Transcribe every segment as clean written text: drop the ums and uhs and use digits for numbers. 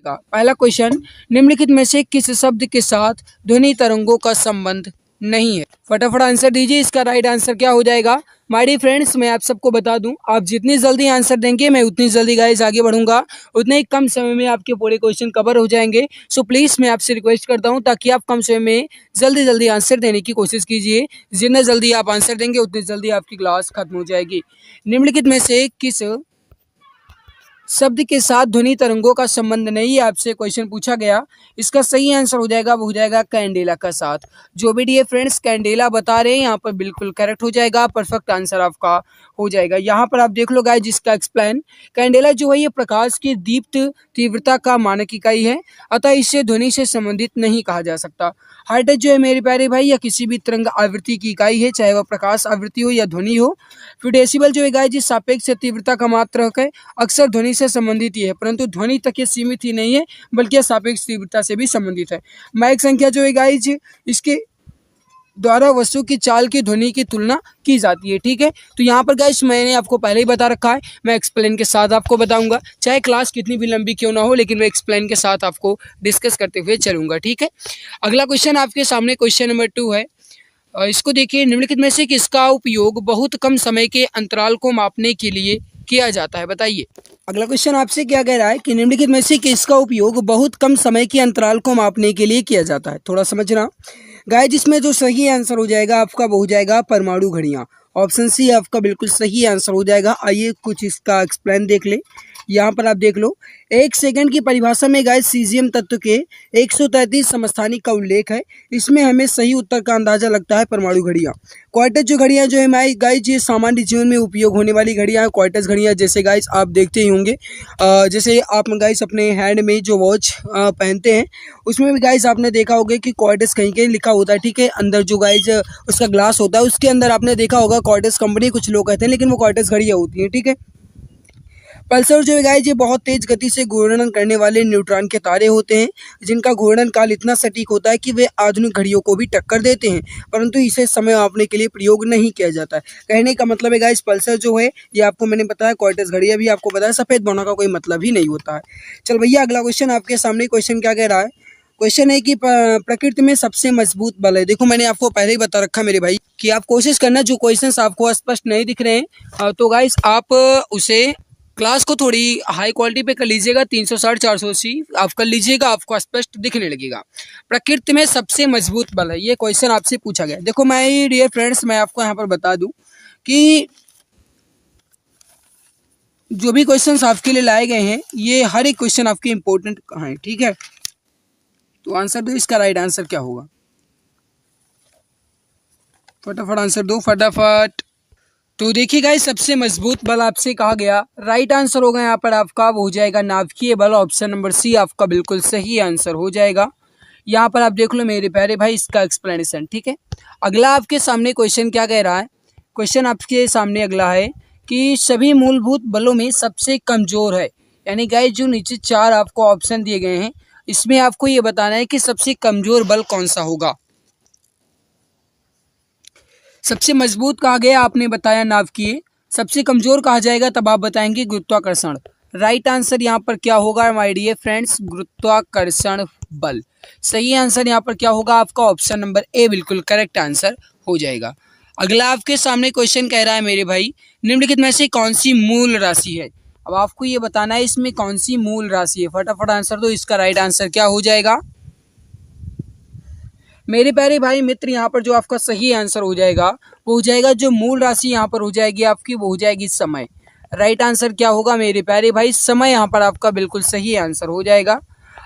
पहला क्वेश्चन, निम्नलिखित में से किस शब्द के साथ ध्वनि तरंगों का संबंध नहीं है? फटाफट आंसर दीजिए। इसका राइट आंसर क्या हो जाएगा? माय डियर फ्रेंड्स, मैं आप सबको बता दूं, आप जितनी जल्दी आंसर देंगे मैं उतनी जल्दी गाइस आगे बढ़ूंगा, उतने ही कम समय में आपके पूरे क्वेश्चन कवर हो जाएंगे। सो प्लीज मैं आपसे रिक्वेस्ट करता हूं ताकि आप कम समय में जल्दी जल्दी आंसर देने की कोशिश कीजिए। जितना जल्दी आप आंसर देंगे उतनी जल्दी आपकी क्लास खत्म हो जाएगी। निम्नलिखित में से किस शब्द के साथ ध्वनि तरंगों का संबंध नहीं है, आपसे क्वेश्चन पूछा गया। इसका सही आंसर हो जाएगा, वो हो जाएगा कैंडेला का साथ। जो भी डियर फ्रेंड्स कैंडेला बता रहे हैं यहाँ पर बिल्कुल करेक्ट हो जाएगा, परफेक्ट आंसर आपका हो जाएगा। यहाँ पर आप देख लो गाइस, जिसका एक्सप्लेन, कैंडेला जो है ये प्रकाश की दीप्त तीव्रता का मानक इकाई है, अतः इसे ध्वनि से संबंधित नहीं कहा जा सकता। हार्ट जो है मेरे प्यारे भाई, या किसी भी तरंग आवृत्ति की इकाई है, चाहे वह प्रकाश आवृत्ति हो या ध्वनि हो। फिर डेसिबल जो है गाइस, जिस सापेक्ष तीव्रता का मात्रक है, अक्सर ध्वनि से संबंधित ही है, परंतु ध्वनि तक ये सीमित ही नहीं है बल्कि यह सापेक्ष तीव्रता से भी संबंधित है। माइक संख्या जो है गाइस, इसके द्वारा वस्तु की चाल की ध्वनि की तुलना की जाती है। ठीक है, तो यहाँ पर गाइस मैंने आपको पहले ही बता रखा है, मैं एक्सप्लेन के साथ आपको बताऊंगा, चाहे क्लास कितनी भी लंबी क्यों ना हो, लेकिन मैं एक्सप्लेन के साथ आपको डिस्कस करते हुए चलूंगा। ठीक है, अगला क्वेश्चन आपके सामने क्वेश्चन नंबर 2 है। इसको देखिए, निम्नलिखित में से किसका उपयोग बहुत कम समय के अंतराल को मापने के लिए किया जाता है? बताइए। अगला क्वेश्चन आपसे क्या कह रहा है कि निम्नलिखित में से किसका उपयोग बहुत कम समय के अंतराल को मापने के लिए किया जाता है? थोड़ा समझना गाइस, जिसमें जो सही आंसर हो जाएगा आपका वो हो जाएगा परमाणु घड़ियां। ऑप्शन सी आपका बिल्कुल सही आंसर हो जाएगा। आइए कुछ इसका एक्सप्लेन देख ले। यहाँ पर आप देख लो, 1 सेकंड की परिभाषा में गाइस सीजियम तत्व के 133 समस्थानिक का उल्लेख है। इसमें हमें सही उत्तर का अंदाजा लगता है परमाणु घड़ियां। क्वार्टज जो घड़ियां जो है हमारी गाइस, ये सामान्य जीवन में उपयोग होने वाली घड़ियां हैं। क्वार्टज घड़ियां जैसे गाइस आप देखते ही होंगे, जैसे आप गाइस अपने हैंड में जो वॉच पहनते हैं, उसमें भी गाइस आपने देखा होगा कि क्वार्टज कहीं कहीं लिखा होता है। ठीक है, अंदर जो गाइस उसका ग्लास होता है उसके अंदर आपने देखा होगा क्वार्टज कंपनी, कुछ लोग कहते हैं, लेकिन वो क्वार्टज घड़ियां होती हैं। ठीक है, पल्सर जो है गाइस, ये बहुत तेज गति से घूर्णन करने वाले न्यूट्रॉन के तारे होते हैं, जिनका घूर्णन काल इतना सटीक होता है कि वे आधुनिक घड़ियों को भी टक्कर देते हैं, परंतु इसे समय मापने के लिए प्रयोग नहीं किया जाता है। कहने का मतलब है गाइस, पल्सर जो है ये आपको मैंने बताया, क्वार्टज घड़ियां भी आपको बताया, सफेद बानों का कोई मतलब ही नहीं होता है। चल भैया, अगला क्वेश्चन आपके सामने। क्वेश्चन क्या कह रहा है? क्वेश्चन है कि प्रकृति में सबसे मजबूत बल है। देखो मैंने आपको पहले ही बता रखा मेरे भाई कि आप कोशिश करना, जो क्वेश्चंस आपको स्पष्ट नहीं दिख रहे हैं तो गाइस आप उसे क्लास को थोड़ी हाई क्वालिटी पे कर लीजिएगा, 360 480 आप कर लीजिएगा, आपको स्पष्ट दिखने लगेगा। प्रकृति में सबसे मजबूत बल है, ये क्वेश्चन आपसे पूछा गया। देखो माय डियर फ्रेंड्स, मैं आपको यहाँ पर बता दूं कि जो भी क्वेश्चंस आपके लिए लाए गए हैं, ये हर एक क्वेश्चन आपके इंपॉर्टेंट हैं। ठीक है, तो आंसर दो, इसका राइट आंसर क्या होगा? फटाफट आंसर दो, फटाफट। तो देखिए गाइस, सबसे मजबूत बल आपसे कहा गया, राइट आंसर होगा यहाँ पर आपका, वो हो जाएगा नाभिकीय बल। ऑप्शन नंबर सी आपका बिल्कुल सही आंसर हो जाएगा। यहाँ पर आप देख लो मेरे प्यारे भाई इसका एक्सप्लेनेशन। ठीक है, अगला आपके सामने क्वेश्चन क्या कह रहा है? क्वेश्चन आपके सामने अगला है कि सभी मूलभूत बलों में सबसे कमजोर है, यानी गाइस जो नीचे 4 आपको ऑप्शन दिए गए हैं, इसमें आपको ये बताना है कि सबसे कमजोर बल कौन सा होगा। सबसे मजबूत कहा गया आपने बताया नाभिकीय, सबसे कमजोर कहा जाएगा तब आप बताएंगे गुरुत्वाकर्षण। राइट आंसर यहाँ पर क्या होगा माय डियर फ्रेंड्स? गुरुत्वाकर्षण बल। सही आंसर यहाँ पर क्या होगा आपका? ऑप्शन नंबर ए बिल्कुल करेक्ट आंसर हो जाएगा। अगला आपके सामने क्वेश्चन कह रहा है मेरे भाई, निम्नलिखित में से कौन सी मूल राशि है? अब आपको ये बताना है इसमें कौन सी मूल राशि है। फटाफट आंसर दो, इसका राइट आंसर क्या हो जाएगा? मेरे प्यारे भाई मित्र, यहाँ पर जो आपका सही आंसर हो जाएगा वो हो जाएगा, जो मूल राशि यहाँ पर हो जाएगी आपकी, वो हो जाएगी समय। राइट आंसर क्या होगा मेरे प्यारे भाई? समय यहाँ पर आपका बिल्कुल सही आंसर हो जाएगा।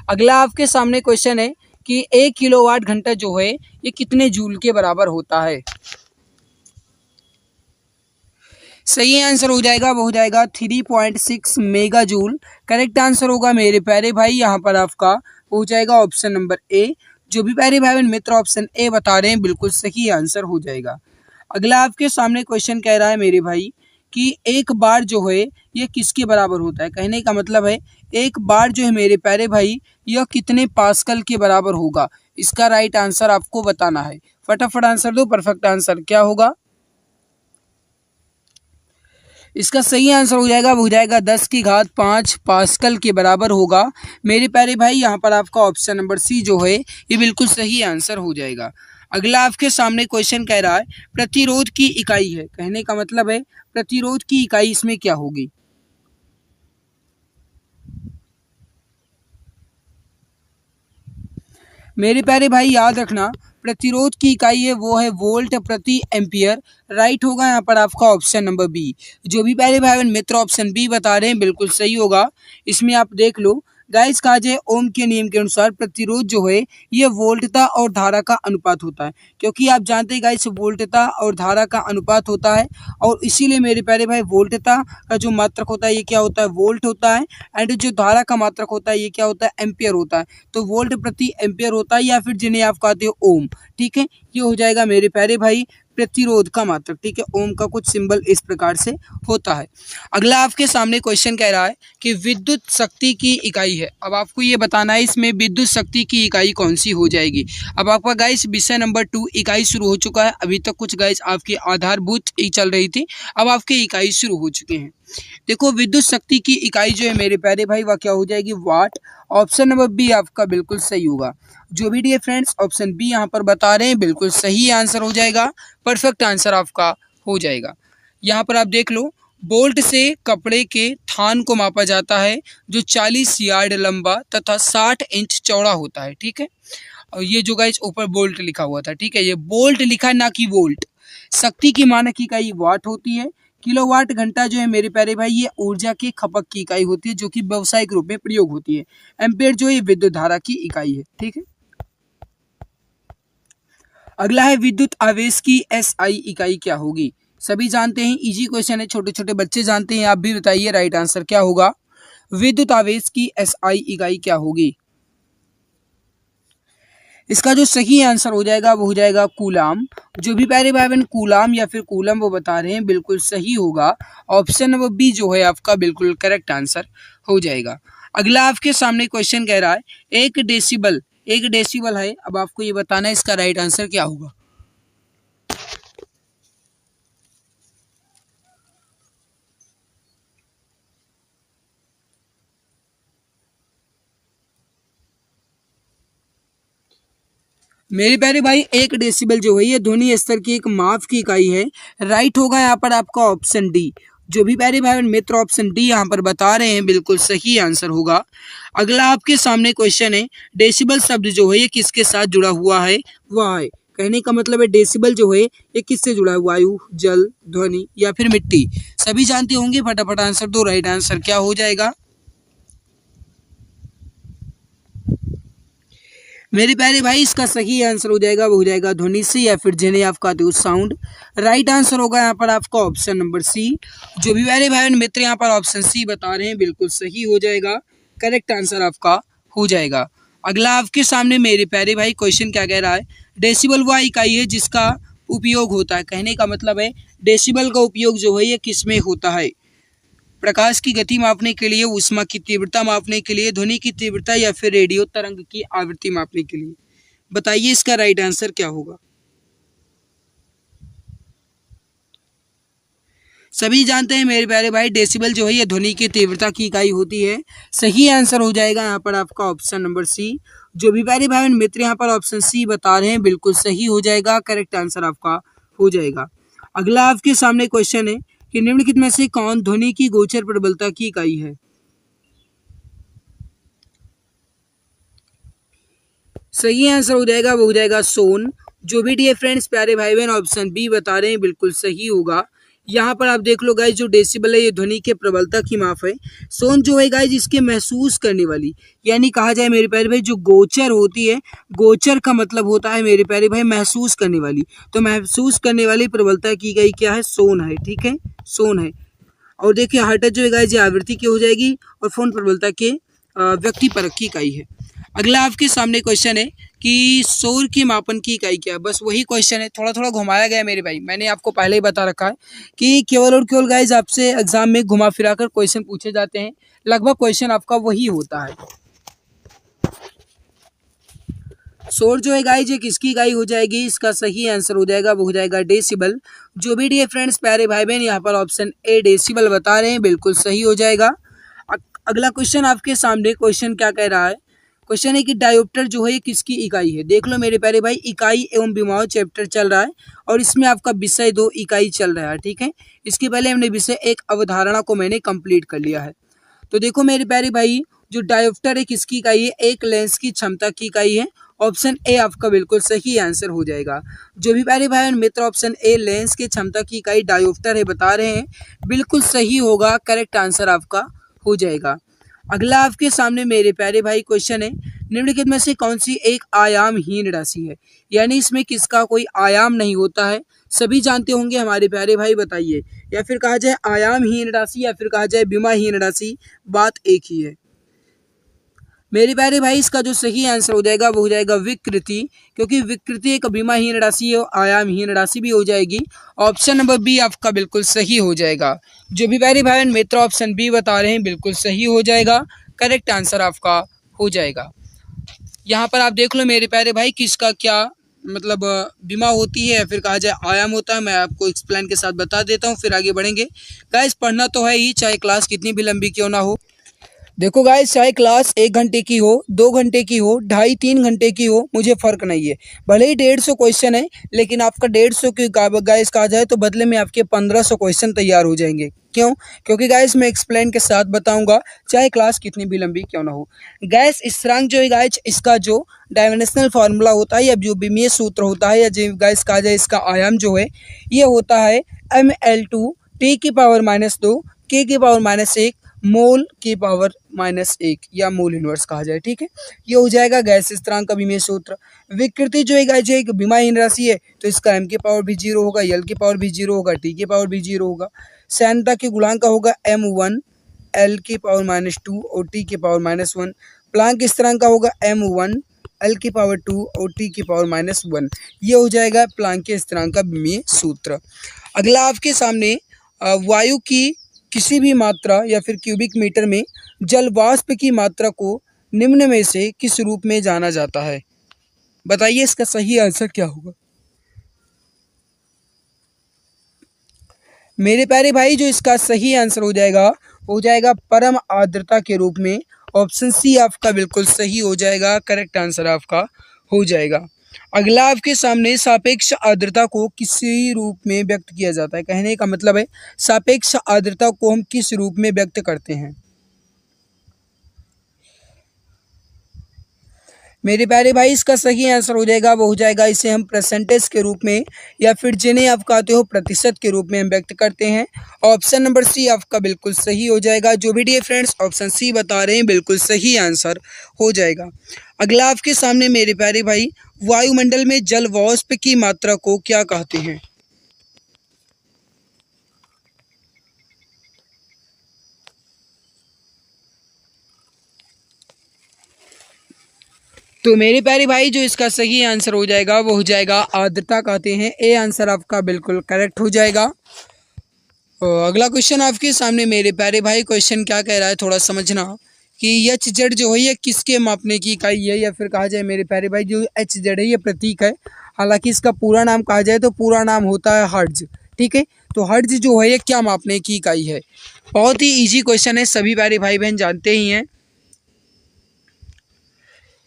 अगला आपके सामने क्वेश्चन है कि 1 किलोवाट घंटा जो है ये कितने जूल के बराबर होता है? सही आंसर हो जाएगा, वो हो जाएगा 3.6 मेगा जूल। करेक्ट आंसर होगा मेरे प्यारे भाई यहाँ पर आपका, वो हो जाएगा ऑप्शन नंबर ए। जो भी प्यारे भाई बहन मित्र ऑप्शन ए बता रहे हैं बिल्कुल सही आंसर हो जाएगा। अगला आपके सामने क्वेश्चन कह रहा है मेरे भाई कि एक बार जो है ये किसके बराबर होता है? कहने का मतलब है एक बार जो है मेरे प्यारे भाई यह कितने पास्कल के बराबर होगा? इसका राइट आंसर आपको बताना है। फटाफट आंसर दो, परफेक्ट आंसर क्या होगा? इसका सही आंसर हो जाएगा 10 की घात 5 पास्कल के बराबर होगा। मेरे प्यारे भाई यहाँ पर आपका ऑप्शन नंबर सी जो है ये बिल्कुल सही आंसर हो जाएगा। अगला आपके सामने क्वेश्चन कह रहा है प्रतिरोध की इकाई है, कहने का मतलब है प्रतिरोध की इकाई इसमें क्या होगी। मेरे प्यारे भाई याद रखना प्रतिरोध की इकाई है वो है वोल्ट प्रति एम्पियर। राइट होगा यहाँ पर आपका ऑप्शन नंबर बी। जो भी प्यारे भाई बहन मित्र ऑप्शन बी बता रहे हैं बिल्कुल सही होगा। इसमें आप देख लो गाइस कहा जाए ओम के नियम के अनुसार प्रतिरोध जो है ये वोल्टता और धारा का अनुपात होता है, क्योंकि आप जानते हैं गाइस वोल्टता और धारा का अनुपात होता है और इसीलिए मेरे प्यारे भाई वोल्टता का जो मात्रक होता है ये क्या होता है वोल्ट होता है एंड जो धारा का मात्रक होता है ये क्या होता है एम्पियर होता है। तो वोल्ट प्रति एम्पियर होता है या फिर जिन्हें आप कहते हो ओम। ठीक है, ये हो जाएगा मेरे प्यारे भाई प्रतिरोध का मात्रक। ठीक है, ओम का कुछ सिंबल इस प्रकार से होता है। अगला आपके सामने क्वेश्चन कह रहा है कि विद्युत शक्ति की इकाई है। अब आपको ये बताना है इसमें विद्युत शक्ति की इकाई कौन सी हो जाएगी। अब आपका गाइस विषय नंबर 2 इकाई शुरू हो चुका है। अभी तक कुछ गाइस आपकी आधारभूत ही चल रही थी, अब आपके इकाई शुरू हो चुके हैं। देखो विद्युत शक्ति की इकाई जो है मेरे प्यारे भाई वह क्या हो जाएगी वाट। ऑप्शन नंबर बी आपका बिल्कुल सही होगा। जो भी डियर फ्रेंड्स ऑप्शन बी यहाँ पर बता रहे हैं बिल्कुल सही आंसर हो जाएगा, परफेक्ट आंसर आपका हो जाएगा। यहाँ पर आप देख लो बोल्ट से कपड़े के थान को मापा जाता है जो 40 यार्ड लंबा तथा 60 इंच चौड़ा होता है। ठीक है, और ये जो गाइस ऊपर बोल्ट लिखा हुआ था, ठीक है, ये बोल्ट लिखा ना कि वोल्ट। शक्ति की मानक इकाई वाट होती है। किलोवाट घंटा जो है मेरे प्यारे भाई ये ऊर्जा की खपत की इकाई होती है जो कि व्यावसायिक रूप में प्रयोग होती है। एम्पेयर जो है विद्युत धारा की इकाई है। ठीक है, अगला है विद्युत आवेश की एसआई इकाई क्या होगी। सभी जानते हैं, इजी क्वेश्चन है, छोटे छोटे बच्चे जानते हैं। आप भी बताइए राइट आंसर क्या होगा। विद्युत आवेश की एसआई इकाई क्या होगी। इसका जो सही आंसर हो जाएगा वो हो जाएगा कूलाम। जो भी प्यारे भाई बहन कूलाम या फिर कूलम वो बता रहे हैं बिल्कुल सही होगा। ऑप्शन नंबर बी जो है आपका बिल्कुल करेक्ट आंसर हो जाएगा। अगला आपके सामने क्वेश्चन कह रहा है एक डेसिबल है। अब आपको ये बताना है इसका राइट आंसर क्या होगा। मेरे प्यारे भाई एक डेसिबल जो है ये ध्वनि स्तर की एक माप की इकाई है। राइट होगा यहाँ पर आपका ऑप्शन डी। जो भी प्यारे भाई मित्र ऑप्शन डी यहाँ पर बता रहे हैं बिल्कुल सही आंसर होगा। अगला आपके सामने क्वेश्चन है डेसिबल शब्द जो है ये किसके साथ जुड़ा हुआ है वह है। कहने का मतलब है डेसिबल जो है ये किससे जुड़ा है वायु, जल, ध्वनि या फिर मिट्टी। सभी जानते होंगे, फटाफट आंसर दो। राइट आंसर क्या हो जाएगा। मेरे प्यारे भाई इसका सही आंसर हो जाएगा वो हो जाएगा ध्वनि से या फिर जिन्हें आप कहते हो साउंड। राइट आंसर होगा यहाँ पर आपका ऑप्शन नंबर सी। जो भी प्यारे भाई मित्र यहाँ पर ऑप्शन सी बता रहे हैं बिल्कुल सही हो जाएगा, करेक्ट आंसर आपका हो जाएगा। अगला आपके सामने मेरे प्यारे भाई क्वेश्चन क्या कह रहा है डेसिबल वह इकाई है जिसका उपयोग होता है। कहने का मतलब है डेसिबल का उपयोग जो है ये किस में होता है। प्रकाश की गति मापने के लिए, ऊष्मा की तीव्रता मापने के लिए, ध्वनि की तीव्रता या फिर रेडियो तरंग की आवृत्ति मापने के लिए। बताइए इसका राइट आंसर क्या होगा। सभी जानते हैं मेरे प्यारे भाई डेसिबल जो है ये ध्वनि की तीव्रता की इकाई होती है। सही आंसर हो जाएगा यहाँ पर आपका ऑप्शन नंबर सी। जो भी प्यारे भाई मित्र यहाँ पर ऑप्शन सी बता रहे हैं बिल्कुल सही हो जाएगा, करेक्ट आंसर आपका हो जाएगा। अगला आपके सामने क्वेश्चन है कि निम्नलिखित में से कौन ध्वनि की गोचर प्रबलता की इकाई है। सही आंसर हो जाएगा वो हो जाएगा सोन। जो भी डियर फ्रेंड्स प्यारे भाई बहन ऑप्शन बी बता रहे हैं बिल्कुल सही होगा। यहाँ पर आप देख लो गाइज जो डेसिबल है ये ध्वनि के प्रबलता की माप है। सोन जो है गाइज इसके महसूस करने वाली, यानी कहा जाए मेरे प्यारे भाई जो गोचर होती है, गोचर का मतलब होता है मेरे प्यारे भाई महसूस करने वाली। तो महसूस करने वाली प्रबलता की गई क्या है सोन है। ठीक है, सोन है। और देखिए हर्ट्ज जो है गाइज ये आवृत्ति की हो जाएगी और फोन प्रबलता के व्यक्ति परक की इकाई है। अगला आपके सामने क्वेश्चन है कि शोर की मापन की इकाई क्या है। बस वही क्वेश्चन है, थोड़ा थोड़ा घुमाया गया मेरे भाई। मैंने आपको पहले ही बता रखा है कि केवल और केवल गाइज आपसे एग्जाम में घुमा फिरा कर क्वेश्चन पूछे जाते हैं। लगभग क्वेश्चन आपका वही होता है। शोर जो है गाइज ये किसकी इकाई हो जाएगी, इसका सही आंसर हो जाएगा वो हो जाएगा डेसिबल। जो भी डियर फ्रेंड्स प्यारे भाई बहन यहाँ पर ऑप्शन ए डेसिबल बता रहे हैं बिल्कुल सही हो जाएगा। अगला क्वेश्चन आपके सामने, क्वेश्चन क्या कह रहा है, क्वेश्चन है कि डायोप्टर जो है ये किसकी इकाई है। देख लो मेरे प्यारे भाई, इकाई एवं विमाओं चैप्टर चल रहा है और इसमें आपका विषय 2 इकाई चल रहा है, ठीक है। इसके पहले हमने विषय 1 अवधारणा को मैंने कंप्लीट कर लिया है। तो देखो मेरे प्यारे भाई, जो डायोप्टर है किसकी इकाई है, एक लेंस की क्षमता की इकाई है। ऑप्शन ए आपका बिल्कुल सही आंसर हो जाएगा। जो भी प्यारे भाई मित्र ऑप्शन ए लेंस की क्षमता की इकाई डायोप्टर है बता रहे हैं, बिल्कुल सही होगा, करेक्ट आंसर आपका हो जाएगा। अगला आपके सामने मेरे प्यारे भाई क्वेश्चन है, निम्नलिखित में से कौन सी एक आयामहीन राशि है, यानी इसमें किसका कोई आयाम नहीं होता है। सभी जानते होंगे हमारे प्यारे भाई, बताइए, या फिर कहा जाए आयामहीन राशि या फिर कहा जाए विमाहीन राशि, बात एक ही है। मेरे प्यारे भाई इसका जो सही आंसर हो जाएगा वो हो जाएगा विकृति, क्योंकि विकृति एक विमाहीन राशि है, आयामहीन राशि भी हो जाएगी। ऑप्शन नंबर बी आपका बिल्कुल सही हो जाएगा। जो भी प्यारे भाई मित्र ऑप्शन बी बता रहे हैं बिल्कुल सही हो जाएगा, करेक्ट आंसर आपका हो जाएगा। यहाँ पर आप देख लो मेरे प्यारे भाई किसका क्या मतलब बीमा होती है या फिर कहा जाए आयाम होता है, मैं आपको एक्सप्लेन के साथ बता देता हूँ, फिर आगे बढ़ेंगे। गाइस पढ़ना तो है ही, चाहे क्लास कितनी भी लंबी क्यों ना हो। देखो गाइस, चाहे क्लास 1 घंटे की हो, 2 घंटे की हो, 2.5-3 घंटे की हो, मुझे फ़र्क नहीं है। भले ही 150 क्वेश्चन है, लेकिन आपका 150 की गाइस कहा जाए तो बदले में आपके 1500 क्वेश्चन तैयार हो जाएंगे। क्यों? क्योंकि गाइस मैं एक्सप्लेन के साथ बताऊंगा, चाहे क्लास कितनी भी लंबी क्यों ना हो। गैस स्थिरांक जो है गाइस, इसका जो डायमेंशनल फार्मूला होता है या जो विमीय सूत्र होता है या जो गाइस कहा जाए इसका आयाम जो है, ये होता है ml2 t की पावर -2 k की पावर -1 मोल की पावर -1 या मोल इनवर्स कहा जाए, ठीक है। ये हो जाएगा गैस स्थिरांक का विमीय सूत्र। विकृति जो है गाइस एक विमाहीन राशि है, तो इसका m की पावर भी 0 होगा, l की पावर भी 0 होगा, t की पावर भी 0 होगा। श्यानता की गुणांक का होगा m1, l की पावर -2 और t की पावर -1। प्लांक स्थिरांक का होगा m1, l की पावर 2 और t की पावर -1। ये हो जाएगा प्लांक के स्थिरांक का विमीय सूत्र। अगला आपके सामने वायु की किसी भी मात्रा या फिर क्यूबिक मीटर में जल वाष्प की मात्रा को निम्न में से किस रूप में जाना जाता है। बताइए इसका सही आंसर क्या होगा। मेरे प्यारे भाई जो इसका सही आंसर हो जाएगा परम आर्द्रता के रूप में। ऑप्शन सी आपका बिल्कुल सही हो जाएगा, करेक्ट आंसर आपका हो जाएगा। अगला आपके सामने सापेक्ष आर्द्रता को किसी रूप में व्यक्त किया जाता है। कहने का मतलब है सापेक्ष आर्द्रता को हम किस रूप में व्यक्त करते हैं। मेरे प्यारे भाई इसका सही आंसर हो जाएगा वो हो जाएगा, इसे हम परसेंटेज के रूप में या फिर जिन्हें आप कहते हो प्रतिशत के रूप में हम व्यक्त करते हैं। ऑप्शन नंबर सी आपका बिल्कुल सही हो जाएगा। जो भी डियर फ्रेंड्स ऑप्शन सी बता रहे हैं बिल्कुल सही आंसर हो जाएगा। अगला आपके सामने मेरे प्यारे भाई, वायुमंडल में जल वाष्प की मात्रा को क्या कहते हैं। तो मेरे प्यारे भाई जो इसका सही आंसर हो जाएगा वो हो जाएगा आर्द्रता कहते हैं। ए आंसर आपका बिल्कुल करेक्ट हो जाएगा। अगला क्वेश्चन आपके सामने मेरे प्यारे भाई, क्वेश्चन क्या कह रहा है थोड़ा समझना कि एच जेड जो है ये किसके मापने की इकाई है, या फिर कहा जाए मेरे प्यारे भाई जो एच जेड है ये प्रतीक है। हालांकि इसका पूरा नाम कहा जाए तो पूरा नाम होता है हर्ट्ज, ठीक है। तो हर्ट्ज जो है ये क्या मापने की इकाई है। बहुत ही ईजी क्वेश्चन है, सभी प्यारे भाई बहन जानते ही हैं।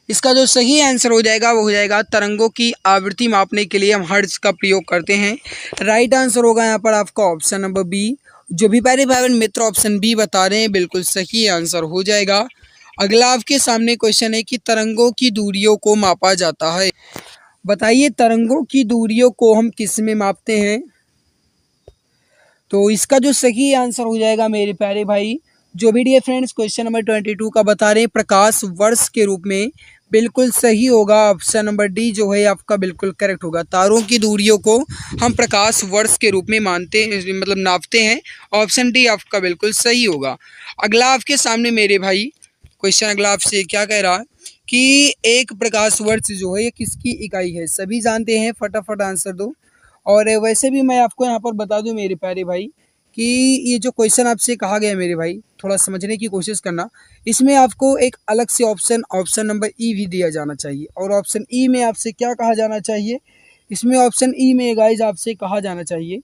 इसका जो सही आंसर हो जाएगा वो हो जाएगा तरंगों की आवृत्ति मापने के लिए हम हर्ट्ज का प्रयोग करते हैं। राइट आंसर होगा यहाँ पर आपका ऑप्शन नंबर बी। जो भी प्यारे भाई बहन मित्र ऑप्शन बी बता रहे हैं बिल्कुल सही आंसर हो जाएगा। अगला आपके सामने क्वेश्चन है कि तरंगों की दूरियों को मापा जाता है। बताइए तरंगों की दूरियों को हम किस में मापते हैं। तो इसका जो सही आंसर हो जाएगा मेरे प्यारे भाई, जो भी डियर फ्रेंड्स क्वेश्चन नंबर 22 का बता रहे हैं प्रकाश वर्ष के रूप में, बिल्कुल सही होगा। ऑप्शन नंबर डी जो है आपका बिल्कुल करेक्ट होगा। तारों की दूरियों को हम प्रकाश वर्ष के रूप में मानते हैं, मतलब नापते हैं। ऑप्शन डी आपका बिल्कुल सही होगा। अगला आपके सामने मेरे भाई क्वेश्चन अगला आपसे क्या कह रहा है कि एक प्रकाश वर्ष जो है ये किसकी इकाई है। सभी जानते हैं, फटाफट आंसर दो। और वैसे भी मैं आपको यहाँ पर बता दूँ मेरे प्यारे भाई कि ये जो क्वेश्चन आपसे कहा गया है मेरे भाई, थोड़ा समझने की कोशिश करना। इसमें आपको एक अलग से ऑप्शन नंबर ई भी दिया जाना चाहिए। और ऑप्शन ई में आपसे क्या कहा जाना चाहिए, इसमें ऑप्शन ई में गाइज आपसे कहा जाना चाहिए,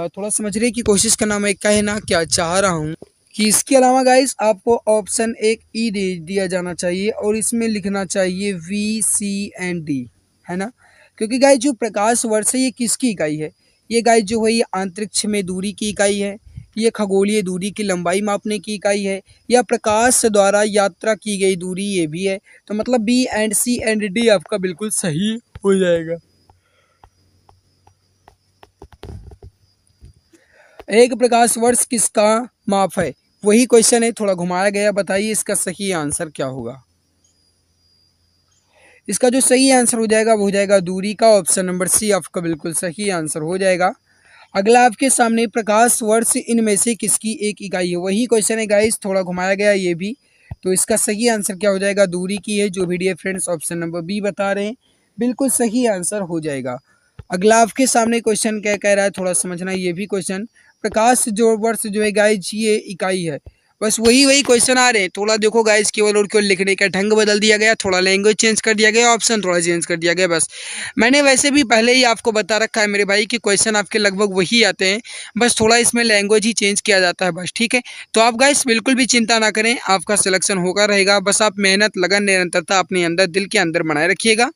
थोड़ा समझने की कोशिश करना। मैं कहना क्या चाह रहा हूँ कि इसके अलावा गाइज आपको ऑप्शन एक ई दे दिया जाना चाहिए और इसमें लिखना चाहिए वी सी एंड डी, है ना। क्योंकि गाइज जो प्रकाश वर्ष है ये किसकी इकाई है, ये गाइज जो है ये अंतरिक्ष में दूरी की इकाई है, ये खगोलीय दूरी की लंबाई मापने की इकाई है, या प्रकाश द्वारा यात्रा की गई दूरी ये भी है। तो मतलब B and C and D आपका बिल्कुल सही हो जाएगा। एक प्रकाश वर्ष किसका माप है, वही क्वेश्चन है, थोड़ा घुमाया गया। बताइए इसका सही आंसर क्या होगा। इसका जो सही आंसर हो जाएगा वो हो जाएगा दूरी का, ऑप्शन नंबर सी आपका बिल्कुल सही आंसर हो जाएगा। अगला आपके सामने प्रकाश वर्ष इनमें से किसकी एक इकाई है, वही क्वेश्चन है गाइस, थोड़ा घुमाया गया ये भी। तो इसका सही आंसर क्या हो जाएगा, दूरी की है, जो भी dear friends option number B बता रहे हैं बिल्कुल सही आंसर हो जाएगा। अगला आपके सामने क्वेश्चन क्या कह रहा है, थोड़ा समझना ये भी क्वेश्चन। प्रकाश जो वर्ष जो है गाइज ये इकाई है, बस वही क्वेश्चन आ रहे हैं। थोड़ा देखो गाइज, केवल और केवल लिखने का ढंग बदल दिया गया, थोड़ा लैंग्वेज चेंज कर दिया गया, ऑप्शन थोड़ा चेंज कर दिया गया बस। मैंने वैसे भी पहले ही आपको बता रखा है मेरे भाई कि क्वेश्चन आपके लगभग वही आते हैं, बस थोड़ा इसमें लैंग्वेज ही चेंज किया जाता है बस, ठीक है। तो आप गाइज बिल्कुल भी चिंता ना करें, आपका सिलेक्शन होगा रहेगा, बस आप मेहनत लगन निरंतरता अपने अंदर दिल के अंदर बनाए रखिएगा।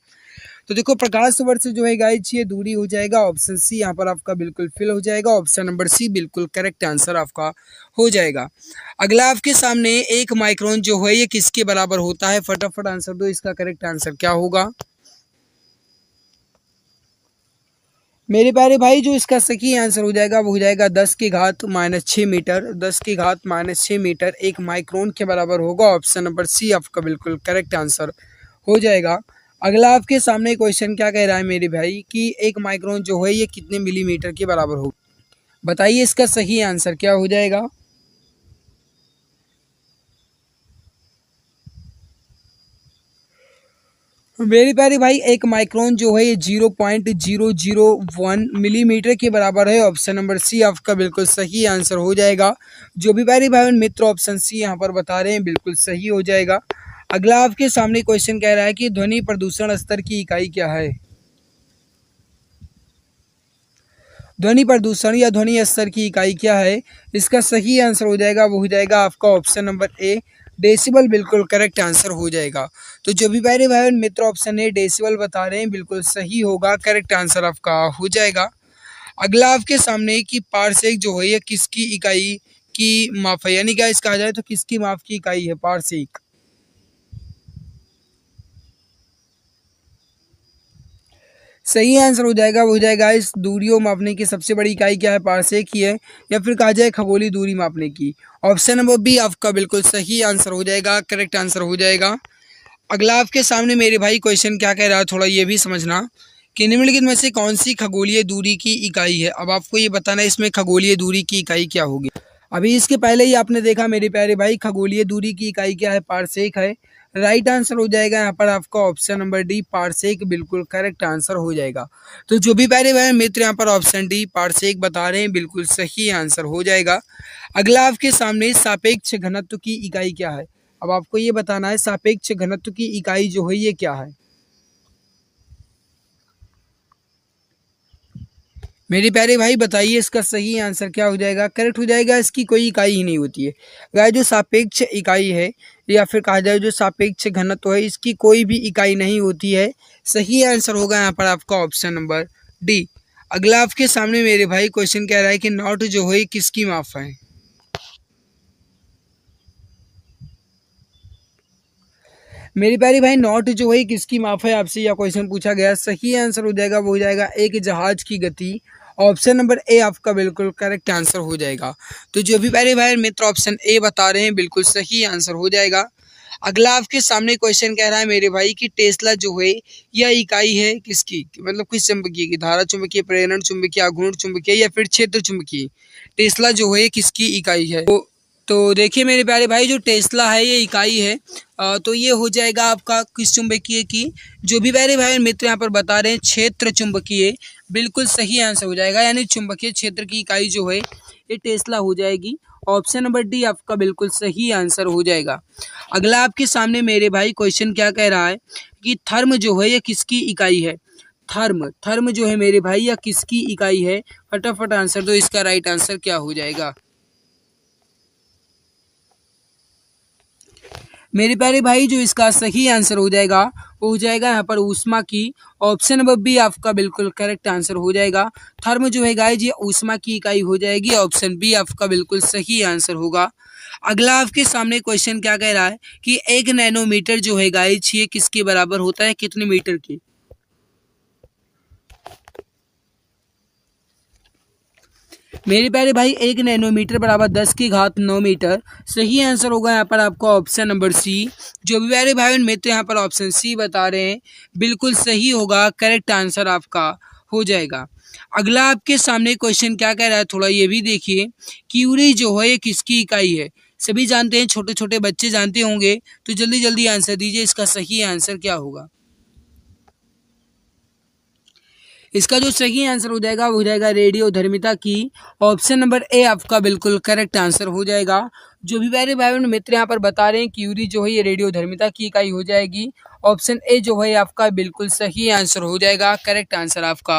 तो देखो प्रकाश वर्ष जो है गाइज ये दूरी हो जाएगा, ऑप्शन सी यहाँ पर आपका बिल्कुल फिल हो जाएगा, ऑप्शन नंबर सी बिल्कुल करेक्ट आंसर आपका हो जाएगा। अगला आपके सामने एक माइक्रोन जो है ये किसके बराबर होता है, फटाफट आंसर दो, इसका करेक्ट आंसर क्या होगा मेरे प्यारे भाई। जो इसका सही आंसर हो जाएगा वो हो जाएगा 10 की घात -6 मीटर, 10 की घात -6 मीटर एक माइक्रोन के बराबर होगा, ऑप्शन नंबर सी आपका बिल्कुल करेक्ट आंसर हो जाएगा। अगला आपके सामने क्वेश्चन क्या कह रहा है मेरे भाई कि एक माइक्रोन जो है ये कितने मिलीमीटर के बराबर होगा, बताइए इसका सही आंसर क्या हो जाएगा। मेरे प्यारे भाई एक माइक्रोन जो है ये 0.001 मिलीमीटर के बराबर है, ऑप्शन नंबर सी आपका बिल्कुल सही आंसर हो जाएगा। जो भी प्यारे भाई मित्र ऑप्शन सी यहाँ पर बता रहे हैं बिल्कुल सही हो जाएगा। अगला आपके सामने क्वेश्चन कह रहा है कि ध्वनि प्रदूषण स्तर की इकाई क्या है, ध्वनि प्रदूषण या ध्वनि स्तर की इकाई क्या है, इसका सही आंसर हो जाएगा वो हो जाएगा आपका ऑप्शन नंबर ए डेसिबल, बिल्कुल करेक्ट आंसर हो जाएगा। तो जो भी प्यारे भाई मित्र ऑप्शन ए डेसिबल बता रहे हैं बिल्कुल सही होगा, करेक्ट आंसर आपका हो जाएगा। अगला आपके सामने कि पारसेक जो है ये किसकी इकाई की माप है, यानी क्या इसका कहा जाए तो किसकी माप की इकाई है पारसेक। सही आंसर हो जाएगा वो हो जाएगा इस दूरियों मापने की सबसे बड़ी इकाई क्या है, पारसेक ही है, या फिर कहा जाए खगोलीय दूरी मापने की, ऑप्शन नंबर बी आपका बिल्कुल सही आंसर हो जाएगा, करेक्ट आंसर हो जाएगा। अगला आपके सामने मेरे भाई क्वेश्चन क्या कह रहा है, थोड़ा ये भी समझना कि निम्नलिखित में से कौन सी खगोलीय दूरी की इकाई है। अब आपको ये बताना है इसमें खगोलीय दूरी की इकाई क्या होगी। अभी इसके पहले ही आपने देखा मेरे प्यारे भाई खगोलीय दूरी की इकाई क्या है, पारसेक है। राइट आंसर हो जाएगा यहाँ पर आपका ऑप्शन नंबर डी पारसेक, बिल्कुल करेक्ट आंसर हो जाएगा। तो जो भी प्यारे भाई मित्र यहाँ पर ऑप्शन डी पारसेक बता रहे हैं बिल्कुल सही आंसर हो जाएगा। अगला आपके सामने सापेक्ष घनत्व की इकाई क्या है। अब आपको ये बताना है सापेक्ष घनत्व की इकाई जो है ये क्या है। मेरे प्यारे भाई बताइए इसका सही आंसर क्या हो जाएगा, करेक्ट हो जाएगा, इसकी कोई इकाई ही नहीं होती है गाइस। जो सापेक्ष इकाई है या फिर कहा जाए जो सापेक्ष घनत्व है इसकी कोई भी इकाई नहीं होती है। सही आंसर होगा यहाँ पर आपका ऑप्शन नंबर डी। अगला आपके सामने मेरे भाई क्वेश्चन कह रहा है कि नॉट जो है किसकी माप है। मेरे प्यारे भाई नॉट जो है किसकी माप है, आपसे यह क्वेश्चन पूछा गया। सही आंसर हो जाएगा वो हो जाएगा एक जहाज की गति, ऑप्शन नंबर ए आपका बिल्कुल करेक्ट आंसर हो जाएगा। तो जो भी प्यारे भाई मित्र ऑप्शन ए बता रहे हैं बिल्कुल सही आंसर हो जाएगा। अगला आपके सामने क्वेश्चन कह रहा है मेरे भाई कि टेस्ला जो है यह इकाई है किसकी, मतलब किस चुंबकीय की, धारा चुंबकीय, प्रेरण चुंबकीय, आघूर्ण चुंबकीय या फिर क्षेत्र चुंबकीय। टेस्ला जो है किसकी इकाई है। तो तो देखिए मेरे प्यारे भाई, जो टेस्ला है ये इकाई है। तो ये हो जाएगा आपका किस चुंबकीय की, जो भी प्यारे भाई मित्र यहाँ पर बता रहे हैं क्षेत्र चुंबकीय, बिल्कुल सही आंसर हो जाएगा। यानी चुंबकीय क्षेत्र की इकाई जो है ये टेस्ला हो जाएगी। ऑप्शन नंबर डी आपका बिल्कुल सही आंसर हो जाएगा। अगला आपके सामने मेरे भाई क्वेश्चन क्या कह रहा है कि थर्म जो है ये किसकी इकाई है। थर्म थर्म जो है मेरे भाई या किसकी इकाई है, फटाफट आंसर दो। इसका राइट आंसर क्या हो जाएगा मेरे प्यारे भाई? जो इसका सही आंसर हो जाएगा वो हो जाएगा यहाँ पर ऊष्मा की। ऑप्शन नंबर बी आपका बिल्कुल करेक्ट आंसर हो जाएगा। थर्म जो है गाइज ये ऊष्मा की इकाई हो जाएगी। ऑप्शन बी आपका बिल्कुल सही आंसर होगा। अगला आपके सामने क्वेश्चन क्या कह रहा है कि 1 नैनोमीटर जो है गाइज ये किसके बराबर होता है, कितने मीटर की? मेरे प्यारे भाई 1 नैनोमीटर बराबर 10 की घात 9 मीटर। सही आंसर होगा यहाँ पर आपका ऑप्शन नंबर सी। जो भी प्यारे भाई मित्र यहाँ पर ऑप्शन सी बता रहे हैं बिल्कुल सही होगा, करेक्ट आंसर आपका हो जाएगा। अगला आपके सामने क्वेश्चन क्या कह रहा है, थोड़ा ये भी देखिए। क्यूरी जो है ये किसकी इकाई है? सभी जानते हैं, छोटे छोटे बच्चे जानते होंगे, तो जल्दी जल्दी आंसर दीजिए। इसका सही आंसर क्या होगा? इसका जो सही आंसर हो जाएगा वो हो जाएगा रेडियोधर्मिता की। ऑप्शन नंबर ए आपका बिल्कुल करेक्ट आंसर हो जाएगा। जो भी प्यारे भाई बहन मित्र यहाँ पर बता रहे हैं क्यूरी जो है ये रेडियोधर्मिता की इकाई हो जाएगी। ऑप्शन ए जो है आपका बिल्कुल सही आंसर हो जाएगा, करेक्ट आंसर आपका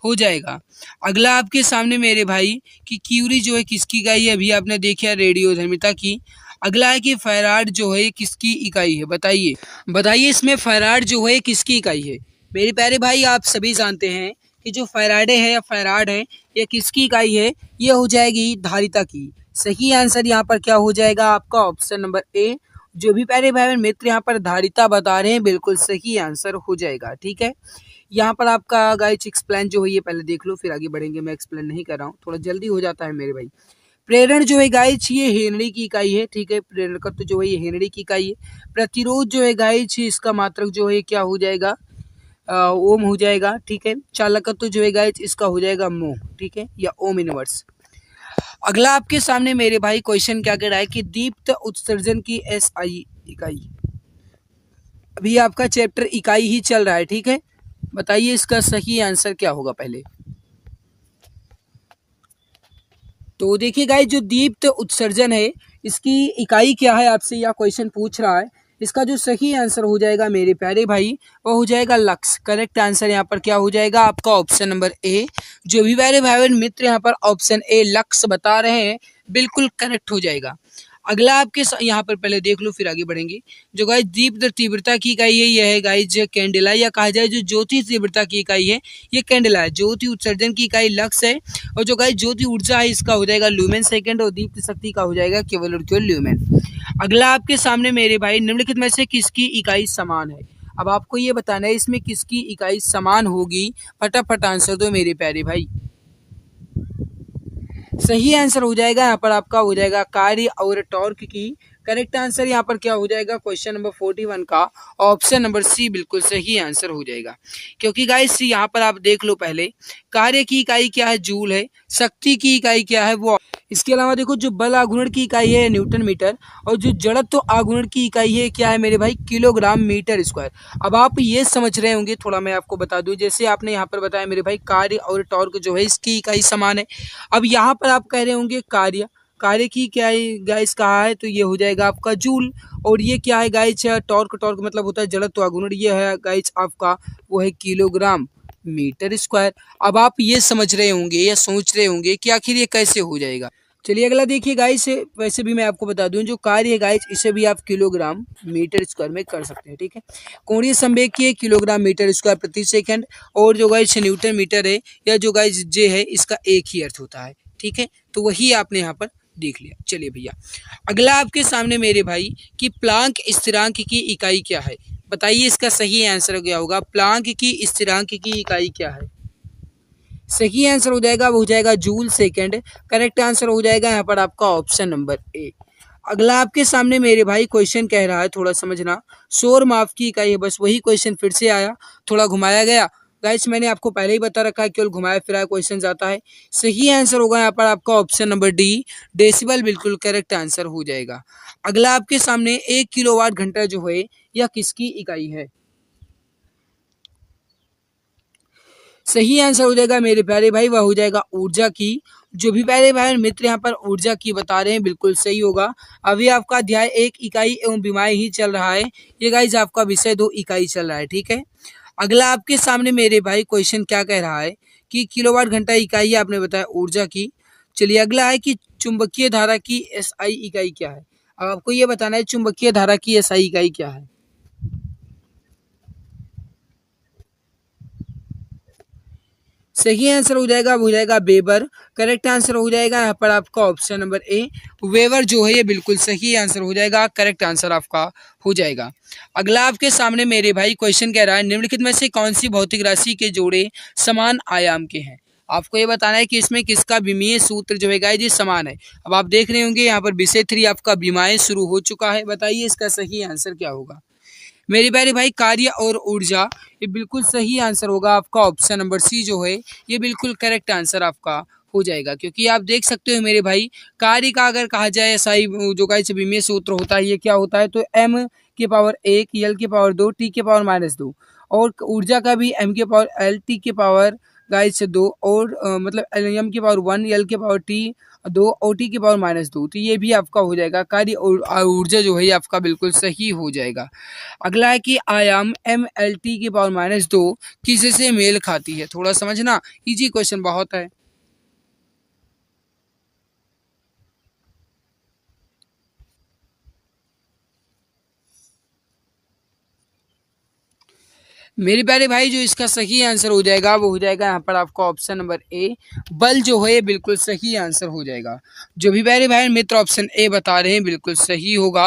हो जाएगा। अगला आपके सामने मेरे भाई कि क्यूरी जो है किसकी इकाई है, अभी आपने देखा रेडियोधर्मिता की। अगला है कि फैराड जो है किसकी इकाई है, बताइए बताइए इसमें फैराड जो है किसकी इकाई है? मेरे प्यारे भाई आप सभी जानते हैं कि जो फैराडे है या फैराड है ये किसकी इकाई है, ये हो जाएगी धारिता की। सही आंसर यहाँ पर क्या हो जाएगा आपका ऑप्शन नंबर ए। जो भी प्यारे भाई मित्र यहाँ पर धारिता बता रहे हैं बिल्कुल सही आंसर हो जाएगा। ठीक है, यहाँ पर आपका गाइस एक्सप्लेन जो है ये पहले देख लो फिर आगे बढ़ेंगे। मैं एक्सप्लेन नहीं कर रहा हूँ, थोड़ा जल्दी हो जाता है मेरे भाई। प्रेरण जो है गाइस ये हेनरी की इकाई है। ठीक है, प्रेरकत्व जो है ये हेनरी की इकाई है। प्रतिरोध जो है गाइस इसका मात्रक जो है क्या हो जाएगा, ओम हो जाएगा। ठीक है, चालकत्व जो है गाइस इसका हो जाएगा मोह। ठीक है, या ओम इनवर्स। अगला आपके सामने मेरे भाई क्वेश्चन क्या कह रहा है कि दीप्त उत्सर्जन की एसआई इकाई। अभी आपका चैप्टर इकाई ही चल रहा है। ठीक है, बताइए इसका सही आंसर क्या होगा पहले। तो देखिए गाइस जो दीप्त उत्सर्जन है इसकी इकाई क्या है, आपसे यह क्वेश्चन पूछ रहा है। इसका जो सही आंसर हो जाएगा मेरे प्यारे भाई वो हो जाएगा लक्स। करेक्ट आंसर यहाँ पर क्या हो जाएगा आपका ऑप्शन नंबर ए। जो भी प्यारे भाई बहन मित्र यहाँ पर ऑप्शन ए लक्स बता रहे हैं बिल्कुल करेक्ट हो जाएगा। अगला आपके यहाँ पर पहले देख लो फिर आगे बढ़ेंगे। जो गाइस दीप्त तीव्रता की इकाई है यह है गाइस कैंडेला, या कहा जाए जो ज्योति तीव्रता की इकाई है ये कैंडेला है। ज्योति उत्सर्जन की इकाई लक्स है। और जो गाइस ज्योति ऊर्जा है इसका हो जाएगा ल्यूमेन सेकंड, और दीप्त शक्ति का हो जाएगा केवल और केवल ल्यूमेन। अगला आपके सामने मेरे भाई निम्नलिखित में से किसकी इकाई समान है। अब आपको ये बताना है इसमें किसकी इकाई समान होगी, फटाफट आंसर दो मेरे प्यारे भाई। सही आंसर हो जाएगा यहाँ पर आपका हो जाएगा कार्य और टॉर्क की। करेक्ट आंसर यहाँ पर क्या हो जाएगा क्वेश्चन नंबर 41 का ऑप्शन नंबर सी बिल्कुल सही आंसर हो जाएगा। क्योंकि गाइस यहाँ पर आप देख लो पहले कार्य की इकाई क्या है जूल है, शक्ति की इकाई क्या है वो। इसके अलावा देखो जो बल आघूर्ण की इकाई है न्यूटन मीटर, और जो जड़त्व आघूर्ण की इकाई है क्या है मेरे भाई किलोग्राम मीटर स्क्वायर। अब आप ये समझ रहे होंगे, थोड़ा मैं आपको बता दूं, जैसे आपने यहाँ पर बताया मेरे भाई कार्य और टॉर्क जो है इसकी इकाई समान है। अब यहाँ पर आप कह रहे होंगे कार्य कार्य की क्या है गाइस कहा है, तो ये हो जाएगा आपका जूल। और ये क्या है गाइस टॉर्क, टॉर्क मतलब होता है जड़त्व आघूर्ण, ये है गाइस आपका वो है किलोग्राम मीटर स्क्वायर। अब आप ये समझ रहे होंगे या सोच रहे होंगे कि आखिर ये कैसे हो जाएगा। चलिए अगला देखिए गाइस, वैसे भी मैं आपको बता दूं जो कार्य है गाइस इसे भी आप किलोग्राम मीटर स्क्वायर में कर सकते हैं। ठीक है, कोणीय संवेग की किलोग्राम मीटर स्क्वायर प्रति सेकंड, और जो गाइस न्यूटन मीटर है या जो गाइस जे है इसका एक ही अर्थ होता है। ठीक है, तो वही आपने यहाँ पर देख लिया। चलिए भैया अगला आपके सामने मेरे भाई कि प्लांक स्थिरांक की इकाई क्या है, बताइए इसका सही आंसर क्या होगा। प्लांक की स्थिरांक की इकाई क्या है? सही आंसर हो जाएगा वो हो जाएगा जूल सेकंड। करेक्ट आंसर हो जाएगा यहाँ पर आपका ऑप्शन नंबर ए। अगला आपके सामने मेरे भाई क्वेश्चन कह रहा है, थोड़ा समझना, शोर माप की इकाई है। बस वही क्वेश्चन फिर से आया, थोड़ा घुमाया गया, गाइस मैंने आपको पहले ही बता रखा है, केवल घुमाया फिराया क्वेश्चन आता है। सही आंसर होगा यहाँ पर आपका ऑप्शन नंबर डी, डेसिबल बिल्कुल करेक्ट आंसर हो जाएगा। अगला आपके सामने 1 किलोवाट घंटा जो है यह किसकी इकाई है? सही आंसर हो जाएगा मेरे प्यारे भाई, वह हो जाएगा ऊर्जा की। जो भी प्यारे भाई मित्र यहाँ पर ऊर्जा की बता रहे हैं बिल्कुल सही होगा। अभी आपका अध्याय 1 इकाई एवं विमाएं ही चल रहा है, ये गाइज आपका विषय 2 इकाई चल रहा है, ठीक है। अगला आपके सामने मेरे भाई क्वेश्चन क्या कह रहा है कि किलोवाट घंटा इकाई आपने बताया ऊर्जा की। चलिए अगला है कि चुंबकीय धारा की एसआई इकाई क्या है। अब आपको ये बताना है चुंबकीय धारा की एसआई इकाई क्या है। सही आंसर हो जाएगा, हो जाएगा वेबर। करेक्ट आंसर हो जाएगा यहाँ पर आपका ऑप्शन नंबर ए, वेबर जो है ये बिल्कुल सही आंसर हो जाएगा। करेक्ट आंसर आपका हो जाएगा। अगला आपके सामने मेरे भाई क्वेश्चन कह रहा है निम्नलिखित में से कौन सी भौतिक राशि के जोड़े समान आयाम के हैं। आपको ये बताना है कि इसमें किसका विमीय सूत्र जो है गाइस ये समान है। अब आप देख रहे होंगे यहाँ पर विषय 3 आपका विमाएं शुरू हो चुका है। बताइए इसका सही आंसर क्या होगा। मेरे प्यारे भाई कार्य और ऊर्जा, ये बिल्कुल सही आंसर होगा आपका ऑप्शन नंबर सी जो है ये बिल्कुल करेक्ट आंसर आपका हो जाएगा। क्योंकि आप देख सकते हो मेरे भाई कार्य का अगर कहा जाए सही जो गाइस विमीय सूत्र होता है ये क्या होता है, तो m के पावर 1 l के पावर 2 t के पावर -2, और ऊर्जा का भी m के पावर l t के पावर गाइस 2, और मतलब m के पावर 1 l के पावर t 2 और t के पावर -2, तो ये भी आपका हो जाएगा। कार्य और ऊर्जा जो है ये आपका बिल्कुल सही हो जाएगा। अगला है कि आयाम एम एल टी की पावर -2 किसी से मेल खाती है। थोड़ा समझना, इजी क्वेश्चन बहुत है। मेरे प्यारे भाई जो इसका सही आंसर हो जाएगा वो हो जाएगा यहाँ पर आपका ऑप्शन नंबर ए, बल जो है ये बिल्कुल सही आंसर हो जाएगा। जो भी प्यारे भाई मित्र ऑप्शन ए बता रहे हैं बिल्कुल सही होगा।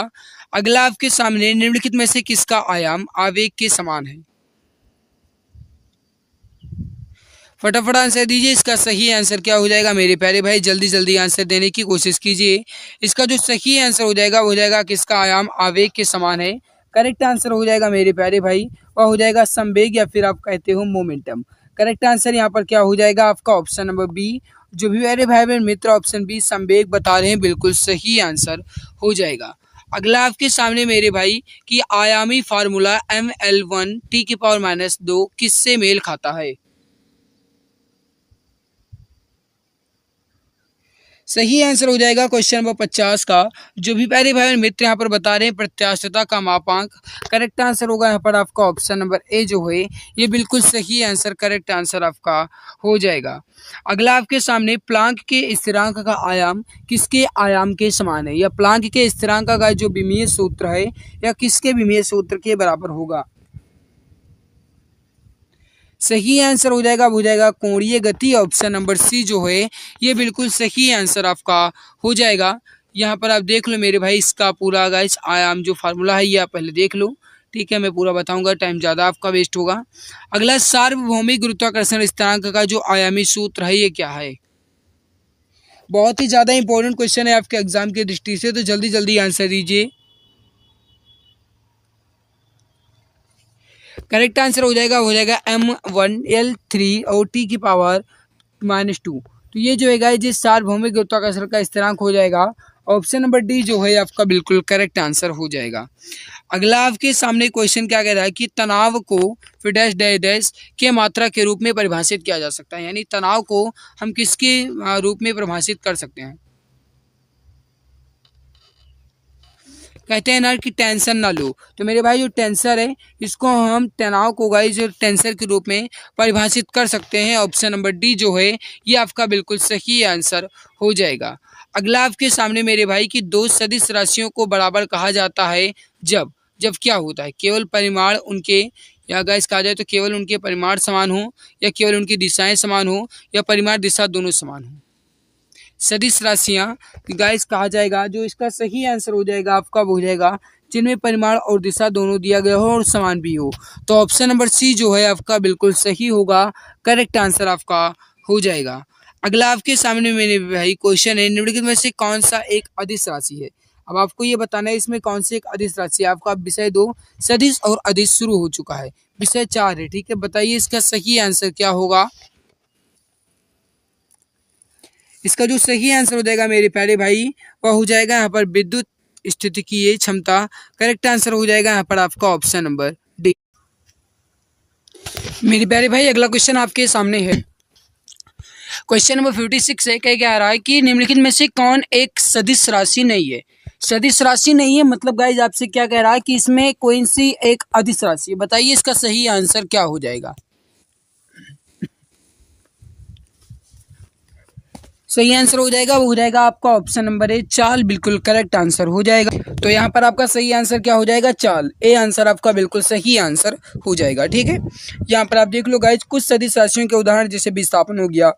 अगला आपके सामने निम्नलिखित में से किसका आयाम आवेग के समान है। फटाफट आंसर दीजिए, इसका सही आंसर क्या हो जाएगा। मेरे प्यारे भाई जल्दी जल्दी आंसर देने की कोशिश कीजिए। इसका जो सही आंसर हो जाएगा वो हो जाएगा किसका आयाम आवेग के समान है। करेक्ट आंसर हो जाएगा मेरे प्यारे भाई, वह हो जाएगा संवेग, या फिर आप कहते हो मोमेंटम। करेक्ट आंसर यहाँ पर क्या हो जाएगा आपका ऑप्शन नंबर बी। जो भी मेरे भाई बहन मित्र ऑप्शन बी संवेग बता रहे हैं बिल्कुल सही आंसर हो जाएगा। अगला आपके सामने मेरे भाई कि आयामी फार्मूला ml1 t की पावर -2 किससे मेल खाता है। सही आंसर हो जाएगा क्वेश्चन नंबर 50 का। जो भी प्यारे भाई और मित्र यहाँ पर बता रहे हैं प्रत्यास्थता का मापांक। करेक्ट आंसर होगा यहाँ पर आपका ऑप्शन नंबर ए जो है ये बिल्कुल सही आंसर करेक्ट आंसर आपका हो जाएगा। अगला आपके सामने प्लांक के स्थिरांक का आयाम किसके आयाम के समान है, या प्लांक के स्थिरांक का जो विमीय सूत्र है या किसके विमीय सूत्र के बराबर होगा। सही आंसर हो जाएगा, हो जाएगा कोणीय गति। ऑप्शन नंबर सी जो है ये बिल्कुल सही आंसर आपका हो जाएगा। यहाँ पर आप देख लो मेरे भाई इसका पूरा गाइस आयाम जो फार्मूला है ये आप पहले देख लो, ठीक है। मैं पूरा बताऊंगा, टाइम ज़्यादा आपका वेस्ट होगा। अगला सार्वभौमिक गुरुत्वाकर्षण स्थिरांक का जो आयामी सूत्र है ये क्या है। बहुत ही ज़्यादा इंपॉर्टेंट क्वेश्चन है आपके एग्जाम की दृष्टि से, तो जल्दी जल्दी आंसर दीजिए। करेक्ट आंसर हो जाएगा m1l3 और t की पावर -2। तो ये जो है गाइस ये सार्वभौमिक गुरुत्वाकर्षण का स्थिरांक हो जाएगा। ऑप्शन नंबर डी जो है आपका बिल्कुल करेक्ट आंसर हो जाएगा। अगला आपके सामने क्वेश्चन क्या कह रहा है कि तनाव को फिर डैश डैश डैश के मात्रा के रूप में परिभाषित किया जा सकता है, यानी तनाव को हम किसके रूप में परिभाषित कर सकते हैं। कहते हैं ना कि टेंशन ना लो, तो मेरे भाई जो टेंसर है इसको हम तनाव को गाइस टेंसर के रूप में परिभाषित कर सकते हैं। ऑप्शन नंबर डी जो है ये आपका बिल्कुल सही आंसर हो जाएगा। अगला आपके सामने मेरे भाई कि दो सदिश राशियों को बराबर कहा जाता है जब जब क्या होता है, केवल परिमाण उनके, या गाइस कहा जाए तो केवल उनके परिमाण समान हो, या केवल उनकी दिशाएं समान हो, या परिमाण दिशा दोनों समान हो। सदिश राशियां गाइस कहा जाएगा, जो इसका सही आंसर हो जाएगा आपका हो जाएगा जिनमें परिमाण और दिशा दोनों दिया गया हो और समान भी हो। तो ऑप्शन नंबर सी जो है आपका बिल्कुल सही होगा, करेक्ट आंसर आपका हो जाएगा। अगला आपके सामने मेरे भाई क्वेश्चन है निम्नलिखित में से कौन सा एक अदिश राशि है। अब आपको ये बताना है इसमें कौन सी एक अदिश राशि है। आपका विषय 2 सदिश और अदिश शुरू हो चुका है, विषय 4 है। ठीक है, बताइए इसका सही आंसर क्या होगा। इसका जो सही आंसर हो जाएगा मेरे प्यारे भाई, वह हो जाएगा यहाँ पर विद्युत स्थितिकीय क्षमता। करेक्ट आंसर हो जाएगा यहाँ पर आपका ऑप्शन नंबर डी। मेरे प्यारे भाई अगला क्वेश्चन आपके सामने है। क्वेश्चन नंबर 56 है, क्या रहा है कि निम्नलिखित में से कौन एक सदिश राशि नहीं है। सदिश राशि नहीं है मतलब गाइज आपसे क्या कह रहा है कि इसमें कोई सी एक अदिश राशि है। बताइए इसका सही आंसर क्या हो जाएगा। सही आंसर हो जाएगा, वो हो जाएगा आपका ऑप्शन नंबर ए चाल। बिल्कुल करेक्ट आंसर हो जाएगा। तो यहाँ पर आपका सही आंसर क्या हो जाएगा, चाल। ए आंसर आपका बिल्कुल सही आंसर हो जाएगा। ठीक है, यहाँ पर आप देख लो गाइज कुछ सदिश राशियों के उदाहरण जैसे विस्थापन हो गया,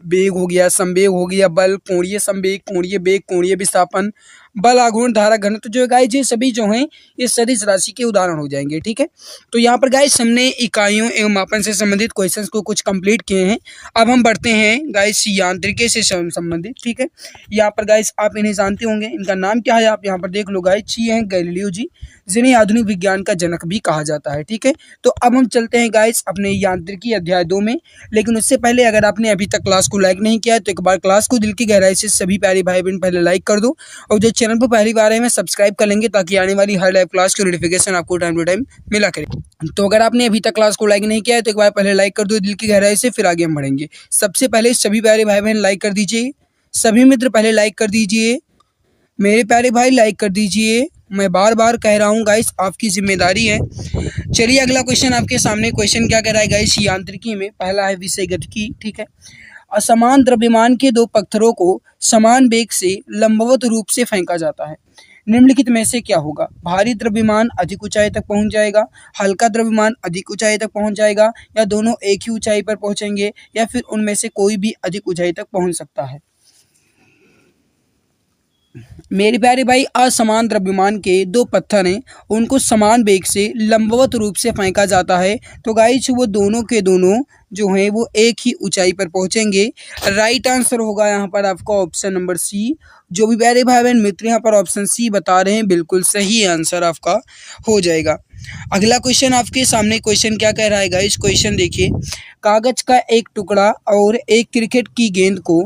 वेग हो गया, संवेग हो गया, बल, कोणीय संवेग, कोणीय वेग, कोणीय विस्थापन, बल, आघूर्ण, धारा घनत्व, जो है गाइज ये सभी जो हैं ये सदिश राशि के उदाहरण हो जाएंगे। ठीक है, तो यहाँ पर गाइज हमने इकाइयों एवं मापन से संबंधित क्वेश्चंस को कुछ कंप्लीट किए हैं। अब हम बढ़ते हैं गाइज यांत्रिकी से संबंधित। ठीक है, यहाँ पर गाइज आप इन्हें जानते होंगे, इनका नाम क्या है आप यहाँ पर देख लो गाइज, ये हैं गैलीलियो जी, जिन्हें आधुनिक विज्ञान का जनक भी कहा जाता है। ठीक है, तो अब हम चलते हैं गाइज अपने यांत्रिकी अध्याय 2 में। लेकिन उससे पहले अगर आपने अभी तक क्लास को लाइक नहीं किया है तो एक बार क्लास को दिल की गहराई से सभी प्यारे भाई बहन पहले लाइक कर दो, और जो चैनल पर पहली बार है मैं सब्सक्राइब कर लेंगे ताकि आने वाली हर लाइव क्लास की नोटिफिकेशन आपको टाइम टू टाइम मिला करे। तो अगर आपने अभी तक क्लास को लाइक नहीं किया है तो एक बार पहले लाइक कर दो दिल की गहराई से, फिर आगे हम बढ़ेंगे। सबसे पहले सभी प्यारे भाई बहन लाइक कर दीजिए, सभी मित्र पहले लाइक कर दीजिए, मेरे प्यारे भाई लाइक कर दीजिए। मैं बार बार कह रहा हूँ गाइस, आपकी जिम्मेदारी है। चलिए अगला क्वेश्चन आपके सामने। क्वेश्चन क्या कह रहा है गाइस, यांत्रिकी में पहला है विषय गतिकी। ठीक है, असमान द्रव्यमान के दो पत्थरों को समान वेग से लंबवत रूप से फेंका जाता है, निम्नलिखित में से क्या होगा। भारी द्रव्यमान अधिक ऊंचाई तक पहुंच जाएगा, हल्का द्रव्यमान अधिक ऊंचाई तक पहुंच जाएगा, या दोनों एक ही ऊंचाई पर पहुंचेंगे, या फिर उनमें से कोई भी अधिक ऊंचाई तक पहुंच सकता है। मेरे प्यारे भाई असमान द्रव्यमान के दो पत्थर हैं, उनको समान वेग से लंबवत रूप से फेंका जाता है, तो गाइस वो दोनों के दोनों जो हैं वो एक ही ऊंचाई पर पहुंचेंगे। राइट आंसर होगा यहाँ पर आपका ऑप्शन नंबर सी। जो भी प्यारे भाई बहन मित्र यहाँ पर ऑप्शन सी बता रहे हैं बिल्कुल सही आंसर आपका हो जाएगा। अगला क्वेश्चन आपके सामने। क्वेश्चन क्या कह रहा है गाइस, क्वेश्चन देखिए, कागज का एक टुकड़ा और एक क्रिकेट की गेंद को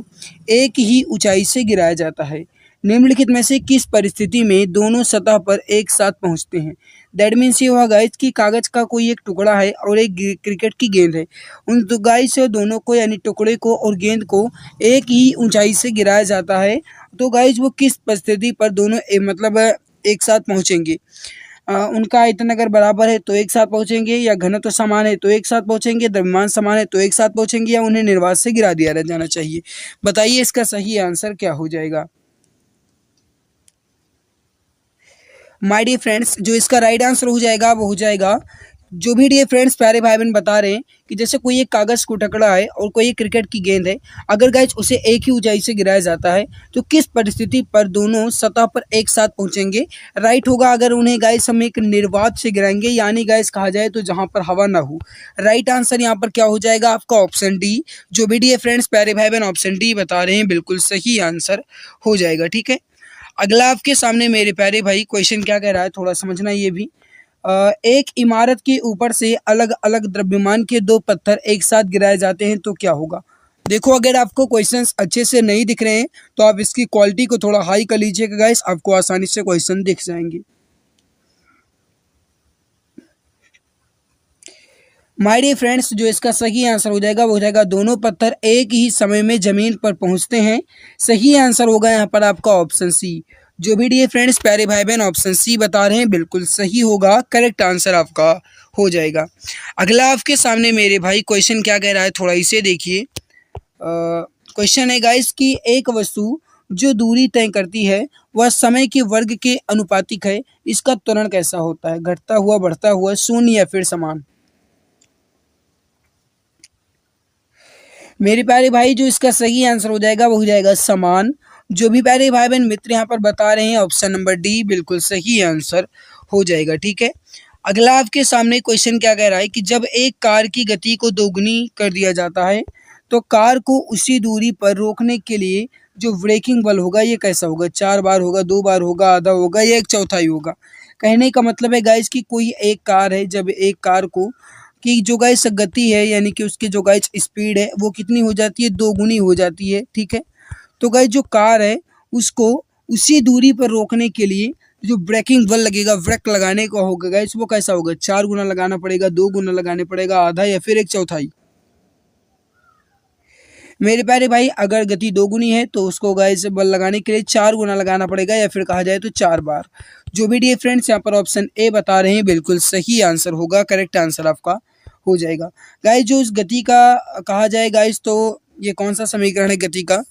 एक ही ऊंचाई से गिराया जाता है, निम्नलिखित में से किस परिस्थिति में दोनों सतह पर एक साथ पहुंचते हैं। दैट मीन्स ये हुआ गाइस कि कागज का कोई एक टुकड़ा है और एक क्रिकेट की गेंद है, उन दो गाइस दोनों को यानी टुकड़े को और गेंद को एक ही ऊंचाई से गिराया जाता है, तो गाइस वो किस परिस्थिति पर दोनों मतलब एक साथ पहुंचेंगे। उनका आयतन अगर बराबर है तो एक साथ पहुंचेंगे, या घनत्व समान है तो एक साथ पहुंचेंगे, द्रव्यमान समान है तो एक साथ पहुंचेंगे, या उन्हें निर्वात से गिरा दिया जाना चाहिए। बताइए इसका सही आंसर क्या हो जाएगा। माय डियर फ्रेंड्स, जो इसका राइट आंसर हो जाएगा वो हो जाएगा, जो भी डियर फ्रेंड्स प्यारे भाई बहन बता रहे हैं कि जैसे कोई एक कागज़ का टुकड़ा है और कोई एक क्रिकेट की गेंद है, अगर गाइस उसे एक ही ऊंचाई से गिराया जाता है तो किस परिस्थिति पर दोनों सतह पर एक साथ पहुंचेंगे। राइट होगा अगर उन्हें गाइस हम एक निर्वात से गिराएंगे, यानी गाइस कहा जाए तो जहां पर हवा ना हो। राइट आंसर यहाँ पर क्या हो जाएगा आपका ऑप्शन डी। जो भी डियर फ्रेंड्स प्यारे भाई बहन ऑप्शन डी बता रहे हैं बिल्कुल सही आंसर हो जाएगा। ठीक है, अगला आपके सामने मेरे प्यारे भाई क्वेश्चन क्या कह रहा है, थोड़ा समझना ये भी। एक इमारत के ऊपर से अलग अलग द्रव्यमान के दो पत्थर एक साथ गिराए जाते हैं तो क्या होगा। देखो अगर आपको क्वेश्चंस अच्छे से नहीं दिख रहे हैं तो आप इसकी क्वालिटी को थोड़ा हाई कर लीजिएगा गाइस, आपको आसानी से क्वेश्चन दिख जाएंगे। माय डियर फ्रेंड्स, जो इसका सही आंसर हो जाएगा वो हो जाएगा दोनों पत्थर एक ही समय में जमीन पर पहुंचते हैं। सही आंसर होगा यहाँ पर आपका ऑप्शन सी। जो भी डियर फ्रेंड्स प्यारे भाई बहन ऑप्शन सी बता रहे हैं बिल्कुल सही होगा, करेक्ट आंसर आपका हो जाएगा। अगला आपके सामने मेरे भाई क्वेश्चन क्या कह रहा है, थोड़ा इसे देखिए। क्वेश्चन है गाइस कि एक वस्तु जो दूरी तय करती है वह समय के वर्ग के अनुपातिक है, इसका त्वरण कैसा होता है, घटता हुआ, बढ़ता हुआ, शून्य या फिर समान। मेरे प्यारे भाई जो इसका सही आंसर हो जाएगा वो हो जाएगा समान। जो भी प्यारे भाई बहन मित्र यहाँ पर बता रहे हैं ऑप्शन नंबर डी बिल्कुल सही आंसर हो जाएगा। ठीक है, अगला आपके सामने क्वेश्चन क्या कह रहा है कि जब एक कार की गति को दोगुनी कर दिया जाता है तो कार को उसी दूरी पर रोकने के लिए जो ब्रेकिंग बल होगा ये कैसा होगा, 4 बार होगा, 2 बार होगा, आधा होगा या 1/4 होगा। कहने का मतलब है गाइस कि कोई एक कार है, जब एक कार को की जो गाइस गति है यानी कि उसकी जो गाइस स्पीड है वो कितनी हो जाती है, 2 गुनी हो जाती है, ठीक है। तो गाइस जो कार है उसको उसी दूरी पर रोकने के लिए जो ब्रेकिंग बल लगेगा, ब्रेक लगाने का होगा गाइस, वो कैसा होगा, 4 गुना लगाना पड़ेगा, 2 गुना लगाने पड़ेगा, आधा या फिर 1/4। मेरे प्यारे भाई अगर गति 2 गुनी है तो उसको गाइस बल लगाने के लिए 4 गुना लगाना पड़ेगा या फिर कहा जाए तो 4 बार। जो भी डियर फ्रेंड्स यहाँ पर ऑप्शन ए बता रहे हैं बिल्कुल सही आंसर होगा, करेक्ट आंसर आपका हो जाएगा। गाइस जो इस गति का कहा जाए गाइस, तो ये कौन सा समीकरण है गति का,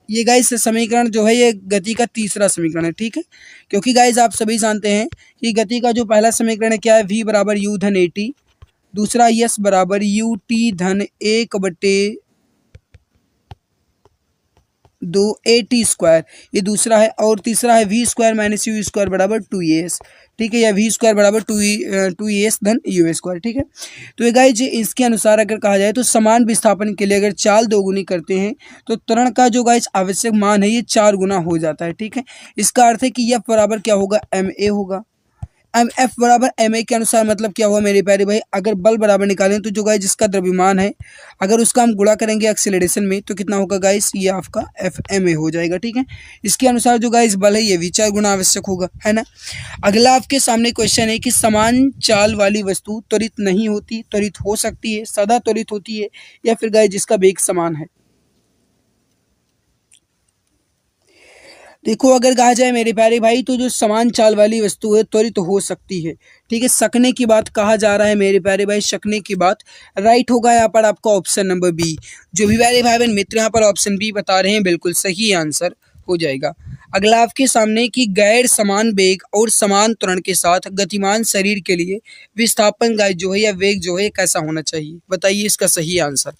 ये गाइस समीकरण जो है ये गति का तीसरा समीकरण है, ठीक है। क्योंकि गाइस आप सभी जानते हैं कि गति का जो पहला समीकरण है क्या है, v बराबर u धन ए टी, दूसरा यस बराबर यू टी धन 1/2 ये दूसरा है, और तीसरा है V square minus U square बराबर 2as, ठीक है, या वी स्क्वायर बराबर 2as धन यू स्क्वायर, ठीक है। तो ये गाइस इसके अनुसार अगर कहा जाए तो समान विस्थापन के लिए अगर चाल 2 गुनी करते हैं तो त्वरण का जो गाइस आवश्यक मान है ये 4 गुना हो जाता है, ठीक है। इसका अर्थ है कि यह बराबर क्या होगा, एम ए होगा। एम एफ बराबर एम ए के अनुसार मतलब क्या हुआ मेरे प्यारे भाई, अगर बल बराबर निकालें तो जो गाइस जिसका द्रव्यमान है अगर उसका हम गुणा करेंगे एक्सीलरेशन में तो कितना होगा गाइस, ये आपका एफ एम ए हो जाएगा, ठीक है। इसके अनुसार जो गाइस बल है ये भी 4 गुना आवश्यक होगा, है ना। अगला आपके सामने क्वेश्चन है कि समान चाल वाली वस्तु त्वरित नहीं होती, त्वरित हो सकती है, सदा त्वरित होती है, या फिर गाइस जिसका वेग समान है। देखो अगर कहा जाए मेरे प्यारे भाई तो जो समान चाल वाली वस्तु है त्वरित हो सकती है, ठीक है। सकने की बात कहा जा रहा है मेरे प्यारे भाई, सकने की बात राइट होगा यहाँ पर आपका ऑप्शन नंबर बी। जो भी प्यारे भाई बहन मित्र यहाँ पर ऑप्शन बी बता रहे हैं बिल्कुल सही आंसर हो जाएगा। अगला आपके सामने कि गैर समान वेग और समान त्वरण के साथ गतिमान शरीर के लिए विस्थापन गाइस जो है या वेग जो है कैसा होना चाहिए, बताइए इसका सही आंसर।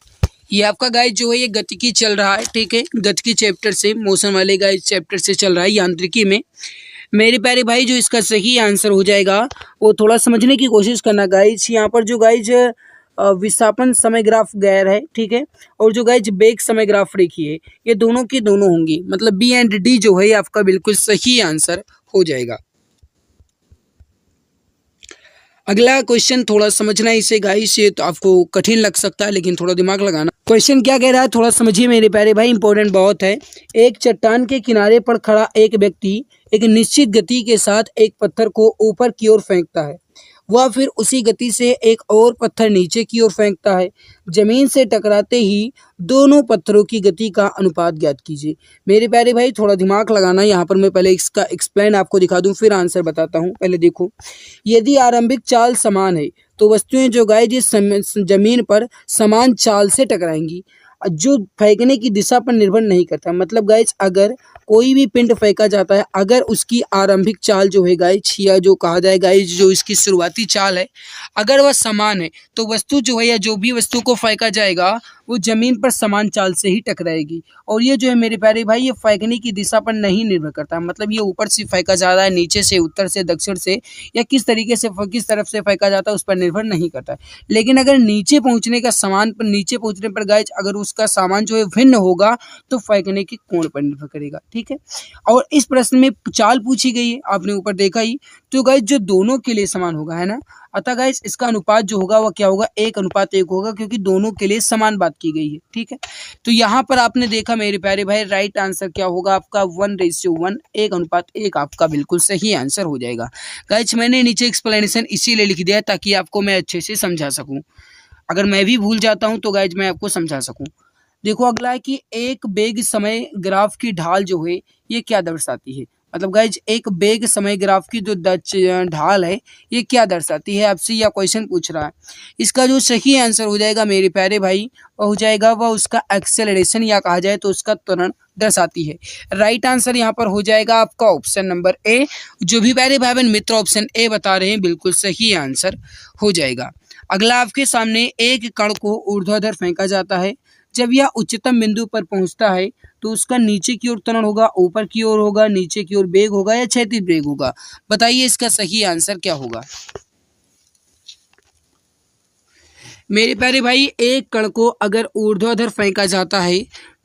ये आपका गाइस जो है ये गतिकी चल रहा है, ठीक है, गतिकी चैप्टर से, मोशन वाले गाइस चैप्टर से चल रहा है यांत्रिकी में। मेरे प्यारे भाई जो इसका सही आंसर हो जाएगा वो थोड़ा समझने की कोशिश करना गाइस। यहाँ पर जो गाइस विस्थापन समय ग्राफ गैर है, ठीक है, और जो गाइस वेग समय ग्राफ रेखी है ये दोनों की दोनों होंगी, मतलब बी एंड डी जो है आपका बिल्कुल सही आंसर हो जाएगा। अगला क्वेश्चन थोड़ा समझना इसे गाइस, ये तो आपको कठिन लग सकता है लेकिन थोड़ा दिमाग लगाना। क्वेश्चन क्या कह रहा है थोड़ा समझिए मेरे प्यारे भाई, इंपॉर्टेंट बहुत है। एक चट्टान के किनारे पर खड़ा एक व्यक्ति एक निश्चित गति के साथ एक पत्थर को ऊपर की ओर फेंकता है, वह फिर उसी गति से एक और पत्थर नीचे की ओर फेंकता है। जमीन से टकराते ही दोनों पत्थरों की गति का अनुपात ज्ञात कीजिए। मेरे प्यारे भाई थोड़ा दिमाग लगाना, यहाँ पर मैं पहले इसका एक्सप्लेन आपको दिखा दूं फिर आंसर बताता हूँ। पहले देखो, यदि आरंभिक चाल समान है तो वस्तुएं जो गाइस जिस जमीन पर समान चाल से टकराएंगी, जो फेंकने की दिशा पर निर्भर नहीं करता। मतलब गाइस अगर कोई भी पिंड फेंका जाता है, अगर उसकी आरंभिक चाल जो है गाइस, या जो कहा जाए गाइस जो इसकी शुरुआती चाल है अगर वह समान है तो वस्तु जो है या जो भी वस्तु को फेंका जाएगा वो जमीन पर समान चाल से ही टकराएगी। और ये जो है मेरे प्यारे भाई ये फेंकने की दिशा पर नहीं निर्भर करता, मतलब ये ऊपर से फेंका जा रहा है, नीचे से, उत्तर से, दक्षिण से, या किस तरीके से किस तरफ से फेंका जाता है उस पर निर्भर नहीं करता है। लेकिन अगर नीचे पहुंचने का सामान पर, नीचे पहुंचने पर गाइस अगर उसका सामान जो है भिन्न होगा तो फेंकने के कोण पर निर्भर करेगा, ठीक है। और इस प्रश्न में चाल पूछी गई है, आपने ऊपर देखा ही, तो गाइस जो दोनों के लिए समान होगा, है ना। अतः गाइस इसका अनुपात जो होगा वह क्या होगा, 1:1 होगा, क्योंकि दोनों के लिए समान बात की गई है, ठीक है। तो यहाँ पर आपने देखा मेरे प्यारे भाई राइट आंसर क्या होगा आपका 1:1, 1:1 आपका बिल्कुल सही आंसर हो जाएगा। गाइस मैंने नीचे एक्सप्लेनेशन इसीलिए लिख दिया ताकि आपको मैं अच्छे से समझा सकूं, अगर मैं भी भूल जाता हूं तो गाइस मैं आपको समझा सकूं। देखो अगला है कि एक वेग समय ग्राफ की ढाल जो है ये क्या दर्शाती है। मतलब गाइज एक वेग समय ग्राफ की जो ढाल है ये क्या दर्शाती है, आपसे यह क्वेश्चन पूछ रहा है। इसका जो सही आंसर हो जाएगा मेरे प्यारे भाई वह हो जाएगा वह उसका एक्सेलरेशन, या कहा जाए तो उसका त्वरण दर्शाती है। राइट आंसर यहाँ पर हो जाएगा आपका ऑप्शन नंबर ए। जो भी प्यारे भाई बहन मित्र ऑप्शन ए बता रहे हैं बिल्कुल सही आंसर हो जाएगा। अगला आपके सामने एक कण को ऊर्ध्वाधर फेंका जाता है, जब यह उच्चतम बिंदु पर पहुंचता है तो उसका नीचे की ओर त्वरण होगा, ऊपर की ओर होगा, नीचे की ओर वेग होगा या क्षैतिज वेग होगा, बताइए इसका सही आंसर क्या होगा। मेरे प्यारे भाई एक कण को अगर ऊर्ध्वाधर फेंका जाता है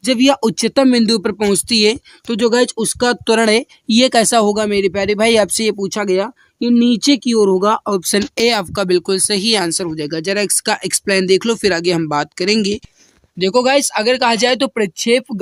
जब यह उच्चतम बिंदु पर पहुंचती है तो जो गाइज उसका त्वरण है ये कैसा होगा मेरे प्यारे भाई, आपसे ये पूछा गया कि नीचे की ओर होगा। ऑप्शन ए आपका बिल्कुल सही आंसर हो जाएगा। जरा इसका एक्सप्लेन देख लो, फिर आगे हम बात करेंगे। देखो गाइस, अगर कहा जाए तो प्रक्षेप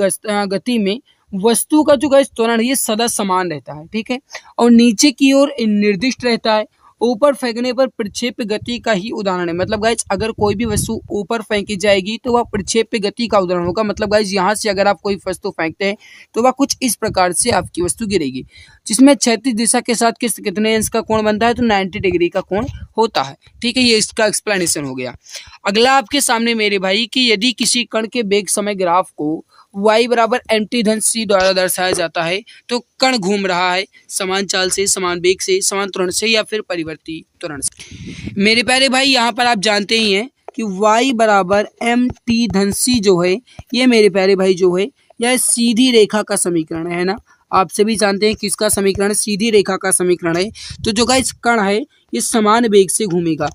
गति में वस्तु का जो गाइस त्वरण है ये सदा समान रहता है, ठीक है, और नीचे की ओर निर्दिष्ट रहता है। ऊपर फेंकने पर प्रक्षेप गति का ही उदाहरण है। मतलब गाइस अगर कोई भी वस्तु ऊपर फेंकी जाएगी तो वह प्रक्षेप गति का उदाहरण होगा। मतलब गाइस यहाँ से अगर आप कोई वस्तु फेंकते हैं तो वह कुछ इस प्रकार से आपकी वस्तु गिरेगी, जिसमें क्षैतिज दिशा के साथ कितने अंश का कोण बनता है, तो 90 डिग्री का कोण होता है, ठीक है। ये इसका एक्सप्लेनेशन हो गया। अगला आपके सामने मेरे भाई कि यदि किसी कण के वेग समय ग्राफ को y बराबर mt धन c द्वारा दर्शाया जाता है तो कण घूम रहा है समान चाल से, समान वेग से, समान त्वरण से या फिर परिवर्ती त्वरण से। मेरे प्यारे भाई यहाँ पर आप जानते ही हैं कि y बराबर mt धन c जो है ये मेरे प्यारे भाई जो है यह सीधी रेखा का समीकरण है ना। आप सभी जानते हैं किसका समीकरण, सीधी रेखा का समीकरण है। तो जो गाइस कण है ये समान वेग से घूमेगा,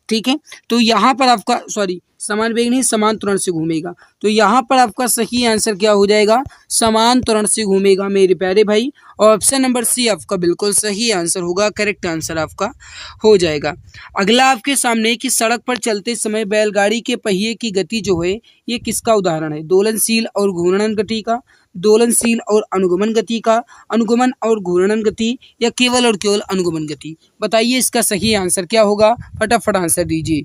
ठीक है। तो यहाँ पर आपका समान वेग नहीं, समान त्वरण से घूमेगा। तो यहाँ पर आपका सही आंसर क्या हो जाएगा, समान त्वरण से घूमेगा मेरे प्यारे भाई। और ऑप्शन नंबर सी आपका बिल्कुल सही आंसर होगा, करेक्ट आंसर आपका हो जाएगा। अगला आपके सामने कि सड़क पर चलते समय बैलगाड़ी के पहिए की गति जो है ये किसका उदाहरण है, दोलनशील और घूर्णन गति का, दोलनशील और अनुगमन गति का, अनुगमन और घूर्णन गति, या केवल और केवल अनुगमन गति। बताइए इसका सही आंसर क्या होगा, फटाफट आंसर दीजिए।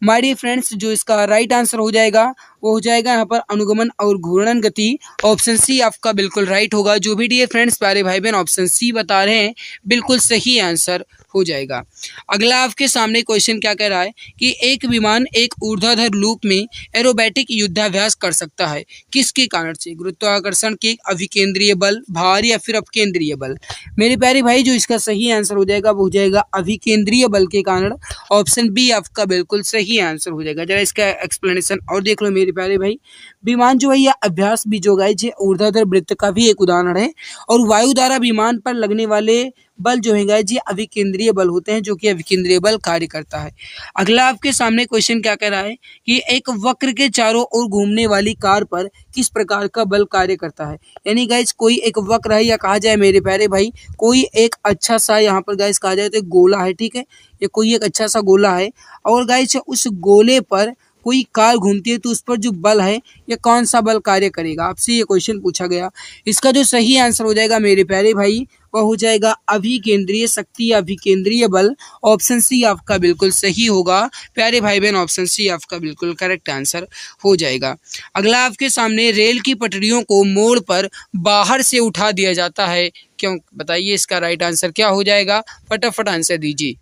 माय डियर फ्रेंड्स, जो इसका राइट आंसर हो जाएगा वो हो जाएगा यहाँ पर अनुगमन और घूर्णन गति। ऑप्शन सी आपका बिल्कुल राइट होगा। जो भी डियर फ्रेंड्स प्यारे भाई बहन ऑप्शन सी बता रहे हैं बिल्कुल सही आंसर हो जाएगा। अगला आपके सामने क्वेश्चन क्या कह रहा है कि एक विमान एक ऊर्ध्वाधर लूप में एरोबैटिक युद्धाभ्यास कर सकता है, किसके कारण से, गुरुत्वाकर्षण के, अभिकेंद्रीय बल, भार या फिर अपकेंद्रीय बल। मेरे प्यारे भाई जो इसका सही आंसर हो जाएगा वो हो जाएगा अभिकेंद्रीय बल के कारण। ऑप्शन बी आपका बिल्कुल सही आंसर हो जाएगा। जरा इसका एक्सप्लेनेशन और देख लो मेरे प्यारे भाई। विमान जो है यह अभ्यास भी जो गाइज ऊर्ध्वाधर वृत्त का भी एक उदाहरण है, और वायु द्वारा विमान पर लगने वाले बल जो है गाइज ये अभिकेंद्रीय बल होते हैं, जो कि अभिकेंद्रीय बल कार्य करता है। अगला आपके सामने क्वेश्चन क्या कह रहा है कि एक वक्र के चारों ओर घूमने वाली कार पर किस प्रकार का बल कार्य करता है। यानी गाइज कोई एक वक्र है, या कहा जाए मेरे प्यारे भाई कोई एक अच्छा सा यहाँ पर गाइज कहा जाए तो एक गोला है, ठीक है, ये कोई एक अच्छा सा गोला है, और गाइज उस गोले पर कोई कार घूमती है तो उस पर जो बल है ये कौन सा बल कार्य करेगा, आपसे ये क्वेश्चन पूछा गया। इसका जो सही आंसर हो जाएगा मेरे प्यारे भाई वह हो जाएगा अभिकेंद्रीय शक्ति या अभिकेंद्रीय बल। ऑप्शन सी आपका बिल्कुल सही होगा प्यारे भाई बहन, ऑप्शन सी आपका बिल्कुल करेक्ट आंसर हो जाएगा। अगला आपके सामने रेल की पटरियों को मोड़ पर बाहर से उठा दिया जाता है क्यों, बताइए इसका राइट आंसर क्या हो जाएगा, फटाफट आंसर दीजिए।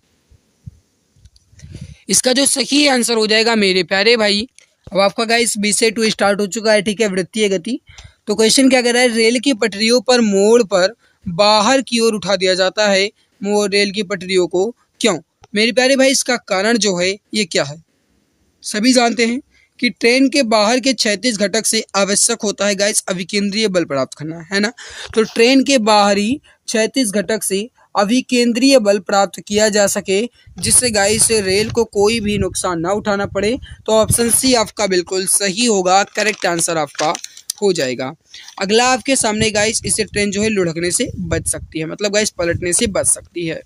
इसका जो सही आंसर हो जाएगा मेरे प्यारे भाई, अब आपका गाइस विषय 2 स्टार्ट हो चुका है, ठीक है, वृत्तीय गति। तो क्वेश्चन क्या कह रहा है, रेल की पटरियों पर मोड़ पर बाहर की ओर उठा दिया जाता है रेल की पटरियों को क्यों। मेरे प्यारे भाई इसका कारण जो है ये क्या है, सभी जानते हैं कि ट्रेन के बाहर के क्षैतिज घटक से आवश्यक होता है गाइस अभिकेंद्रीय बल प्राप्त करना, है ना। तो ट्रेन के बाहरी क्षैतिज घटक से अभिकेंद्रीय बल प्राप्त किया जा सके, जिससे गाइस रेल को कोई भी नुकसान ना उठाना पड़े। तो ऑप्शन सी आपका बिल्कुल सही होगा, करेक्ट आंसर आपका हो जाएगा। अगला आपके सामने गाइस इससे ट्रेन जो है लुढ़कने से बच सकती है, मतलब गाइस पलटने से बच सकती है।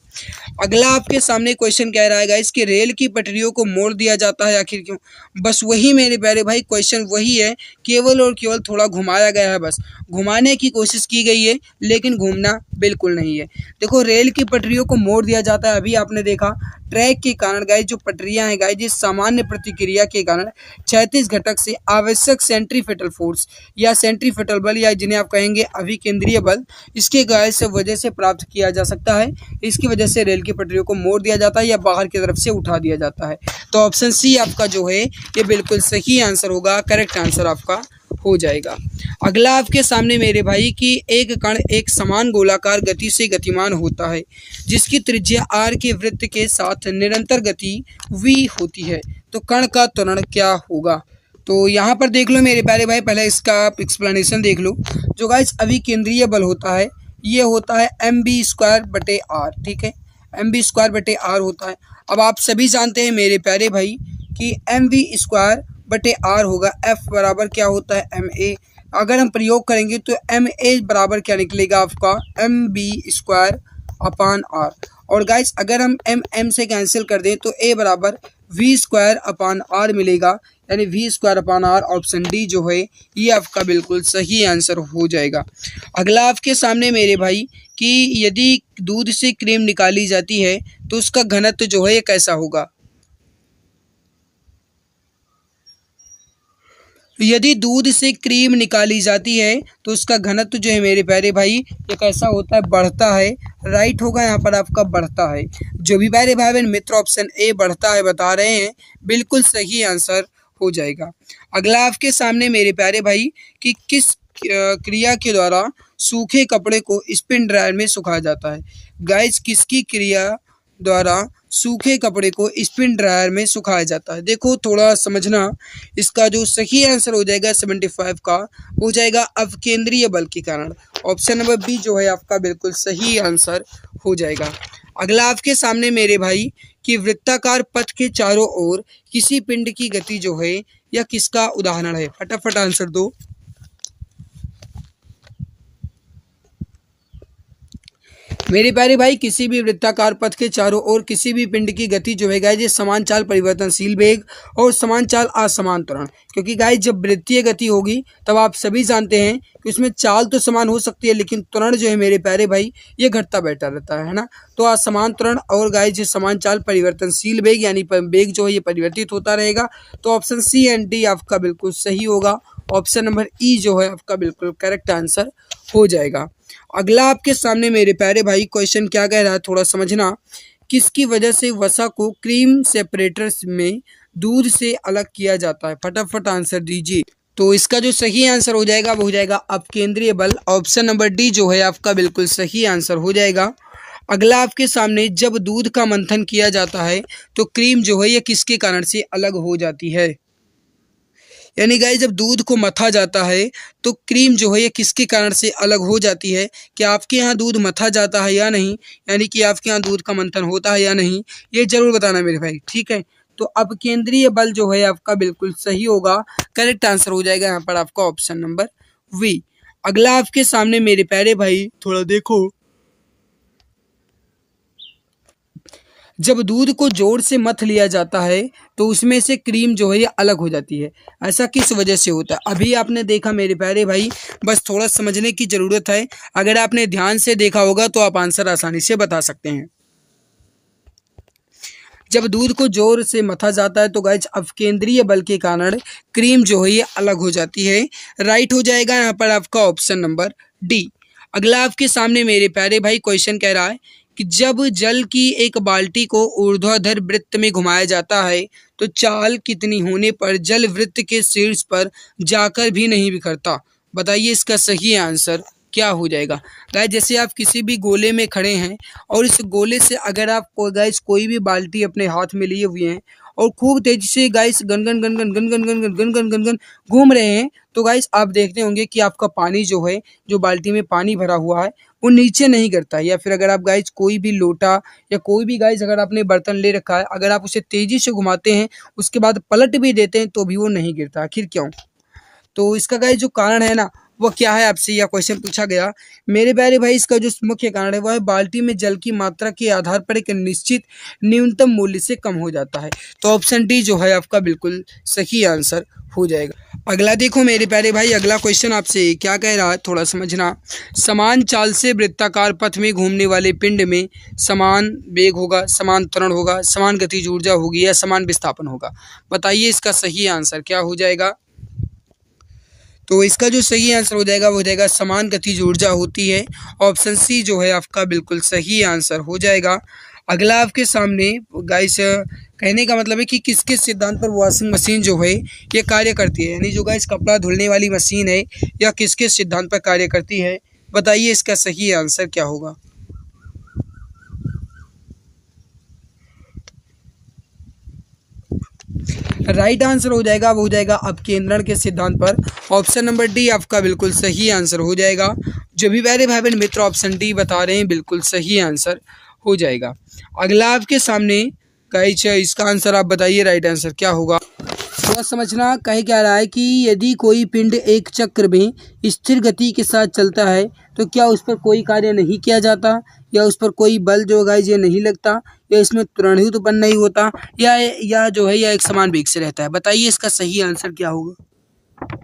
अगला आपके सामने क्वेश्चन कह रहा है गाइस कि रेल की पटरियों को मोड़ दिया जाता है आखिर क्यों। बस वही मेरे प्यारे भाई क्वेश्चन वही है, केवल और केवल थोड़ा घुमाया गया है, बस घुमाने की कोशिश की गई है लेकिन घूमना बिल्कुल नहीं है। देखो रेल की पटरियों को मोड़ दिया जाता है, अभी आपने देखा ट्रैक के कारण गाइस जो पटरियां हैं गाइस इस सामान्य प्रतिक्रिया के कारण क्षैतिज घटक से आवश्यक सेंट्रीफ्यूगल फोर्स या सेंट्रीफ्यूगल बल या जिन्हें आप कहेंगे अभिकेंद्रीय बल, इसके गाइस वजह से प्राप्त किया जा सकता है। इसकी वजह से रेल की पटरियों को मोड़ दिया जाता है या बाहर की तरफ से उठा दिया जाता है। तो ऑप्शन सी आपका जो है ये बिल्कुल सही आंसर होगा, करेक्ट आंसर आपका हो जाएगा। अगला आपके सामने मेरे भाई कि एक कण एक समान गोलाकार गति से गतिमान होता है जिसकी त्रिज्या r के वृत्त के साथ निरंतर गति v होती है, तो कण का त्वरण क्या होगा। तो यहाँ पर देख लो मेरे प्यारे भाई, पहले इसका एक्सप्लेनेशन देख लो। जो गाइस अभिकेंद्रीय बल होता है ये होता है mv²/r, ठीक है, mv²/r होता है। अब आप सभी जानते हैं मेरे प्यारे भाई कि mv² बटे आर होगा। एफ बराबर क्या होता है एम ए। अगर हम प्रयोग करेंगे तो एम ए बराबर क्या निकलेगा आपका M B square upon R. और गाइस अगर हम एम एम से कैंसिल कर दें तो ए बराबर वी स्क्वायर अपान आर मिलेगा, यानी V square upon R. Option D जो है ये आपका बिल्कुल सही आंसर हो जाएगा। अगला आपके सामने मेरे भाई कि यदि दूध से क्रीम निकाली जाती है तो उसका घनत्व जो है ये कैसा होगा। यदि दूध से क्रीम निकाली जाती है तो उसका घनत्व जो है मेरे प्यारे भाई ये कैसा होता है, बढ़ता है। राइट होगा यहाँ पर आपका बढ़ता है। जो भी प्यारे भाई बहन मित्र ऑप्शन ए बढ़ता है बता रहे हैं बिल्कुल सही आंसर हो जाएगा। अगला आपके सामने मेरे प्यारे भाई कि किस क्रिया के द्वारा सूखे कपड़े को स्पिन ड्रायर में सुखाया जाता है। गाइस किसकी क्रिया द्वारा सूखे कपड़े को स्पिन ड्रायर में सुखाया जाता है। देखो थोड़ा समझना, इसका जो सही आंसर हो जाएगा 75 का हो जाएगा अपकेंद्रीय बल के कारण। ऑप्शन नंबर बी जो है आपका बिल्कुल सही आंसर हो जाएगा। अगला आपके सामने मेरे भाई कि वृत्ताकार पथ के चारों ओर किसी पिंड की गति जो है यह किसका उदाहरण है। फटाफट आंसर दो। मेरे प्यारे भाई किसी भी वृत्ताकार पथ के चारों ओर किसी भी पिंड की गति जो है गाइस ये समान चाल परिवर्तनशील वेग और समान चाल असमान त्वरण। क्योंकि गाइस जब वृत्तीय गति होगी तब आप सभी जानते हैं कि उसमें चाल तो समान हो सकती है लेकिन त्वरण जो है मेरे प्यारे भाई ये घटता बैठा रहता है ना। तो असमान त्वरण और गाइस ये समान चाल परिवर्तनशील वेग यानी वेग जो है ये परिवर्तित होता रहेगा। तो ऑप्शन सी एंड डी आपका बिल्कुल सही होगा। ऑप्शन नंबर ई जो है आपका बिल्कुल करेक्ट आंसर हो जाएगा। अगला आपके सामने मेरे प्यारे भाई क्वेश्चन क्या कह रहा है थोड़ा समझना। किसकी वजह से वसा को क्रीम सेपरेटर्स में दूध से अलग किया जाता है। फटाफट आंसर दीजिए। तो इसका जो सही आंसर हो जाएगा वो हो जाएगा अपकेंद्रीय बल। ऑप्शन नंबर डी जो है आपका बिल्कुल सही आंसर हो जाएगा। अगला आपके सामने जब दूध का मंथन किया जाता है तो क्रीम जो है ये किसके कारण से अलग हो जाती है। यानी गाइस जब दूध को मथा जाता है तो क्रीम जो है ये किसके कारण से अलग हो जाती है। क्या आपके यहाँ दूध मथा जाता है या नहीं, यानी कि आपके यहाँ दूध का मंथन होता है या नहीं, ये जरूर बताना मेरे भाई, ठीक है। तो अपकेंद्रीय बल जो है आपका बिल्कुल सही होगा। करेक्ट आंसर हो जाएगा यहाँ पर आपका ऑप्शन नंबर वी। अगला आपके सामने मेरे प्यारे भाई थोड़ा देखो, जब दूध को जोर से मथ लिया जाता है तो उसमें से क्रीम जो है ये अलग हो जाती है। ऐसा किस वजह से होता है। अभी आपने देखा मेरे प्यारे भाई, बस थोड़ा समझने की ज़रूरत है। अगर आपने ध्यान से देखा होगा तो आप आंसर आसानी से बता सकते हैं। जब दूध को जोर से मथा जाता है तो गाइस अपकेंद्रीय बल के कारण क्रीम जो है ये अलग हो जाती है। राइट हो जाएगा यहाँ पर आपका ऑप्शन नंबर डी। अगला आपके सामने मेरे प्यारे भाई क्वेश्चन कह रहा है कि जब जल की एक बाल्टी को ऊर्ध्वाधर वृत्त में घुमाया जाता है तो चाल कितनी होने पर जल वृत्त के शीर्ष पर जाकर भी नहीं बिखरता। बताइए इसका सही आंसर क्या हो जाएगा। गाइस जैसे आप किसी भी गोले में खड़े हैं और इस गोले से अगर आप गाइस कोई भी बाल्टी अपने हाथ में लिए हुए हैं और खूब तेजी से guys gun gun gun gun gun gun gun gun gun gun gun gun घूम रहे हैं तो गाइस आप देखते होंगे कि आपका पानी जो है, जो बाल्टी में पानी भरा हुआ है वो नीचे नहीं गिरता है। या फिर अगर आप गाइस कोई भी लोटा या कोई भी गाइस अगर आपने बर्तन ले रखा है, अगर आप उसे तेजी से घुमाते हैं उसके बाद पलट भी देते हैं तो भी वो नहीं गिरता। आखिर क्यों। तो इसका गाइस जो कारण है ना वो क्या है, आपसे यह क्वेश्चन पूछा गया मेरे प्यारे भाई। इसका जो मुख्य कारण है वह है बाल्टी में जल की मात्रा के आधार पर एक निश्चित न्यूनतम मूल्य से कम हो जाता है। तो ऑप्शन डी जो है आपका बिल्कुल सही आंसर हो जाएगा। अगला देखो मेरे प्यारे भाई, अगला क्वेश्चन आपसे क्या कह रहा है थोड़ा समझना। समान चाल से वृत्ताकार पथ में घूमने वाले पिंड में समान वेग होगा, समान त्वरण होगा, समान गतिज ऊर्जा होगी या समान विस्थापन होगा। बताइए इसका सही आंसर क्या हो जाएगा। तो इसका जो सही आंसर हो जाएगा वो हो जाएगा समान गतिज ऊर्जा होती है। ऑप्शन सी जो है आपका बिल्कुल सही आंसर हो जाएगा। अगला आपके सामने गाइस कहने का मतलब है कि किसके सिद्धांत पर वॉशिंग मशीन जो है ये कार्य करती है। यानी जो गाइस कपड़ा धुलने वाली मशीन है यह किसके सिद्धांत पर कार्य करती है। बताइए इसका सही आंसर क्या होगा। राइट आंसर हो जाएगा वो हो जाएगा अपकेंद्रण के सिद्धांत पर। ऑप्शन नंबर डी आपका बिल्कुल सही आंसर हो जाएगा। जो भी प्यारे भाई बहन मित्र ऑप्शन डी बता रहे हैं बिल्कुल सही आंसर हो जाएगा। अगला आपके सामने गाइस इसका आंसर आप बताइए राइट आंसर क्या होगा। थोड़ा समझना कहे क्या रहा है कि यदि कोई पिंड एक चक्र में स्थिर गति के साथ चलता है तो क्या उस पर कोई कार्य नहीं किया जाता, या उस पर कोई बल जो गाइज ये नहीं लगता, या इसमें त्वरणित उत्पन्न नहीं होता, या जो है यह एक समान वेग से रहता है। बताइए इसका सही आंसर क्या होगा।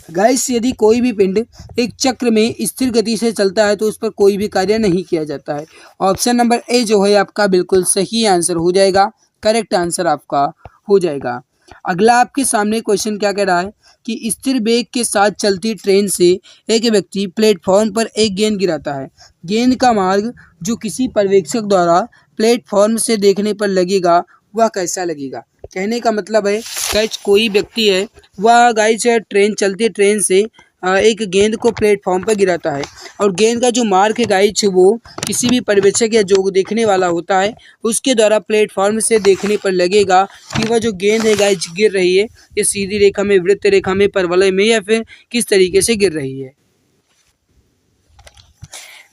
गाइस यदि कोई भी पिंड एक चक्र में स्थिर गति से चलता है तो उस पर कोई भी कार्य नहीं किया जाता है। ऑप्शन नंबर ए जो है आपका बिल्कुल सही आंसर हो जाएगा, करेक्ट आंसर आपका हो जाएगा। अगला आपके सामने क्वेश्चन क्या कह रहा है कि स्थिर वेग के साथ चलती ट्रेन से एक व्यक्ति प्लेटफॉर्म पर एक गेंद गिराता है। गेंद का मार्ग जो किसी पर्यवेक्षक द्वारा प्लेटफॉर्म से देखने पर लगेगा वह कैसा लगेगा। कहने का मतलब है गाइज कोई व्यक्ति है वह गाइज ट्रेन चलती ट्रेन से एक गेंद को प्लेटफॉर्म पर गिराता है और गेंद का जो मार्क है गाइज वो किसी भी पर्यवेक्षक या जो देखने वाला होता है उसके द्वारा प्लेटफॉर्म से देखने पर लगेगा कि वह जो गेंद है गाइज गिर रही है ये सीधी रेखा में, वृत्त रेखा में, परवलय में, या फिर किस तरीके से गिर रही है।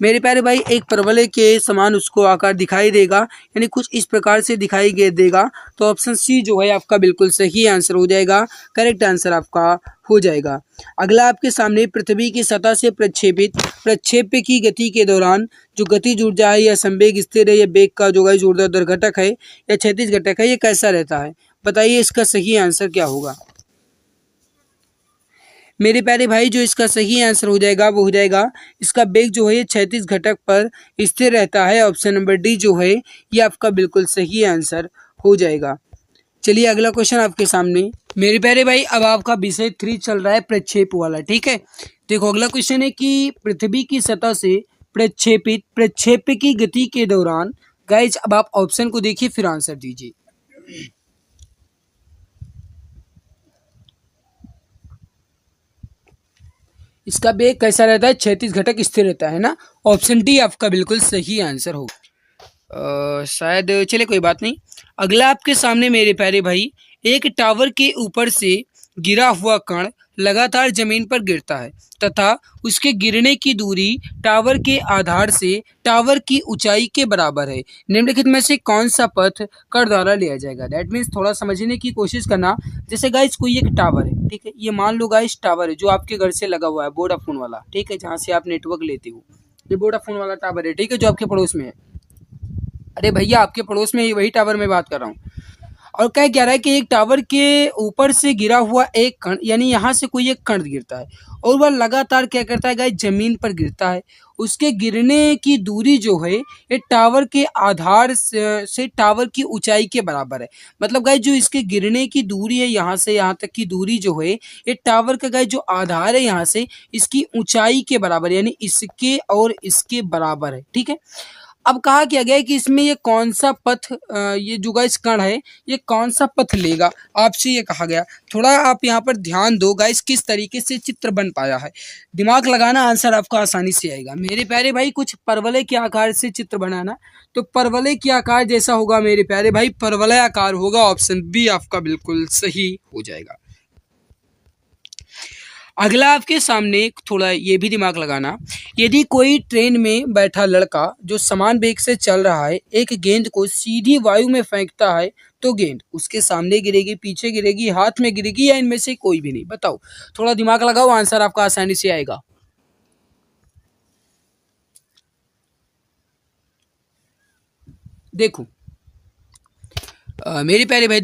मेरे प्यारे भाई एक परवलय के समान उसको आकार दिखाई देगा, यानी कुछ इस प्रकार से दिखाई देगा। तो ऑप्शन सी जो है आपका बिल्कुल सही आंसर हो जाएगा, करेक्ट आंसर आपका हो जाएगा। अगला आपके सामने पृथ्वी की सतह से प्रक्षेप्य की गति के दौरान जो गतिज ऊर्जा है या संवेग स्थिर है या वेग का जो है ऊर्ध्वाधर घटक है या क्षैतिज घटक है ये कैसा रहता है। बताइए इसका सही आंसर क्या होगा। मेरे प्यारे भाई जो इसका सही आंसर हो जाएगा वो हो जाएगा इसका वेग जो है ये क्षैतिज घटक पर स्थिर रहता है। ऑप्शन नंबर डी जो है ये आपका बिल्कुल सही आंसर हो जाएगा। चलिए अगला क्वेश्चन आपके सामने। मेरे प्यारे भाई अब आपका विषय 3 चल रहा है प्रक्षेप वाला, ठीक है। देखो अगला क्वेश्चन है कि पृथ्वी की सतह से प्रक्षेप्य की गति के दौरान गाइज अब आप ऑप्शन को देखिए फिर आंसर दीजिए। इसका वेग कैसा रहता है, क्षैतिज घटक स्थिर रहता है ना। ऑप्शन डी आपका बिल्कुल सही आंसर होगा। शायद चले कोई बात नहीं। अगला आपके सामने मेरे प्यारे भाई एक टावर के ऊपर से गिरा हुआ कण लगातार जमीन पर गिरता है तथा उसके गिरने की दूरी टावर के आधार से टावर की ऊंचाई के बराबर है। निम्नलिखित में से कौन सा पथ कण द्वारा लिया जाएगा। दैट मीन्स थोड़ा समझने की कोशिश करना। जैसे गाइस कोई एक टावर है, ठीक है, ये मान लो गाइस टावर है जो आपके घर से लगा हुआ है, वोडाफोन वाला, ठीक है, जहाँ से आप नेटवर्क लेते हो। ये वोडाफोन वाला टावर है, ठीक है, जो आपके पड़ोस में है। अरे भैया आपके पड़ोस में वही टावर में बात कर रहा हूँ। और क्या रहा है कि एक टावर के ऊपर से गिरा हुआ एक कण, यानी यहाँ से कोई एक कण गिरता है और वह लगातार क्या करता है गाइस जमीन पर गिरता है। उसके गिरने की दूरी जो है ये टावर के आधार से टावर की ऊंचाई के बराबर है। मतलब गाइस जो इसके गिरने की दूरी है यहाँ से यहाँ तक की दूरी जो है ये टावर का गाइस जो आधार है यहाँ से इसकी ऊंचाई के बराबर, यानी इसके और इसके बराबर है, ठीक है। अब कहा क्या गया है कि इसमें ये कौन सा पथ ये जो गाइस कण है ये कौन सा पथ लेगा, आपसे ये कहा गया। थोड़ा आप यहाँ पर ध्यान दो गाइस किस तरीके से चित्र बन पाया है, दिमाग लगाना, आंसर आपका आसानी से आएगा। मेरे प्यारे भाई कुछ परवलय के आकार से चित्र बनाना, तो परवलय के आकार जैसा होगा मेरे प्यारे भाई परवलय आकार होगा। ऑप्शन बी आपका बिल्कुल सही हो जाएगा। अगला आपके सामने थोड़ा ये भी दिमाग लगाना, यदि कोई ट्रेन में बैठा लड़का जो समान वेग से चल रहा है एक गेंद को सीधी वायु में फेंकता है तो गेंद उसके सामने गिरेगी, पीछे गिरेगी, हाथ में गिरेगी, या इनमें से कोई भी नहीं। बताओ, थोड़ा दिमाग लगाओ, आंसर आपका आसानी से आएगा। देखो मेरे प्यारे भाई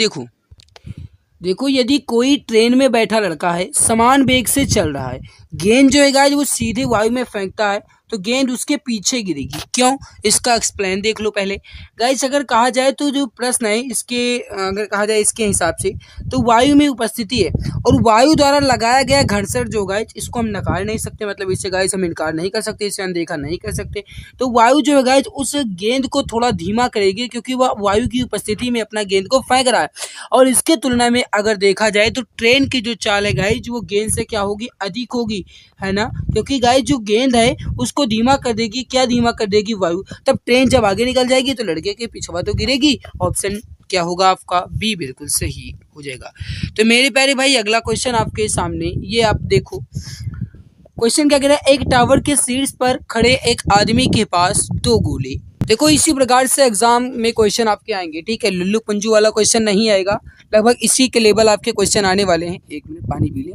देखो यदि कोई ट्रेन में बैठा लड़का है समान वेग से चल रहा है, गेंद जो है गाइस वो सीधे वायु में फेंकता है तो गेंद उसके पीछे गिरेगी। क्यों, इसका एक्सप्लेन देख लो पहले। गाइस अगर कहा जाए तो जो प्रश्न है इसके अगर कहा जाए इसके हिसाब से तो वायु में उपस्थिति है और वायु द्वारा लगाया गया घर्षण जो गाइस इसको हम नकार नहीं सकते, मतलब इससे गाइस हम इनकार नहीं कर सकते, इसे अनदेखा नहीं कर सकते। तो वायु जो है गाइस उस गेंद को थोड़ा धीमा करेगी क्योंकि वह वायु की उपस्थिति में अपना गेंद को फेंक रहा है। और इसके तुलना में अगर देखा जाए तो ट्रेन की जो चाल है गाइस वो गेंद से क्या होगी, अधिक होगी, है ना। क्योंकि गाइस जो गेंद है उसको धीमा कर देगी, क्या धीमा कर देगी, वायु। तब ट्रेन जब आगे निकल जाएगी तो लड़के के पिछवा तो गिरेगी। ऑप्शन क्या होगा आपका बी बिल्कुल सही हो जाएगा। तो मेरे प्यारे भाई अगला क्वेश्चन आपके सामने ये आप देखो। क्वेश्चन क्या कह रहा है, एक टावर के शीर्ष पर खड़े एक आदमी के पास 2 गोले देखो इसी प्रकार से एग्जाम में क्वेश्चन आपके आएंगे, ठीक है, लुल्लू पंजू वाला क्वेश्चन नहीं आएगा, लगभग इसी के लेवल आपके क्वेश्चन आने वाले हैं। एक मिनट पानी पी ले।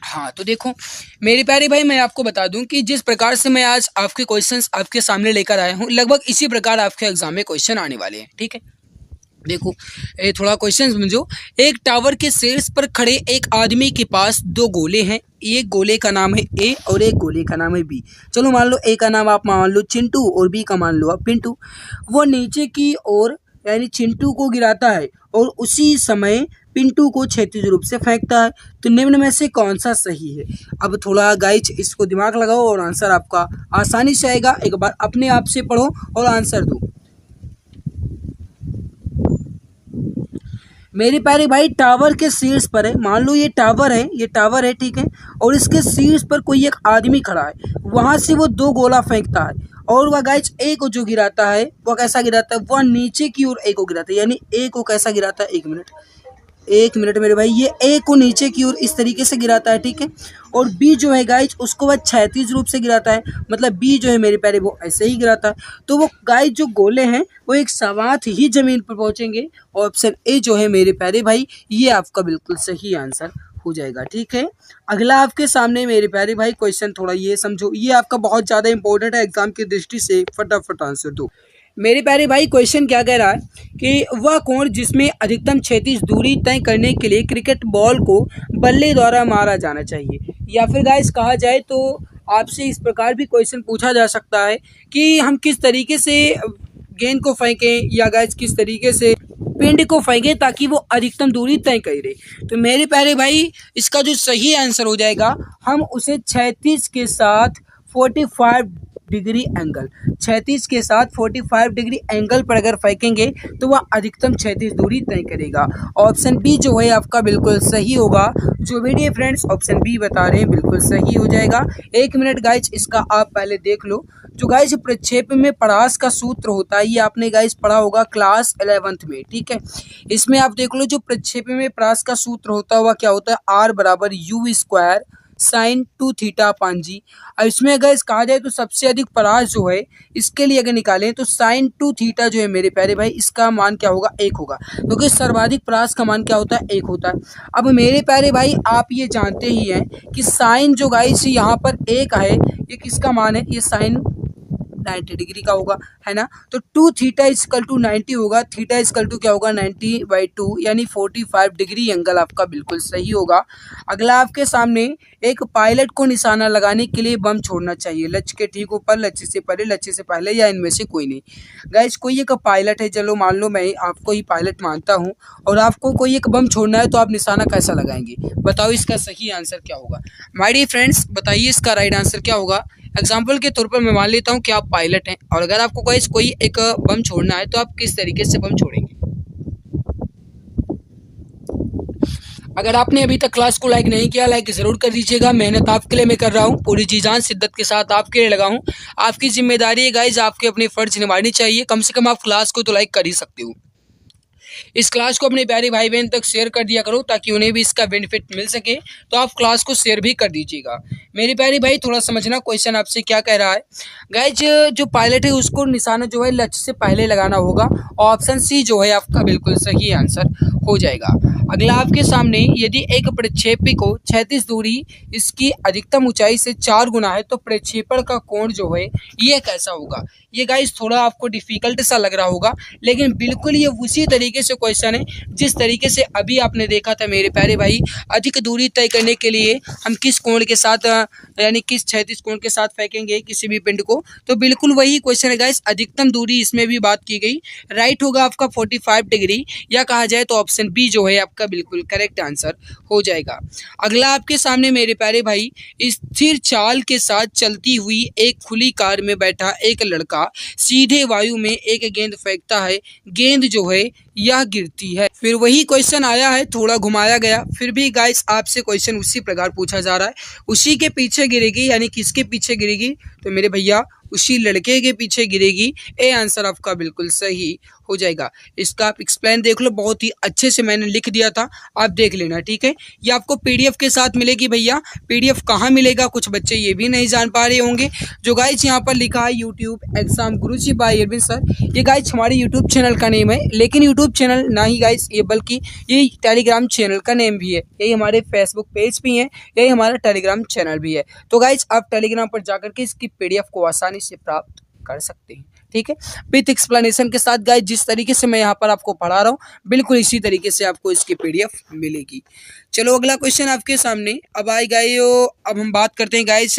हाँ तो देखो मेरे प्यारे भाई, मैं आपको बता दूं कि जिस प्रकार से मैं आज आपके क्वेश्चंस आपके सामने लेकर आया हूँ, लगभग इसी प्रकार आपके एग्जाम में क्वेश्चन आने वाले हैं, ठीक है। देखो थोड़ा क्वेश्चन समझो। एक टावर के शीर्ष पर खड़े एक आदमी के पास दो गोले हैं, एक गोले का नाम है ए और एक गोले का नाम है बी। चलो मान लो ए का नाम आप मान लो चिंटू और बी का मान लो आप पिंटू। वो नीचे की ओर यानी चिंटू को गिराता है और उसी समय पिंटू को क्षैतिज रूप से फेंकता है, तो निम्न में से कौन सा सही है। अब थोड़ा गाइज इसको दिमाग लगाओ और आंसर आपका आसानी से आएगा। एक बार अपने आप से पढ़ो और आंसर दो। मेरे प्यारे भाई टावर के शीर्ष पर है, मान लो ये टावर है, ये टावर है, ठीक है, और इसके शीर्ष पर कोई एक आदमी खड़ा है, वहां से वो दो गोला फेंकता है और वह गाइज ए को जो गिराता है वह कैसा गिराता है, वह नीचे की ओर ए को गिराता है, यानी ए को कैसा गिराता है, एक मिनट मेरे भाई, ये ए को नीचे की ओर इस तरीके से गिराता है, ठीक है, और बी जो है गाइज उसको वह क्षैतिज रूप से गिराता है, मतलब बी जो है मेरे प्यारे वो ऐसे ही गिराता है। तो वो गाइज जो गोले हैं वो एक साथ ही जमीन पर पहुंचेंगे। ऑप्शन ए जो है मेरे प्यारे भाई ये आपका बिल्कुल सही आंसर हो जाएगा, ठीक है। अगला आपके सामने मेरे प्यारे भाई क्वेश्चन, थोड़ा ये समझो, ये आपका बहुत ज़्यादा इंपॉर्टेंट है एग्जाम की दृष्टि से, फटाफट आंसर दो। मेरे प्यारे भाई क्वेश्चन क्या कह रहा है कि वह कोण जिसमें अधिकतम क्षैतिज दूरी तय करने के लिए क्रिकेट बॉल को बल्ले द्वारा मारा जाना चाहिए, या फिर गाइस कहा जाए तो आपसे इस प्रकार भी क्वेश्चन पूछा जा सकता है कि हम किस तरीके से गेंद को फेंकें, या गाइस किस तरीके से पिंड को फेंके ताकि वो अधिकतम दूरी तय करे। तो मेरे प्यारे भाई इसका जो सही आंसर हो जाएगा, हम उसे 36 के साथ 45 डिग्री एंगल, 36 के साथ 45 डिग्री एंगल पर अगर फेंकेंगे तो वह अधिकतम क्षैतिज दूरी तय करेगा। ऑप्शन बी जो है आपका बिल्कुल सही होगा। जो वीडियो फ्रेंड्स ऑप्शन बी बता रहे हैं बिल्कुल सही हो जाएगा। एक मिनट गाइज इसका आप पहले देख लो। जो गाइज प्रक्षेप में परास का सूत्र होता है, ये आपने गाइज पढ़ा होगा क्लास 11th में, ठीक है। इसमें आप देख लो जो प्रक्षेप में परास का सूत्र होता है वह क्या होता है, आर बराबर u square sine 2 theta upon g. अब इसमें अगर इस कहा जाए तो सबसे अधिक परास जो है इसके लिए अगर निकालें तो साइन 2 थीटा जो है मेरे प्यारे भाई इसका मान क्या होगा, 1 होगा, क्योंकि सर्वाधिक परास का मान क्या होता है, 1 होता है। अब मेरे प्यारे भाई आप ये जानते ही हैं कि साइन जो गाइस यहाँ पर 1 है, ये किसका मान है, ये साइन 90 डिग्री का होगा, है ना। तो 2 थीटा इजकल टू 90 होगा, थीटा इजकल टू क्या होगा 90/2 यानी 45 डिग्री एंगल आपका बिल्कुल सही होगा। अगला आपके सामने एक पायलट को निशाना लगाने के लिए बम छोड़ना चाहिए, लक्ष्य के ठीक ऊपर, लक्ष्य से परे, लक्ष्य से पहले, या इनमें से कोई नहीं। गाइस कोई एक पायलट है, चलो मान लो मैं आपको ही पायलट मानता हूँ, और आपको कोई एक बम छोड़ना है तो आप निशाना कैसा लगाएंगे, बताओ इसका सही आंसर क्या होगा। माय डियर फ्रेंड्स बताइए इसका राइट आंसर क्या होगा। एग्जाम्पल के तौर पर मैं मान लेता हूँ कि आप पायलट हैं और अगर आपको कोई एक बम छोड़ना है तो आप किस तरीके से बम छोड़ेंगे। अगर आपने अभी तक क्लास को लाइक नहीं किया, लाइक जरूर कर दीजिएगा। मेहनत आपके लिए मैं कर रहा हूँ, पूरी जी जान शिद्दत के साथ आपके लिए लगा हूँ। आपकी जिम्मेदारी है गाइज, आपके अपने फर्ज निभानी चाहिए। कम से कम आप क्लास को तो लाइक कर ही सकते हो। इस क्लास को अपने प्यारे भाई बहन तक शेयर कर दिया करो ताकि उन्हें भी इसका बेनिफिट मिल सके। तो आप क्लास को शेयर भी कर दीजिएगा। मेरे प्यारे भाई थोड़ा समझना क्वेश्चन आपसे क्या कह रहा है। गाइज जो पायलट है उसको निशाना जो है लक्ष्य से पहले लगाना होगा। ऑप्शन सी जो है आपका बिल्कुल सही आंसर हो जाएगा। अगला आपके सामने यदि एक प्रक्षेपी को क्षैतिज दूरी इसकी अधिकतम ऊंचाई से 4 गुना है तो प्रक्षेपण का कोण जो है ये कैसा होगा। ये गाइज थोड़ा आपको डिफिकल्ट सा लग रहा होगा, लेकिन बिल्कुल ये उसी तरीके से क्वेश्चन है जिस तरीके से अभी आपने देखा था मेरे प्यारे भाई। अधिक दूरी तय करने के लिए हम किस कोण के साथ यानी किस क्षैतिज कोण के साथ फेंकेंगे किसी भी पिंड को, तो बिल्कुल वही क्वेश्चन है गाइस। अधिकतम दूरी इसमें भी बात की गई। राइट होगा आपका 45 डिग्री, या कहा जाए तो ऑप्शन बी जो है आपका बिल्कुल करेक्ट आंसर हो जाएगा। अगला आपके सामने मेरे प्यारे भाई स्थिर चाल के साथ चलती हुई एक खुली कार में बैठा एक लड़का सीधे वायु में एक गेंद फेंकता है। गेंद जो है यह गिरती है। फिर वही क्वेश्चन आया है, थोड़ा घुमाया गया, फिर भी गाइस आपसे क्वेश्चन उसी प्रकार पूछा जा रहा है। उसी के पीछे गिरेगी, यानी किसके पीछे गिरेगी, तो मेरे भैया उसी लड़के के पीछे गिरेगी। ए आंसर आपका बिल्कुल सही हो जाएगा। इसका आप एक्सप्लेन देख लो, बहुत ही अच्छे से मैंने लिख दिया था, आप देख लेना, ठीक है। ये आपको पीडीएफ के साथ मिलेगी भैया। पीडीएफ कहाँ मिलेगा, कुछ बच्चे ये भी नहीं जान पा रहे होंगे। जो गाइस यहाँ पर लिखा है यूट्यूब एग्जाम गुरुजी बाय अरविंद सर, ये गाइस हमारे यूट्यूब चैनल का नेम है। लेकिन यूट्यूब चैनल ना ही गाइस ये, बल्कि ये टेलीग्राम चैनल का नेम भी है। यही हमारे फेसबुक पेज भी है, यही हमारा टेलीग्राम चैनल भी है। तो गाइस आप टेलीग्राम पर जाकर के इसकी पीडीएफ को आसानी से प्राप्त कर सकते हैं, ठीक है, विथ एक्सप्लेनेशन के साथ। गाइस जिस तरीके से मैं यहाँ पर आपको पढ़ा रहा हूँ बिल्कुल इसी तरीके से आपको इसकी पीडीएफ मिलेगी। चलो अगला क्वेश्चन आपके सामने अब आएगा। अब हम बात करते हैं गाइस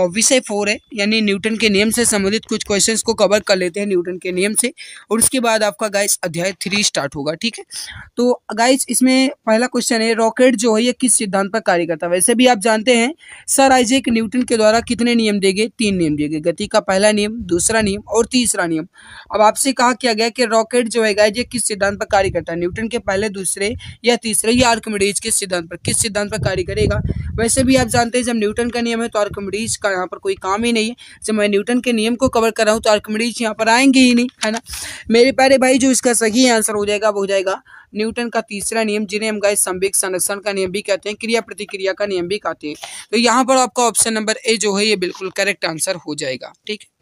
विषय 4 है, यानी न्यूटन के नियम से संबंधित कुछ क्वेश्चंस को कवर कर लेते हैं न्यूटन के नियम से, और उसके बाद आपका गाइस अध्याय 3 स्टार्ट होगा, ठीक है। तो गाइस इसमें पहला क्वेश्चन है, रॉकेट जो है ये किस सिद्धांत पर कार्य करता है। वैसे भी आप जानते हैं सर आइजैक न्यूटन के द्वारा कितने नियम दिए गए, 3 नियम दिए गए, गति का पहला नियम, दूसरा नियम और तीसरा नियम। अब आपसे कहा किया गया कि रॉकेट जो है गाइस ये किस सिद्धांत पर कार्य करता है, न्यूटन के पहले, दूसरे या तीसरे, या आर्किमिडीज के सिद्धांत पर, किस सिद्धांत पर कार्य करेगा। वैसे भी आप जानते हैं जब न्यूटन का नियम है तो आर्किमिडीज का यहाँ पर कोई काम ही नहीं है। जब मैं न्यूटन के नियम को कवर कर रहा हूँ तो आर्किमिडीज यहाँ पर आएंगे ही नहीं, है ना मेरे प्यारे भाई। जो इसका सही आंसर हो जाएगा वो हो जाएगा न्यूटन का तीसरा नियम, जिन्हें हम गाइस संवेग संरक्षण का नियम भी कहते हैं, क्रिया प्रतिक्रिया का नियम भी कहते हैं। तो यहाँ पर आपका ऑप्शन नंबर ए जो है ये बिल्कुल करेक्ट आंसर हो जाएगा, ठीक है।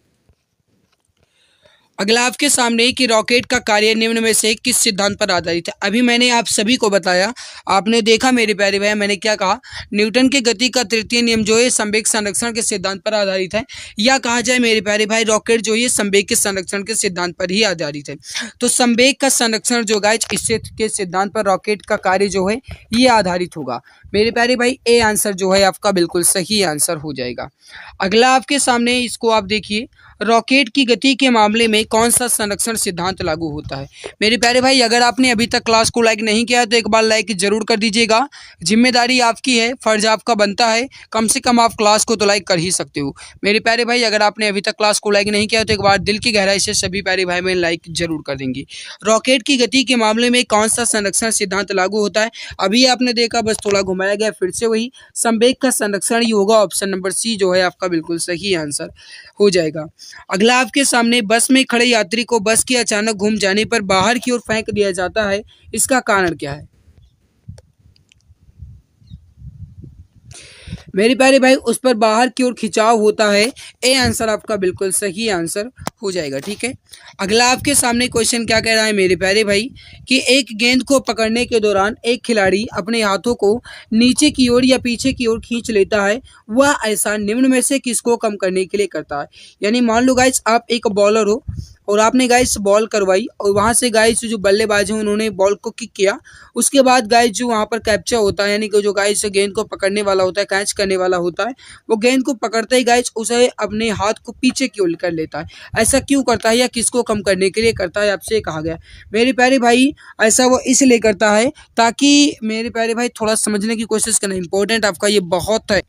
अगला आपके सामने कि रॉकेट का कार्य निम्न में से किस सिद्धांत पर आधारित है। अभी मैंने आप सभी को बताया, आपने देखा मेरे प्यारे भाई, मैंने क्या कहा, न्यूटन के गति का तृतीय नियम जो है संवेग संरक्षण के सिद्धांत पर आधारित है, या कहा जाए मेरे प्यारे भाई रॉकेट जो है संवेग के संरक्षण के सिद्धांत पर ही आधारित है। तो संवेग का संरक्षण जो गाइस इससे के सिद्धांत पर रॉकेट का कार्य जो है ये आधारित होगा। मेरे प्यारे भाई ए आंसर जो है आपका बिल्कुल सही आंसर हो जाएगा। अगला आपके सामने इसको आप देखिए, रॉकेट की गति के मामले में कौन सा संरक्षण सिद्धांत लागू होता है। मेरे प्यारे भाई अगर आपने अभी तक क्लास को लाइक नहीं किया तो एक बार लाइक जरूर कर दीजिएगा, जिम्मेदारी आपकी है, फर्ज आपका बनता है, कम से कम आप क्लास को तो लाइक कर ही सकते हो। मेरे प्यारे भाई अगर आपने अभी तक क्लास को लाइक नहीं किया तो एक बार दिल की गहराई से सभी प्यारे भाई में लाइक जरूर कर देंगे। रॉकेट की गति के मामले में कौन सा संरक्षण सिद्धांत लागू होता है, अभी आपने देखा, बस थोड़ा घुमाया गया, फिर से वही संवेग का संरक्षण ही होगा। ऑप्शन नंबर सी जो है आपका बिल्कुल सही आंसर हो जाएगा। अगला आपके सामने, बस में खड़े यात्री को बस के अचानक घूम जाने पर बाहर की ओर फेंक दिया जाता है, इसका कारण क्या है। मेरे प्यारे भाई उस पर बाहर की ओर खिंचाव होता है, ए आंसर आपका बिल्कुल सही आंसर हो जाएगा, ठीक है। अगला आपके सामने क्वेश्चन क्या कह रहा है मेरे प्यारे भाई कि एक गेंद को पकड़ने के दौरान एक खिलाड़ी अपने हाथों को नीचे की ओर या पीछे की ओर खींच लेता है, वह ऐसा निम्न में से किसको कम करने के लिए करता है। यानी मान लो गाइस आप एक बॉलर हो और आपने गाइस बॉल करवाई और वहां से गाइस जो बल्लेबाज हैं उन्होंने बॉल को किक किया, उसके बाद गाइस जो वहां पर कैप्चर होता है, यानी कि जो गाइस गेंद को पकड़ने वाला होता है, कैच करने वाला होता है, वो गेंद को पकड़ते ही गाइस उसे अपने हाथ को पीछे की ओर कर लेता है। ऐसा क्यों करता है या किसको कम करने के लिए करता है, आपसे कहा गया। मेरे प्यारे भाई ऐसा वो इसलिए करता है ताकि, मेरे प्यारे भाई थोड़ा समझने की कोशिश करना, इंपॉर्टेंट आपका ये बहुत है।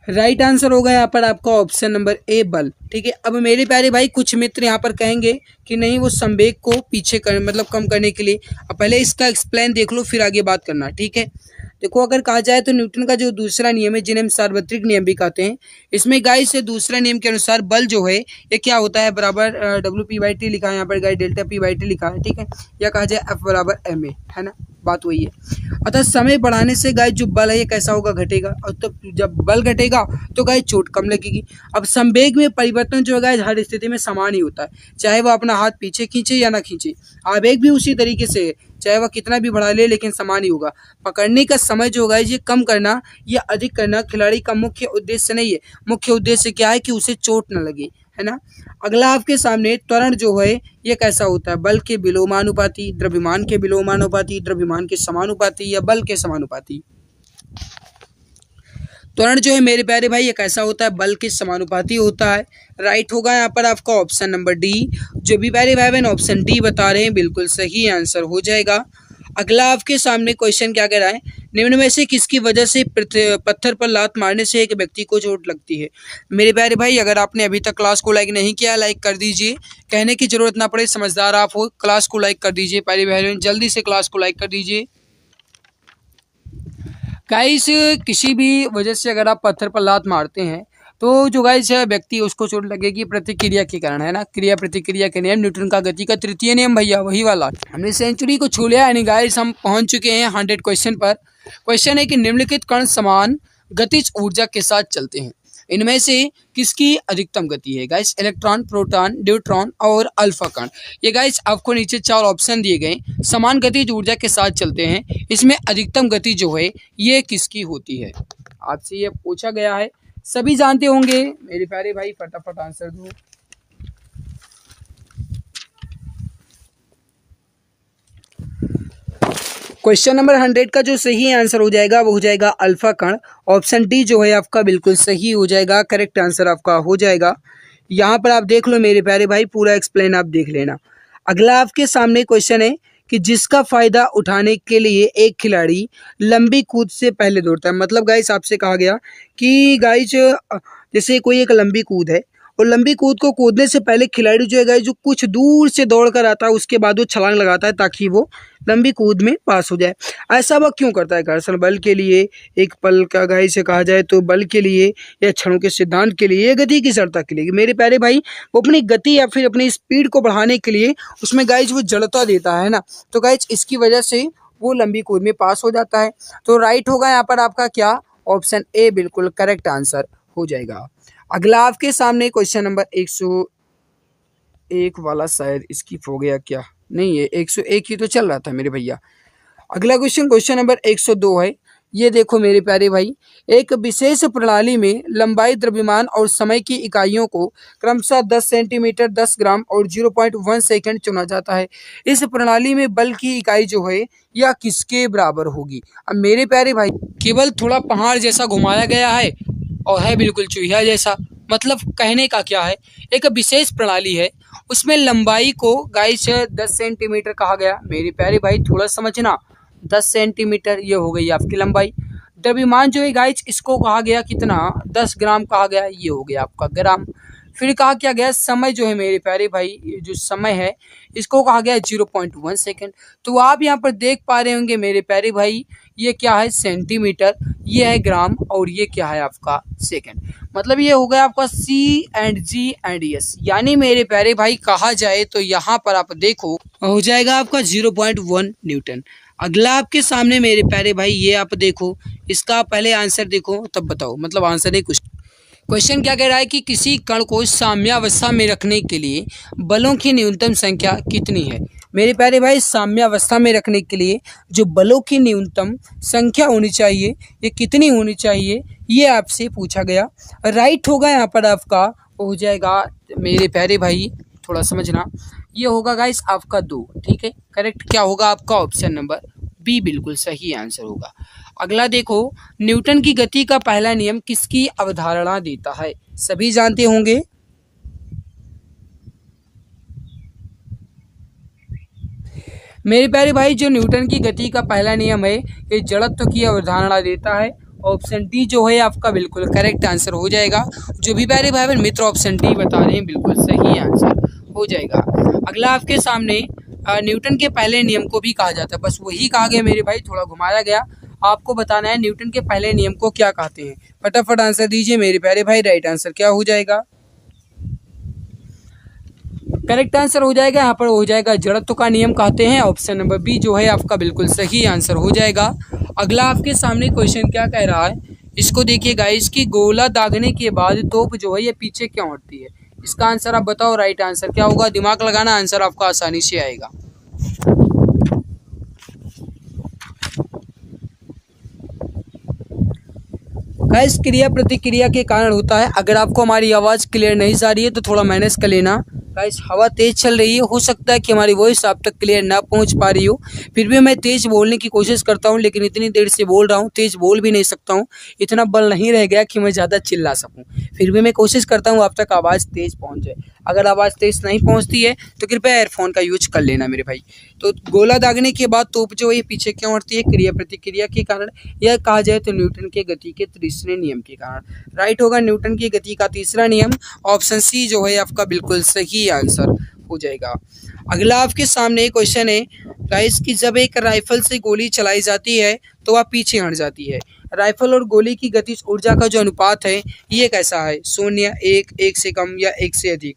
राइट आंसर होगा यहाँ पर आपका ऑप्शन नंबर ए बल, ठीक है। अब मेरे प्यारे भाई कुछ मित्र यहाँ पर कहेंगे कि नहीं वो संवेग को पीछे कर मतलब कम करने के लिए। अब पहले इसका एक्सप्लेन देख लो फिर आगे बात करना, ठीक है। देखो अगर कहा जाए तो न्यूटन का जो दूसरा नियम है, जिन्हें हम सार्वत्रिक नियम भी कहते हैं, इसमें गाइस से दूसरे नियम के अनुसार बल जो है ये क्या होता है, बराबर W/P/T लिखा है यहाँ पर गाइस, डेल्टा P/T लिखा है, ठीक है, या कहा जाए F बराबर ma, है ना, बात वही है। अतः समय बढ़ाने से गाइस जो बल है ये कैसा होगा, घटेगा, और तब जब बल घटेगा तो गाइस चोट कम लगेगी। अब संवेग में परिवर्तन जो है गाइस हर स्थिति में समान ही होता है, चाहे वह अपना हाथ पीछे खींचे या ना खींचे। आवेग भी उसी तरीके से है, चाहे वह कितना भी बढ़ा ले लेकिन समान ही होगा। पकड़ने का समय जो होगा ये कम करना या अधिक करना खिलाड़ी का मुख्य उद्देश्य नहीं है। मुख्य उद्देश्य क्या है कि उसे चोट न लगे, है ना। अगला आपके सामने त्वरण जो है ये कैसा होता है, बल के विलोमानुपाती, द्रव्यमान के विलोमानुपाती, द्रव्यमान के समानुपाती या बल के समानुपाती। त्वरण जो है मेरे प्यारे भाई ये कैसा होता है, बल के समानुपाती होता है। राइट होगा यहाँ पर आपका ऑप्शन नंबर डी। जो भी प्यारे भाई बहन ऑप्शन डी बता रहे हैं बिल्कुल सही आंसर हो जाएगा। अगला आपके सामने क्वेश्चन क्या कह रहा है, निम्न में से किसकी वजह से पत्थर पर लात मारने से एक व्यक्ति को चोट लगती है। मेरे प्यारे भाई अगर आपने अभी तक क्लास को लाइक नहीं किया लाइक कर दीजिए, कहने की जरूरत ना पड़े, समझदार आप हो, क्लास को लाइक कर दीजिए प्यारे भाई बहन, जल्दी से क्लास को लाइक कर दीजिए। गाइस किसी भी वजह से अगर आप पत्थर पर लात मारते हैं तो जो गाइस व्यक्ति उसको चोट लगेगी प्रतिक्रिया के कारण, है ना। क्रिया प्रतिक्रिया के नियम, न्यूटन का गति का तृतीय नियम भैया, वही वाला। हमने सेंचुरी को छू लिया, यानी गाइस हम पहुंच चुके हैं 100 क्वेश्चन पर। क्वेश्चन है कि निम्नलिखित कण समान गतिज ऊर्जा के साथ चलते हैं, इनमें से किसकी अधिकतम गति है। गाइस इलेक्ट्रॉन, प्रोटॉन, न्यूट्रॉन और अल्फा कण। ये गाइस आपको नीचे 4 ऑप्शन दिए गए, समान गतिज ऊर्जा के साथ चलते हैं, इसमें अधिकतम गति जो है ये किसकी होती है, आपसे ये पूछा गया है। सभी जानते होंगे मेरे प्यारे भाई, फटाफट आंसर दो। क्वेश्चन नंबर 100 का जो सही आंसर हो जाएगा वो हो जाएगा अल्फा कण। ऑप्शन डी जो है आपका बिल्कुल सही हो जाएगा, करेक्ट आंसर आपका हो जाएगा। यहाँ पर आप देख लो मेरे प्यारे भाई, पूरा एक्सप्लेन आप देख लेना। अगला आपके सामने क्वेश्चन है कि जिसका फायदा उठाने के लिए एक खिलाड़ी लंबी कूद से पहले दौड़ता है। मतलब गाइस आपसे कहा गया कि गाइस जैसे कोई एक लंबी कूद है और लंबी कूद को कूदने से पहले खिलाड़ी जो है गाइस जो कुछ दूर से दौड़ कर आता है, उसके बाद वो छलांग लगाता है ताकि वो लंबी कूद में पास हो जाए। ऐसा वह क्यों करता है? घर्षण बल के लिए, एक पल का गाइस से कहा जाए तो बल के लिए, या क्षणों के सिद्धांत के लिए, या गति की जड़ता के लिए। मेरे प्यारे भाई वो अपनी गति या फिर अपनी स्पीड को बढ़ाने के लिए उसमें गाइस वो जड़ता देता है ना, तो गाइस इसकी वजह से वो लंबी कूद में पास हो जाता है। तो राइट होगा यहाँ पर आपका क्या, ऑप्शन ए बिल्कुल करेक्ट आंसर हो जाएगा। अगला आपके सामने क्वेश्चन नंबर 101 वाला शायद स्किप हो गया क्या, नहीं है 101 ही तो चल रहा था मेरे भैया। अगला क्वेश्चन नंबर 102 है। ये देखो मेरे प्यारे भाई, एक विशेष प्रणाली में लंबाई, द्रव्यमान और समय की इकाइयों को क्रमशः 10 सेंटीमीटर, 10 ग्राम और 0.1 सेकंड चुना जाता है। इस प्रणाली में बल की इकाई जो है यह किसके बराबर होगी? अब मेरे प्यारे भाई केवल थोड़ा पहाड़ जैसा घुमाया गया है और है बिल्कुल चूहिया जैसा। मतलब कहने का क्या है, एक विशेष प्रणाली है, उसमें लंबाई को गाइस 10 सेंटीमीटर कहा गया। मेरे प्यारे भाई थोड़ा समझना, 10 सेंटीमीटर ये हो गई आपकी लंबाई। द्रव्यमान जो है गाइस इसको कहा गया कितना, 10 ग्राम कहा गया, ये हो गया आपका ग्राम। फिर कहा क्या गया, समय जो है मेरे प्यारे भाई, ये जो समय है इसको कहा गया 0.1 सेकेंड। तो आप यहाँ पर देख पा रहे होंगे मेरे प्यारे भाई, ये क्या है सेंटीमीटर, ये है ग्राम और ये क्या है आपका सेकेंड। मतलब ये हो गया आपका सी एंड जी एंड एस, यानी मेरे प्यारे भाई कहा जाए तो यहाँ पर आप देखो हो जाएगा आपका 0.1 न्यूटन। अगला आपके सामने मेरे प्यारे भाई ये आप देखो, इसका पहले आंसर देखो तब बताओ, मतलब आंसर है कुछ। क्वेश्चन क्या कह रहा है कि किसी कण को साम्यावस्था में रखने के लिए बलों की न्यूनतम संख्या कितनी है। मेरे प्यारे भाई साम्यावस्था में रखने के लिए जो बलों की न्यूनतम संख्या होनी चाहिए ये कितनी होनी चाहिए, ये आपसे पूछा गया। राइट होगा यहाँ पर आपका हो जाएगा मेरे प्यारे भाई, थोड़ा समझना, ये होगा गाइस आपका 2। ठीक है, करेक्ट क्या होगा आपका, ऑप्शन नंबर बी बिल्कुल सही आंसर होगा। अगला देखो, न्यूटन की गति का पहला नियम किसकी अवधारणा देता है? सभी जानते होंगे। मेरे प्यारे भाई जो न्यूटन की गति का पहला नियम है ये जड़त्व की अवधारणा देता है। ऑप्शन डी जो है आपका बिल्कुल करेक्ट आंसर हो जाएगा। जो भी प्यारे भाई बहन मित्र ऑप्शन डी बता रहे हैं बिल्कुल सही आंसर हो जाएगा। अगला आपके सामने न्यूटन के पहले नियम को भी कहा जाता है, बस वही कहा गया मेरे भाई, थोड़ा घुमाया गया। आपको बताना है न्यूटन के पहले नियम को क्या कहते हैं। फटाफट आंसर दीजिए मेरे प्यारे भाई, राइट आंसर क्या हो जाएगा? करेक्ट आंसर हो जाएगा यहाँ पर हो जाएगा जड़त्व का नियम कहते हैं। ऑप्शन नंबर बी जो है आपका बिल्कुल सही आंसर हो जाएगा। अगला आपके सामने क्वेश्चन क्या कह रहा है, इसको देखिए गाइस कि गोला दागने के बाद तोप जो है ये पीछे क्यों हटती है। इसका आंसर आप बताओ, राइट आंसर क्या होगा? दिमाग लगाना, आंसर आपका आसानी से आएगा। गाइस क्रिया प्रतिक्रिया के कारण होता है। अगर आपको हमारी आवाज़ क्लियर नहीं जा रही है तो थोड़ा मैनेज कर लेना। गाइस हवा तेज चल रही है, हो सकता है कि हमारी वॉइस आप तक क्लियर ना पहुंच पा रही हो, फिर भी मैं तेज बोलने की कोशिश करता हूं, लेकिन इतनी देर से बोल रहा हूं तेज बोल भी नहीं सकता हूं, इतना बल नहीं रह गया कि मैं ज़्यादा चिल्ला सकूं। फिर भी मैं कोशिश करता हूं आप तक आवाज़ तेज पहुंच जाए। अगर आवाज़ तेज नहीं पहुंचती है तो कृपया एयरफोन का यूज कर लेना मेरे भाई। तो गोला दागने के बाद तोप जो है पीछे क्यों हटती है? क्रिया प्रतिक्रिया के कारण, या कहा जाए तो न्यूटन के गति के तीसरे नियम के कारण। राइट होगा न्यूटन की गति का तीसरा नियम, ऑप्शन सी जो है आपका बिल्कुल सही आंसर हो जाएगा। अगला आपके सामने क्वेश्चन है गाइस कि जब एक राइफल से गोली चलाई जाती है तो वह पीछे हट जाती है। राइफल और गोली की गतिज ऊर्जा का जो अनुपात है ये कैसा है? 0, 1, 1 से कम या 1 से अधिक?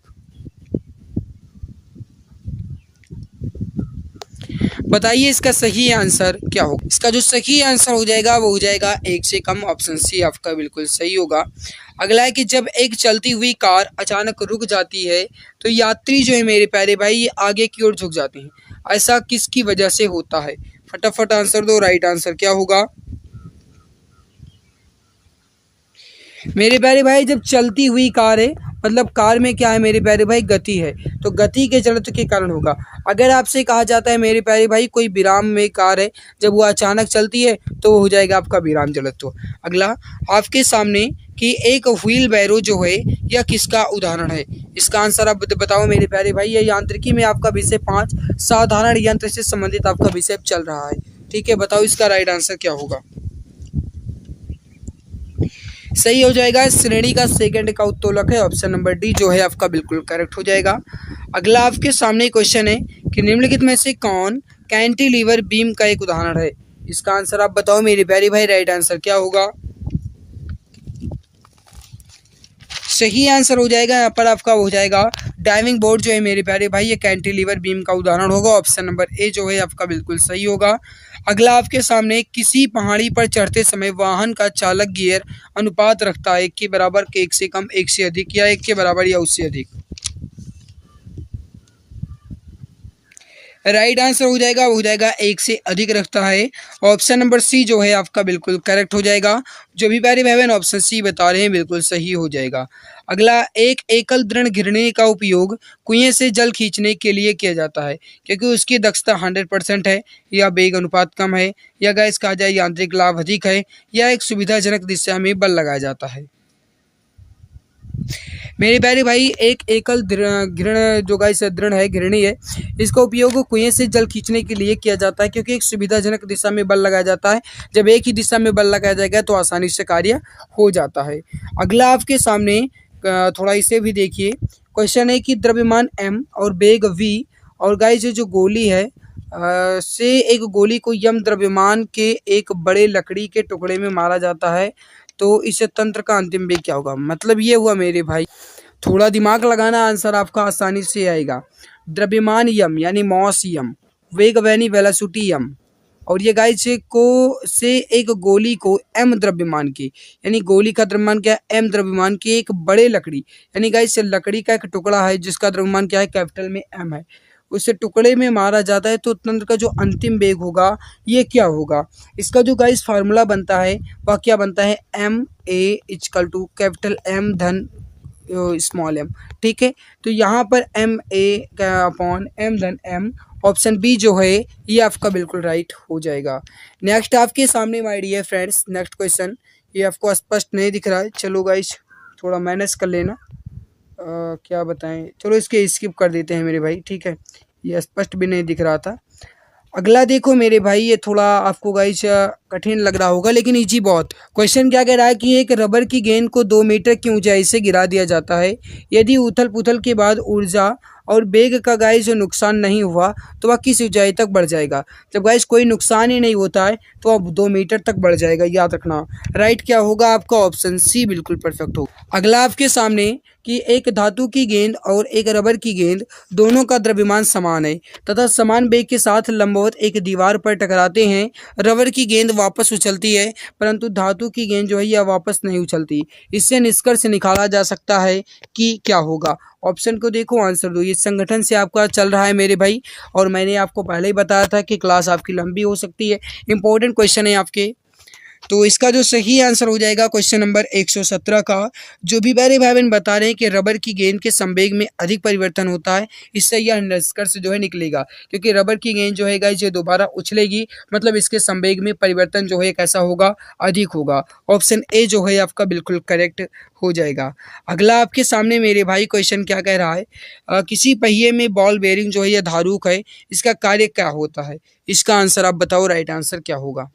बताइए इसका सही आंसर क्या होगा? इसका जो सही आंसर हो जाएगा वो हो जाएगा 1 से कम। ऑप्शन सी आपका बिल्कुल सही होगा। अगला है कि जब एक चलती हुई कार अचानक रुक जाती है तो यात्री जो है मेरे प्यारे भाई ये आगे की ओर झुक जाते हैं, ऐसा किसकी वजह से होता है? फटाफट आंसर दो, राइट आंसर क्या होगा मेरे प्यारे भाई? जब चलती हुई कार है मतलब कार में क्या है मेरे प्यारे भाई? गति है, तो गति के जड़त्व के कारण होगा। अगर आपसे कहा जाता है मेरे प्यारे भाई कोई विराम में कार है, जब वो अचानक चलती है तो वो हो जाएगा आपका विराम जड़त्व। अगला आपके सामने कि एक व्हील बैरो जो है यह किसका उदाहरण है? इसका आंसर आप बताओ मेरे प्यारे भाई। यह यांत्रिकी में आपका विषय 5 साधारण यंत्र से संबंधित आपका विषय चल रहा है, ठीक है। बताओ इसका राइट आंसर क्या होगा? सही हो जाएगा, श्रेणी का सेकंड का उत्तोलक है। ऑप्शन नंबर डी जो है आपका बिल्कुल करेक्ट हो जाएगा। अगला आपके सामने क्वेश्चन है कि निम्नलिखित में से कौन कैंटिलीवर बीम का एक उदाहरण है? इसका आंसर आप बताओ मेरे प्यारे भाई, राइट आंसर क्या होगा? सही आंसर हो जाएगा यहाँ पर आपका हो जाएगा डाइविंग बोर्ड जो है मेरे प्यारे भाई ये कैंटिलीवर बीम का उदाहरण होगा। ऑप्शन नंबर ए जो है आपका बिल्कुल सही होगा। अगला आपके सामने किसी पहाड़ी पर चढ़ते समय वाहन का चालक गियर अनुपात रखता है 1 के बराबर, 1 से कम, 1 से अधिक या 1 के बराबर या उससे अधिक? राइट आंसर हो जाएगा वो हो जाएगा 1 से अधिक रखता है। ऑप्शन नंबर सी जो है आपका बिल्कुल करेक्ट हो जाएगा। जो भी प्यारे भाई बहन ऑप्शन सी बता रहे हैं बिल्कुल सही हो जाएगा। अगला एक एकल दृढ़ घिरनी का उपयोग कुएं से जल खींचने के लिए किया जाता है क्योंकि उसकी दक्षता 100% है, या वेग अनुपात कम है, या गैस कहा जाए यांत्रिक लाभ अधिक है, या एक सुविधाजनक दिशा में बल लगाया जाता है। मेरे प्यारे भाई एक एकल घृण जो गाइस दृढ़ है घिरनी है, इसका उपयोग कुएं से जल खींचने के लिए किया जाता है क्योंकि एक सुविधाजनक दिशा में बल लगाया जाता है। जब एक ही दिशा में बल लगाया जाएगा तो आसानी से कार्य हो जाता है। अगला आपके सामने थोड़ा इसे भी देखिए। क्वेश्चन है कि द्रव्यमान m और वेग v और गाइस जो गोली है से एक गोली को यम द्रव्यमान के एक बड़े लकड़ी के टुकड़े में मारा जाता है तो इस तंत्र का अंतिम वेग क्या होगा? मतलब ये हुआ मेरे भाई, थोड़ा दिमाग लगाना आंसर आपका आसानी से आएगा। द्रव्यमान यम यानी मॉस यम, वेग यानी वेलोसिटी यम, और ये गाइस को से एक गोली को एम द्रव्यमान की यानी गोली का द्रव्यमान क्या है? एम द्रव्यमान की एक बड़े लकड़ी यानी गाइस लकड़ी का एक टुकड़ा है जिसका द्रव्यमान क्या है? कैपिटल में एम है, उसे टुकड़े में मारा जाता है तो तंत्र का जो अंतिम वेग होगा ये क्या होगा? इसका जो गाइस फार्मूला बनता है वह क्या बनता है? M A equal to capital M धन स्मॉल एम, ठीक है। तो यहाँ पर एम ए अपॉन एम धन एम, ऑप्शन बी जो है ये आपका बिल्कुल राइट हो जाएगा। नेक्स्ट आपके सामने my dear friends next question, ये आपको स्पष्ट नहीं दिख रहा है, चलो गाइस थोड़ा मैनेज कर लेना। क्या बताएं, चलो इसके स्किप कर देते हैं मेरे भाई, ठीक है, ये स्पष्ट भी नहीं दिख रहा था। अगला देखो मेरे भाई, ये थोड़ा आपको गाइस कठिन लग रहा होगा लेकिन इजी बहुत। क्वेश्चन क्या कह रहा है कि एक रबर की गेंद को 2 मीटर की ऊंचाई से गिरा दिया जाता है, यदि उथल पुथल के बाद ऊर्जा और वेग का गाइस जो नुकसान नहीं हुआ तो वह किस ऊंचाई तक बढ़ जाएगा? जब गाइस कोई नुकसान ही नहीं होता है तो वह 2 मीटर तक बढ़ जाएगा, याद रखना। राइट क्या होगा आपका? ऑप्शन सी बिल्कुल परफेक्ट होगा। अगला आपके सामने कि एक धातु की गेंद और एक रबर की गेंद दोनों का द्रव्यमान समान है तथा समान वेग के साथ लंबवत एक दीवार पर टकराते हैं। रबर की गेंद वापस उछलती है परंतु धातु की गेंद जो है यह वापस नहीं उछलती। इससे निष्कर्ष निकाला जा सकता है कि क्या होगा? ऑप्शन को देखो, आंसर दो। ये संगठन से आपका चल रहा है मेरे भाई, और मैंने आपको पहले ही बताया था कि क्लास आपकी लंबी हो सकती है, इंपॉर्टेंट क्वेश्चन है आपके। तो इसका जो सही आंसर हो जाएगा क्वेश्चन नंबर 117 का। जो भी मेरे भाई बहन बता रहे हैं कि रबर की गेंद के संवेग में अधिक परिवर्तन होता है, इससे यह निष्कर्ष जो है निकलेगा क्योंकि रबर की गेंद जो है गाइस ये दोबारा उछलेगी, मतलब इसके संवेग में परिवर्तन जो है कैसा होगा? अधिक होगा। ऑप्शन ए जो है आपका बिल्कुल करेक्ट हो जाएगा। अगला आपके सामने मेरे भाई क्वेश्चन क्या कह रहा है, किसी पहिए में बॉल बेरिंग जो है यह धारुक है, इसका कार्य क्या होता है? इसका आंसर आप बताओ, राइट आंसर क्या होगा?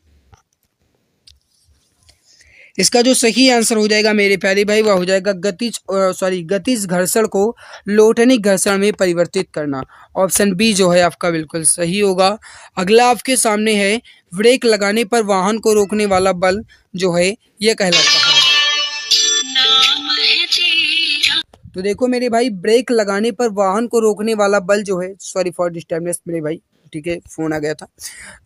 इसका जो सही आंसर हो जाएगा मेरे प्यारे भाई वह हो जाएगा गतिज घर्षण को लोठनिक घर्षण में परिवर्तित करना। ऑप्शन बी जो है आपका बिल्कुल सही होगा। अगला आपके सामने है, ब्रेक लगाने पर वाहन को रोकने वाला बल जो है यह कहलाता है। तो देखो मेरे भाई, ब्रेक लगाने पर वाहन को रोकने वाला बल जो है, सॉरी फॉर डिस्टर्बेंस मेरे भाई, ठीक है, फोन आ गया था।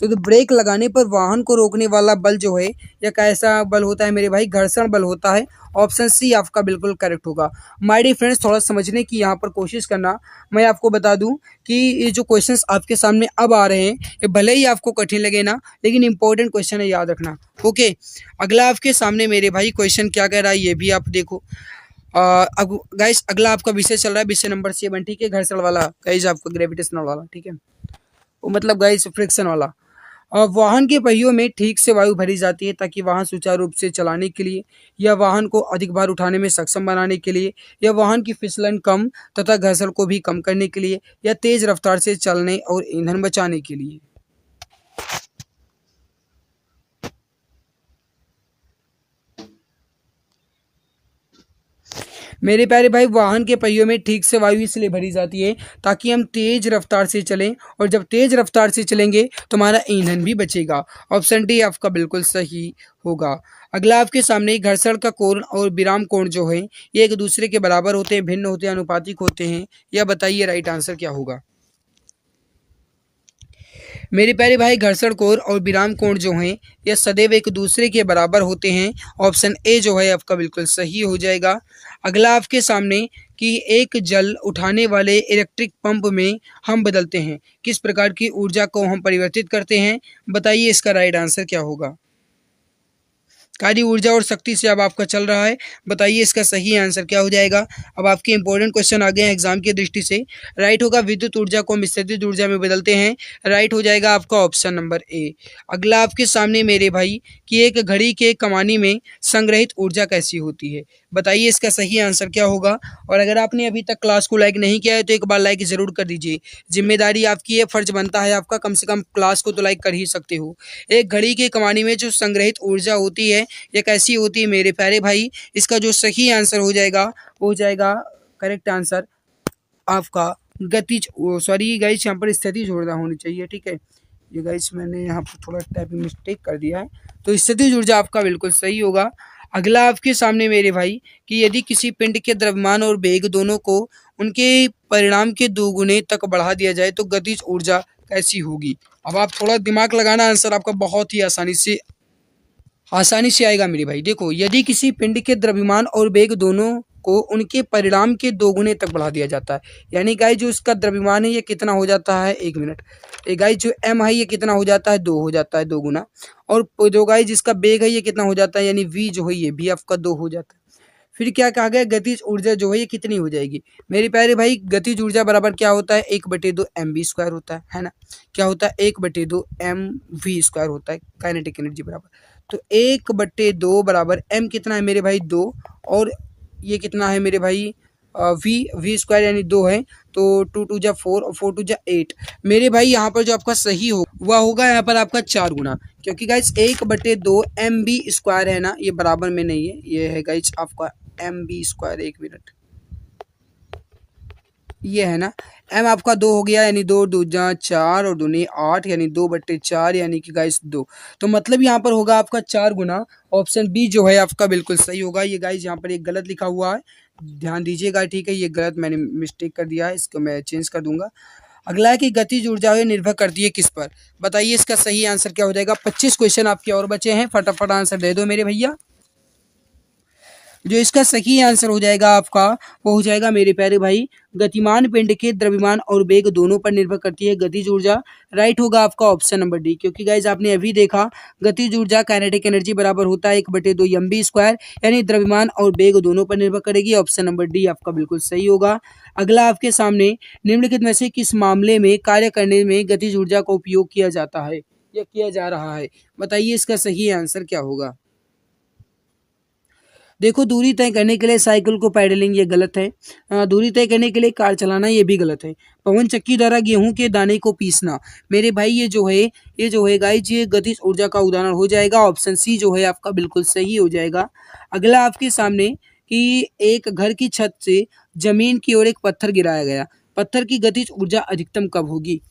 तो ब्रेक लगाने पर वाहन को रोकने वाला बल जो है यह कैसा बल होता है मेरे भाई? घर्षण बल होता है। ऑप्शन सी आपका बिल्कुल करेक्ट होगा। माय डियर फ्रेंड्स, थोड़ा समझने की यहाँ पर कोशिश करना। मैं आपको बता दूं कि ये जो क्वेश्चंस आपके सामने अब आ रहे हैं ये भले ही आपको कठिन लगे ना, लेकिन इंपॉर्टेंट क्वेश्चन है, याद रखना। ओके, अगला आपके सामने मेरे भाई क्वेश्चन क्या कह रहा है ये भी आप देखो। अब गाइस अगला आपका विषय चल रहा है, विषय नंबर 7, ठीक है, घर्षण वाला गाइस, आपका ग्रेविटेशनल वाला, ठीक है, वो मतलब गाइस फ्रिक्शन वाला। वाहन के पहियों में ठीक से वायु भरी जाती है ताकि वाहन सुचारू रूप से चलाने के लिए, या वाहन को अधिक भार उठाने में सक्षम बनाने के लिए, या वाहन की फिसलन कम तथा घर्षण को भी कम करने के लिए, या तेज रफ्तार से चलने और ईंधन बचाने के लिए। मेरे प्यारे भाई, वाहन के पहियों में ठीक से वायु इसलिए भरी जाती है ताकि हम तेज रफ्तार से चलें, और जब तेज रफ्तार से चलेंगे तो हमारा ईंधन भी बचेगा। ऑप्शन डी आपका बिल्कुल सही होगा। अगला आपके सामने घर्षण का कोण और विराम कोण जो है ये एक दूसरे के बराबर होते हैं, भिन्न होते हैं, अनुपातिक होते हैं, या बताइए राइट आंसर क्या होगा? मेरे प्यारे भाई, घर्षण कोण और विराम कोण जो हैं यह सदैव एक दूसरे के बराबर होते हैं। ऑप्शन ए जो है आपका बिल्कुल सही हो जाएगा। अगला आपके सामने कि एक जल उठाने वाले इलेक्ट्रिक पंप में हम बदलते हैं, किस प्रकार की ऊर्जा को हम परिवर्तित करते हैं? बताइए इसका राइट आंसर क्या होगा? कार्य ऊर्जा और शक्ति से अब आपका चल रहा है, बताइए इसका सही आंसर क्या हो जाएगा? अब आपके इंपॉर्टेंट क्वेश्चन आ गए हैं एग्जाम की दृष्टि से। राइट होगा, विद्युत ऊर्जा को हम स्थितिज ऊर्जा में बदलते हैं। राइट हो जाएगा आपका ऑप्शन नंबर ए। अगला आपके सामने मेरे भाई कि एक घड़ी के कमानी में संग्रहित ऊर्जा कैसी होती है, बताइए इसका सही आंसर क्या होगा? और अगर आपने अभी तक क्लास को लाइक नहीं किया है तो एक बार लाइक जरूर कर दीजिए, जिम्मेदारी आपकी है, फर्ज बनता है आपका, कम से कम क्लास को तो लाइक कर ही सकते हो। एक घड़ी के कमानी में जो संग्रहित ऊर्जा होती है ये कैसी होती है मेरे प्यारे भाई? इसका जो सही आंसर हो जाएगा वो हो जाएगा करेक्ट आंसर आपका गतिज, सॉरी गाइस यहाँ पर स्थितिज ऊर्जा होनी चाहिए, ठीक है, ये गाइस मैंने यहाँ पर थोड़ा टाइपिंग मिस्टेक कर दिया है, तो स्थितिज ऊर्जा आपका बिल्कुल सही होगा। अगला आपके सामने मेरे भाई कि यदि किसी पिंड के द्रव्यमान और वेग दोनों को उनके परिणाम के दोगुने तक बढ़ा दिया जाए तो गतिज ऊर्जा कैसी होगी? अब आप थोड़ा दिमाग लगाना, आंसर आपका बहुत ही आसानी से आएगा मेरे भाई। देखो, यदि किसी पिंड के द्रव्यमान और वेग दोनों को उनके परिणाम के दोगुने तक बढ़ा दिया जाता है, यानी गाइस जो इसका द्रव्यमान है ये कितना हो जाता है, एक मिनट, ये गाइस जो m है ये कितना हो जाता है, 2 हो जाता है, 2 गुना, और जो गाइस जिसका वेग है ये कितना हो जाता है, यानी v जो है ये भी आपका 2 हो जाता है। फिर क्या कहा गया, गतिज ऊर्जा जो है ये कितनी हो जाएगी मेरे प्यारे भाई? गतिज ऊर्जा बराबर क्या होता है, 1/2 mv² होता है ना? क्या होता है, 1/2 mv² होता है, काइनेटिक एनर्जी बराबर। तो 1/2 बराबर m कितना है मेरे भाई, 2, और ये कितना है मेरे भाई, v² यानी 2 है, तो 2 2 जा 4 और 4 2 जा 8। मेरे भाई यहाँ पर जो आपका सही हो वह होगा यहाँ पर आपका 4 गुना, क्योंकि गाइस 1/2 mv² है ना, ये बराबर में नहीं है, ये है गाइस आपका mv²। एक मिनट, ये है ना, m आपका 2 हो गया, यानी 2 2 जा 4 और 2 8, यानी 2/4, यानी कि गाइस 2, तो मतलब यहाँ पर होगा आपका 4 गुना। ऑप्शन बी जो है आपका बिल्कुल सही होगा। ये गाइस यहाँ पर एक गलत लिखा हुआ है, ध्यान दीजिएगा, ठीक है, ये गलत मैंने मिस्टेक कर दिया है, इसको मैं चेंज कर दूंगा। अगला है कि गतिज ऊर्जा है निर्भर करती है किस पर, बताइए इसका सही आंसर क्या हो जाएगा? 25 क्वेश्चन आपके और बचे हैं, फटाफट आंसर दे दो मेरे भैया। जो इसका सही आंसर हो जाएगा आपका वो हो जाएगा मेरे प्यारे भाई, गतिमान पिंड के द्रव्यमान और वेग दोनों पर निर्भर करती है गतिज ऊर्जा। राइट होगा आपका ऑप्शन नंबर डी, क्योंकि गाइज आपने अभी देखा गतिज ऊर्जा काइनेटिक एनर्जी बराबर होता है 1/2 mv², यानी द्रव्यमान और वेग दोनों पर निर्भर करेगी। ऑप्शन नंबर डी आपका बिल्कुल सही होगा। अगला आपके सामने निम्नलिखित में से किस मामले में कार्य करने में गतिज ऊर्जा का उपयोग किया जाता है या किया जा रहा है, बताइए इसका सही आंसर क्या होगा? देखो, दूरी तय करने के लिए साइकिल को पैडलिंग ये गलत है। दूरी तय करने के लिए कार चलाना ये भी गलत है। पवन चक्की द्वारा गेहूं के दाने को पीसना, मेरे भाई ये जो है गाइज ये गतिज ऊर्जा का उदाहरण हो जाएगा। ऑप्शन सी जो है आपका बिल्कुल सही हो जाएगा। अगला आपके सामने कि एक घर की छत से जमीन की ओर एक पत्थर गिराया गया, पत्थर की गतिज ऊर्जा अधिकतम कब होगी?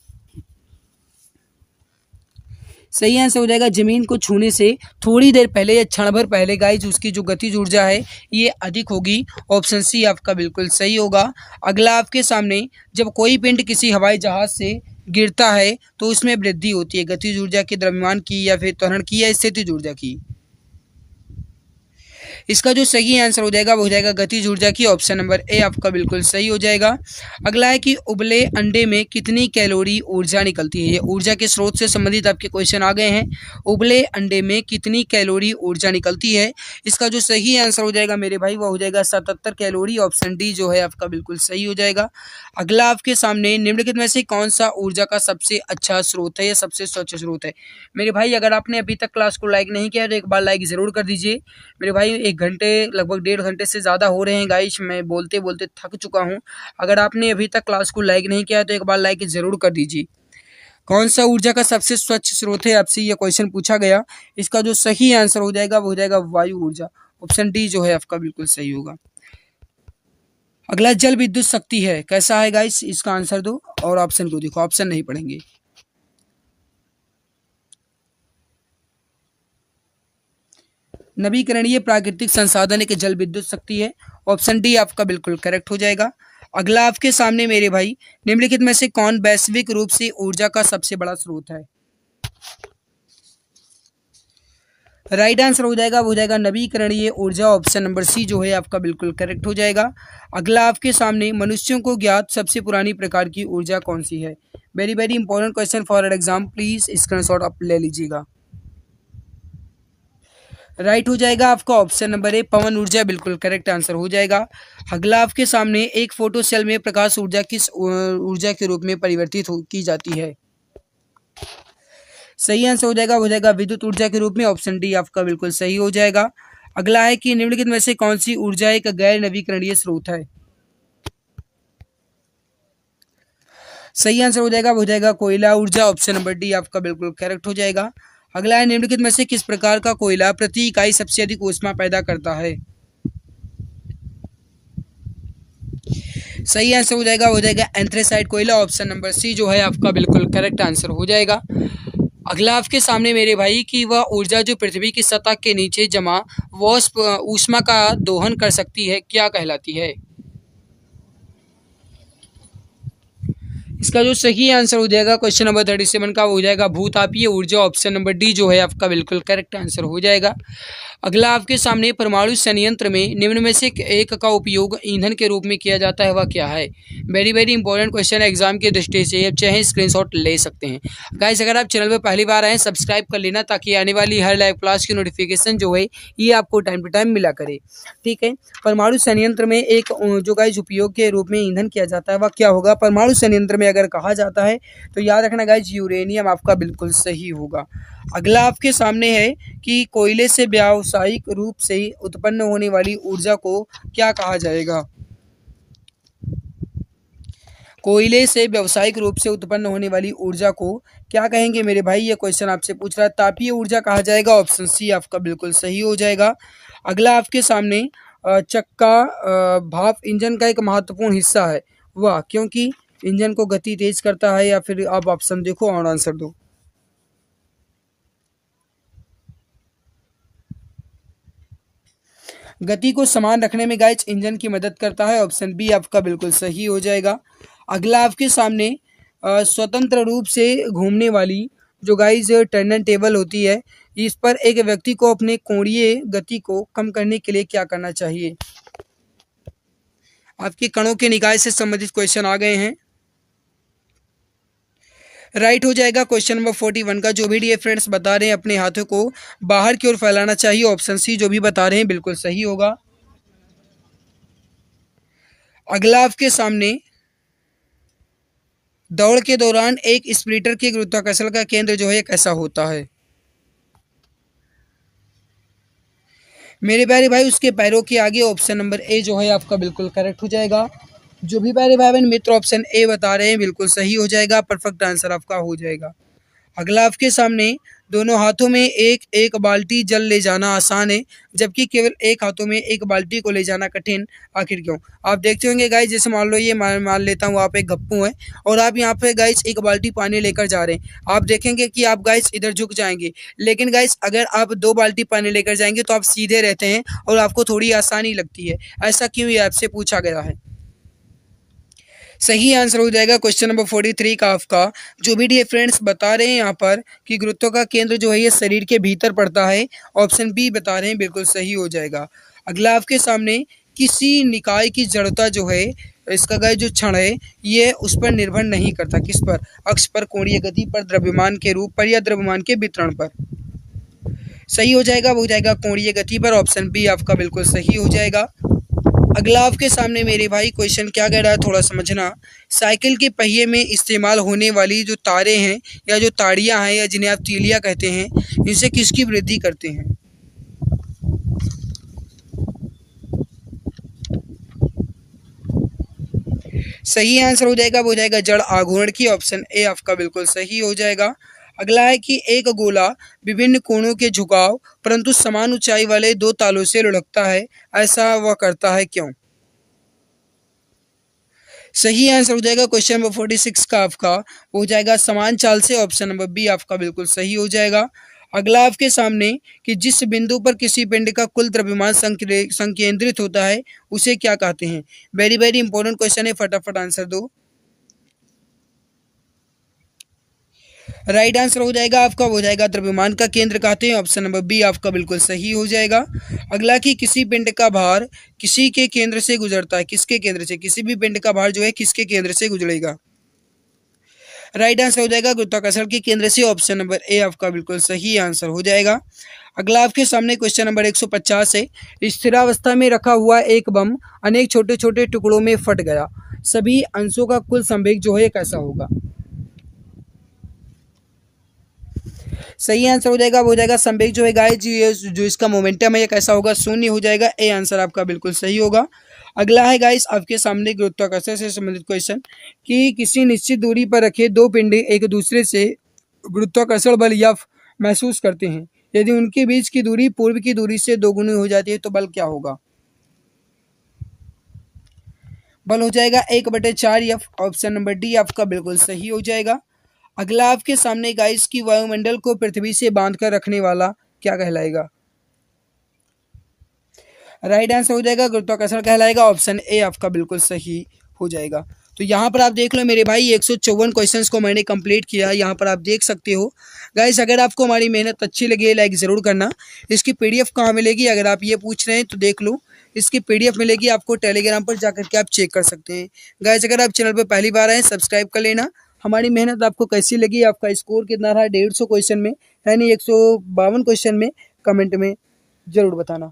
सही आंसर हो जाएगा जमीन को छूने से थोड़ी देर पहले या क्षण भर पहले गाइज उसकी जो गतिज ऊर्जा है ये अधिक होगी। ऑप्शन सी आपका बिल्कुल सही होगा। अगला आपके सामने जब कोई पिंड किसी हवाई जहाज से गिरता है तो उसमें वृद्धि होती है, गतिज ऊर्जा के द्रव्यमान की या फिर त्वरण की या स्थितिज ऊर्जा की? इसका जो सही आंसर हो जाएगा वो हो जाएगा गतिज ऊर्जा की। ऑप्शन नंबर ए आपका बिल्कुल सही हो जाएगा। अगला है कि उबले अंडे में कितनी कैलोरी ऊर्जा निकलती है? ये ऊर्जा के स्रोत से संबंधित आपके क्वेश्चन आ गए हैं। उबले अंडे में कितनी कैलोरी ऊर्जा निकलती है? इसका जो सही आंसर हो जाएगा मेरे भाई वो हो जाएगा 77 कैलोरी। ऑप्शन डी जो है आपका बिल्कुल सही हो जाएगा। अगला आपके सामने निम्नलिखित में से कौन सा ऊर्जा का सबसे अच्छा स्रोत है या सबसे स्वच्छ स्रोत है? मेरे भाई अगर आपने अभी तक क्लास को लाइक नहीं किया तो एक बार लाइक जरूर कर दीजिए। मेरे भाई 1 घंटे लगभग 1.5 घंटे से ज़्यादा हो रहे हैं गाइस, मैं बोलते-बोलते थक चुका हूँ। अगर आपने अभी तक क्लास को लाइक नहीं किया तो एक बार लाइक ज़रूर कर दीजिए। कौन सा ऊर्जा का सबसे स्वच्छ स्रोत है, आपसे ये क्वेश्चन पूछा गया। इसका जो सही आंसर हो जाएगा वो हो जाएगा वायु ऊर्जा। ऑप्शन डी जो है आपका बिल्कुल सही होगा। अगला जल विद्युत शक्ति है, कैसा है गाइस? इसका आंसर दो और ऑप्शन को देखो, ऑप्शन नहीं पढ़ेंगे। नवीकरणीय प्राकृतिक संसाधन एक जल विद्युत शक्ति है। ऑप्शन डी आपका बिल्कुल करेक्ट हो जाएगा। अगला आपके सामने मेरे भाई निम्नलिखित में से कौन वैश्विक रूप से ऊर्जा का सबसे बड़ा स्रोत है? राइट आंसर हो जाएगा वो हो जाएगा नवीकरणीय ऊर्जा। ऑप्शन नंबर सी जो है आपका बिल्कुल करेक्ट हो जाएगा। अगला आपके सामने मनुष्यों को ज्ञात सबसे पुरानी प्रकार की ऊर्जा कौन सी है? Very very important question for exam, please screenshot आप ले लीजिएगा। राइट हो जाएगा आपका ऑप्शन नंबर ए पवन ऊर्जा बिल्कुल करेक्ट आंसर हो जाएगा। अगला आपके सामने एक फोटो सेल में प्रकाश ऊर्जा किस ऊर्जा के रूप में परिवर्तित की जाती है? सही आंसर हो जाएगा विद्युत ऊर्जा के रूप में। ऑप्शन डी आपका बिल्कुल सही हो जाएगा। अगला है कि निम्नलिखित में से कौन सी ऊर्जा एक गैर नवीकरणीय स्रोत है? सही आंसर हो जाएगा कोयला ऊर्जा। ऑप्शन नंबर डी आपका बिल्कुल करेक्ट हो जाएगा। अगला है निम्नलिखित में से किस प्रकार का कोयला प्रति इकाई सबसे अधिक ऊष्मा पैदा करता है? सही आंसर हो जाएगा एंथ्रेसाइट कोयला। ऑप्शन नंबर सी जो है आपका बिल्कुल करेक्ट आंसर हो जाएगा। अगला आपके सामने मेरे भाई कि वह ऊर्जा जो पृथ्वी की सतह के नीचे जमा वाष्प ऊष्मा का दोहन कर सकती है क्या कहलाती है? इसका जो सही आंसर हो जाएगा क्वेश्चन नंबर 37 का वो हो जाएगा भूतापीय ऊर्जा। ऑप्शन नंबर डी जो है आपका बिल्कुल करेक्ट आंसर हो जाएगा। अगला आपके सामने परमाणु संयंत्र में निम्न में से एक का उपयोग ईंधन के रूप में किया जाता है, वह क्या है? Very very important question exam की दृष्टि से, आप चाहे स्क्रीनशॉट ले सकते हैं। गाइस अगर आप चैनल पर पहली बार आए सब्सक्राइब कर लेना ताकि आने वाली हर लाइव क्लास की नोटिफिकेशन जो है ये आपको टाइम टू टाइम मिला करे। ठीक है, परमाणु संयंत्र में एक जो गाइस उपयोग के रूप में ईंधन किया जाता है वह क्या होगा? परमाणु संयंत्र में अगर कहा जाता है तो याद रखना गाइस यूरेनियम आपका बिल्कुल सही होगा। अगला आपके सामने है कि कोयले से व्यावसायिक रूप से उत्पन्न होने वाली ऊर्जा को क्या कहा जाएगा? कोयले से व्यावसायिक रूप से उत्पन्न होने वाली ऊर्जा को क्या कहेंगे मेरे भाई? ये क्वेश्चन आपसे पूछ रहा है। तापीय ऊर्जा कहा जाएगा। ऑप्शन सी आपका बिल्कुल सही हो जाएगा। अगला आपके सामने चक्का भाप इंजन का एक महत्वपूर्ण हिस्सा है, वह क्योंकि इंजन को गति तेज करता है, या फिर आप ऑप्शन देखो और आंसर दो। गति को समान रखने में गाइस इंजन की मदद करता है। ऑप्शन बी आपका बिल्कुल सही हो जाएगा। अगला आपके सामने स्वतंत्र रूप से घूमने वाली जो गाइस टर्न टेबल होती है, इस पर एक व्यक्ति को अपने कोणीय गति को कम करने के लिए क्या करना चाहिए? आपके कणों के निकाय से संबंधित क्वेश्चन आ गए हैं। राइट हो जाएगा क्वेश्चन नंबर 41 का। जो भी डियर फ्रेंड्स बता रहे हैं अपने हाथों को बाहर की ओर फैलाना चाहिए। ऑप्शन सी जो भी बता रहे हैं बिल्कुल सही होगा। अगला आपके सामने दौड़ के दौरान एक स्प्रिंटर के गुरुत्वाकर्षण का केंद्र जो है कैसा होता है? मेरे प्यारे भाई उसके पैरों के आगे ऑप्शन नंबर ए जो है आपका बिल्कुल करेक्ट हो जाएगा। जो भी प्यारे भाई बहन मित्र ऑप्शन ए बता रहे हैं बिल्कुल सही हो जाएगा, परफेक्ट आंसर आपका हो जाएगा। अगला आपके सामने दोनों हाथों में एक एक बाल्टी जल ले जाना आसान है, जबकि केवल एक हाथों में एक बाल्टी को ले जाना कठिन, आखिर क्यों? आप देखते होंगे गाइस, जैसे मान लो ये मान लेता हूँ आप एक गप्पू हैं और आप यहाँ पे गाइस एक बाल्टी पानी लेकर जा रहे हैं। आप देखेंगे कि आप गाइस इधर झुक जाएंगे, लेकिन गाइस अगर आप 2 बाल्टी पानी लेकर जाएंगे तो आप सीधे रहते हैं और आपको थोड़ी आसानी लगती है। ऐसा क्यों, ये आपसे पूछा गया है। सही आंसर हो जाएगा क्वेश्चन नंबर 43 का आपका। जो भी डियर फ्रेंड्स बता रहे हैं यहाँ पर कि गुरुत्व का केंद्र जो है ये शरीर के भीतर पड़ता है, ऑप्शन बी बता रहे हैं, बिल्कुल सही हो जाएगा। अगला आपके सामने किसी निकाय की जड़ता जो है, इसका गाय जो क्षण है ये उस पर निर्भर नहीं करता, किस पर? अक्ष पर, कोणीय गति पर, द्रव्यमान के रूप पर या द्रव्यमान के वितरण पर। सही हो जाएगा, वो हो जाएगा कोणीय गति पर, ऑप्शन बी आपका बिल्कुल सही हो जाएगा। अगला आपके सामने मेरे भाई क्वेश्चन क्या कह रहा है थोड़ा समझना। साइकिल के पहिए में इस्तेमाल होने वाली जो तारें हैं या जो ताड़ियां हैं या जिन्हें आप तीलियां कहते हैं, इनसे किसकी वृद्धि करते हैं? सही आंसर हो जाएगा, वो हो जाएगा जड़ आघूर्ण की, ऑप्शन ए आपका बिल्कुल सही हो जाएगा। अगला है कि एक गोला विभिन्न कोणों के झुकाव परंतु समान ऊंचाई वाले 2 तालों से लुढ़कता है, ऐसा वह करता है क्यों? सही आंसर हो जाएगा क्वेश्चन नंबर 46 का आपका, वो हो जाएगा समान चाल से, ऑप्शन नंबर बी आपका बिल्कुल सही हो जाएगा। अगला आपके सामने कि जिस बिंदु पर किसी पिंड का कुल द्रव्यमान संकेंद्रित होता है उसे क्या कहते हैं? वेरी वेरी इंपॉर्टेंट क्वेश्चन है, फटाफट आंसर दो। राइट आंसर हो जाएगा आपका, वो हो जाएगा द्रव्यमान का केंद्र कहते हैं, ऑप्शन नंबर बी आपका बिल्कुल सही हो जाएगा। अगला कि किसी पिंड का भार किसी के केंद्र से गुजरता है, किसके केंद्र से? किसी भी पिंड का भार जो है किसके केंद्र से गुजरेगा? राइट आंसर हो जाएगा गुरुत्वाकर्षण के केंद्र से, ऑप्शन नंबर ए आपका बिल्कुल सही आंसर हो जाएगा। अगला आपके सामने क्वेश्चन नंबर 150 है। स्थिरावस्था में रखा हुआ एक बम अनेक छोटे छोटे टुकड़ों में फट गया, सभी अंशों का कुल संवेग जो है कैसा होगा? सही आंसर हो जाएगा, वो हो जाएगा संवेग जो है गाइस जो इसका मोमेंटम है ये कैसा होगा? शून्य हो जाएगा। ए आंसर आपका बिल्कुल सही होगा। अगला है गाइस आपके सामने गुरुत्वाकर्षण से संबंधित क्वेश्चन कि किसी निश्चित दूरी पर रखे 2 पिंडे एक दूसरे से गुरुत्वाकर्षण बल या महसूस करते हैं, यदि उनके बीच की दूरी पूर्व की दूरी से दोगुनी हो जाती है तो बल क्या होगा? बल हो जाएगा 1/4 एफ, ऑप्शन नंबर डी आपका बिल्कुल सही हो जाएगा। अगला आपके सामने गाइस की वायुमंडल को पृथ्वी से बांधकर रखने वाला क्या कहलाएगा? राइट आंसर हो जाएगा गुरुत्वाकर्षण कहलाएगा, ऑप्शन ए आपका बिल्कुल सही हो जाएगा। तो यहाँ पर आप देख लो मेरे भाई 154 क्वेश्चंस को मैंने कंप्लीट किया, यहाँ पर आप देख सकते हो। गाइस अगर आपको हमारी मेहनत अच्छी लगी है लाइक ज़रूर करना। इसकी पीडीएफ कहाँ मिलेगी अगर आप ये पूछ रहे हैं तो देख लो, इसकी पीडीएफ मिलेगी आपको टेलीग्राम पर जाकर के आप चेक कर सकते हैं। गाइस अगर आप चैनल पर पहली बार आए सब्सक्राइब कर लेना। हमारी मेहनत आपको कैसी लगी, आपका स्कोर कितना रहा 150 क्वेश्चन में, यानी 152 क्वेश्चन में, कमेंट में ज़रूर बताना।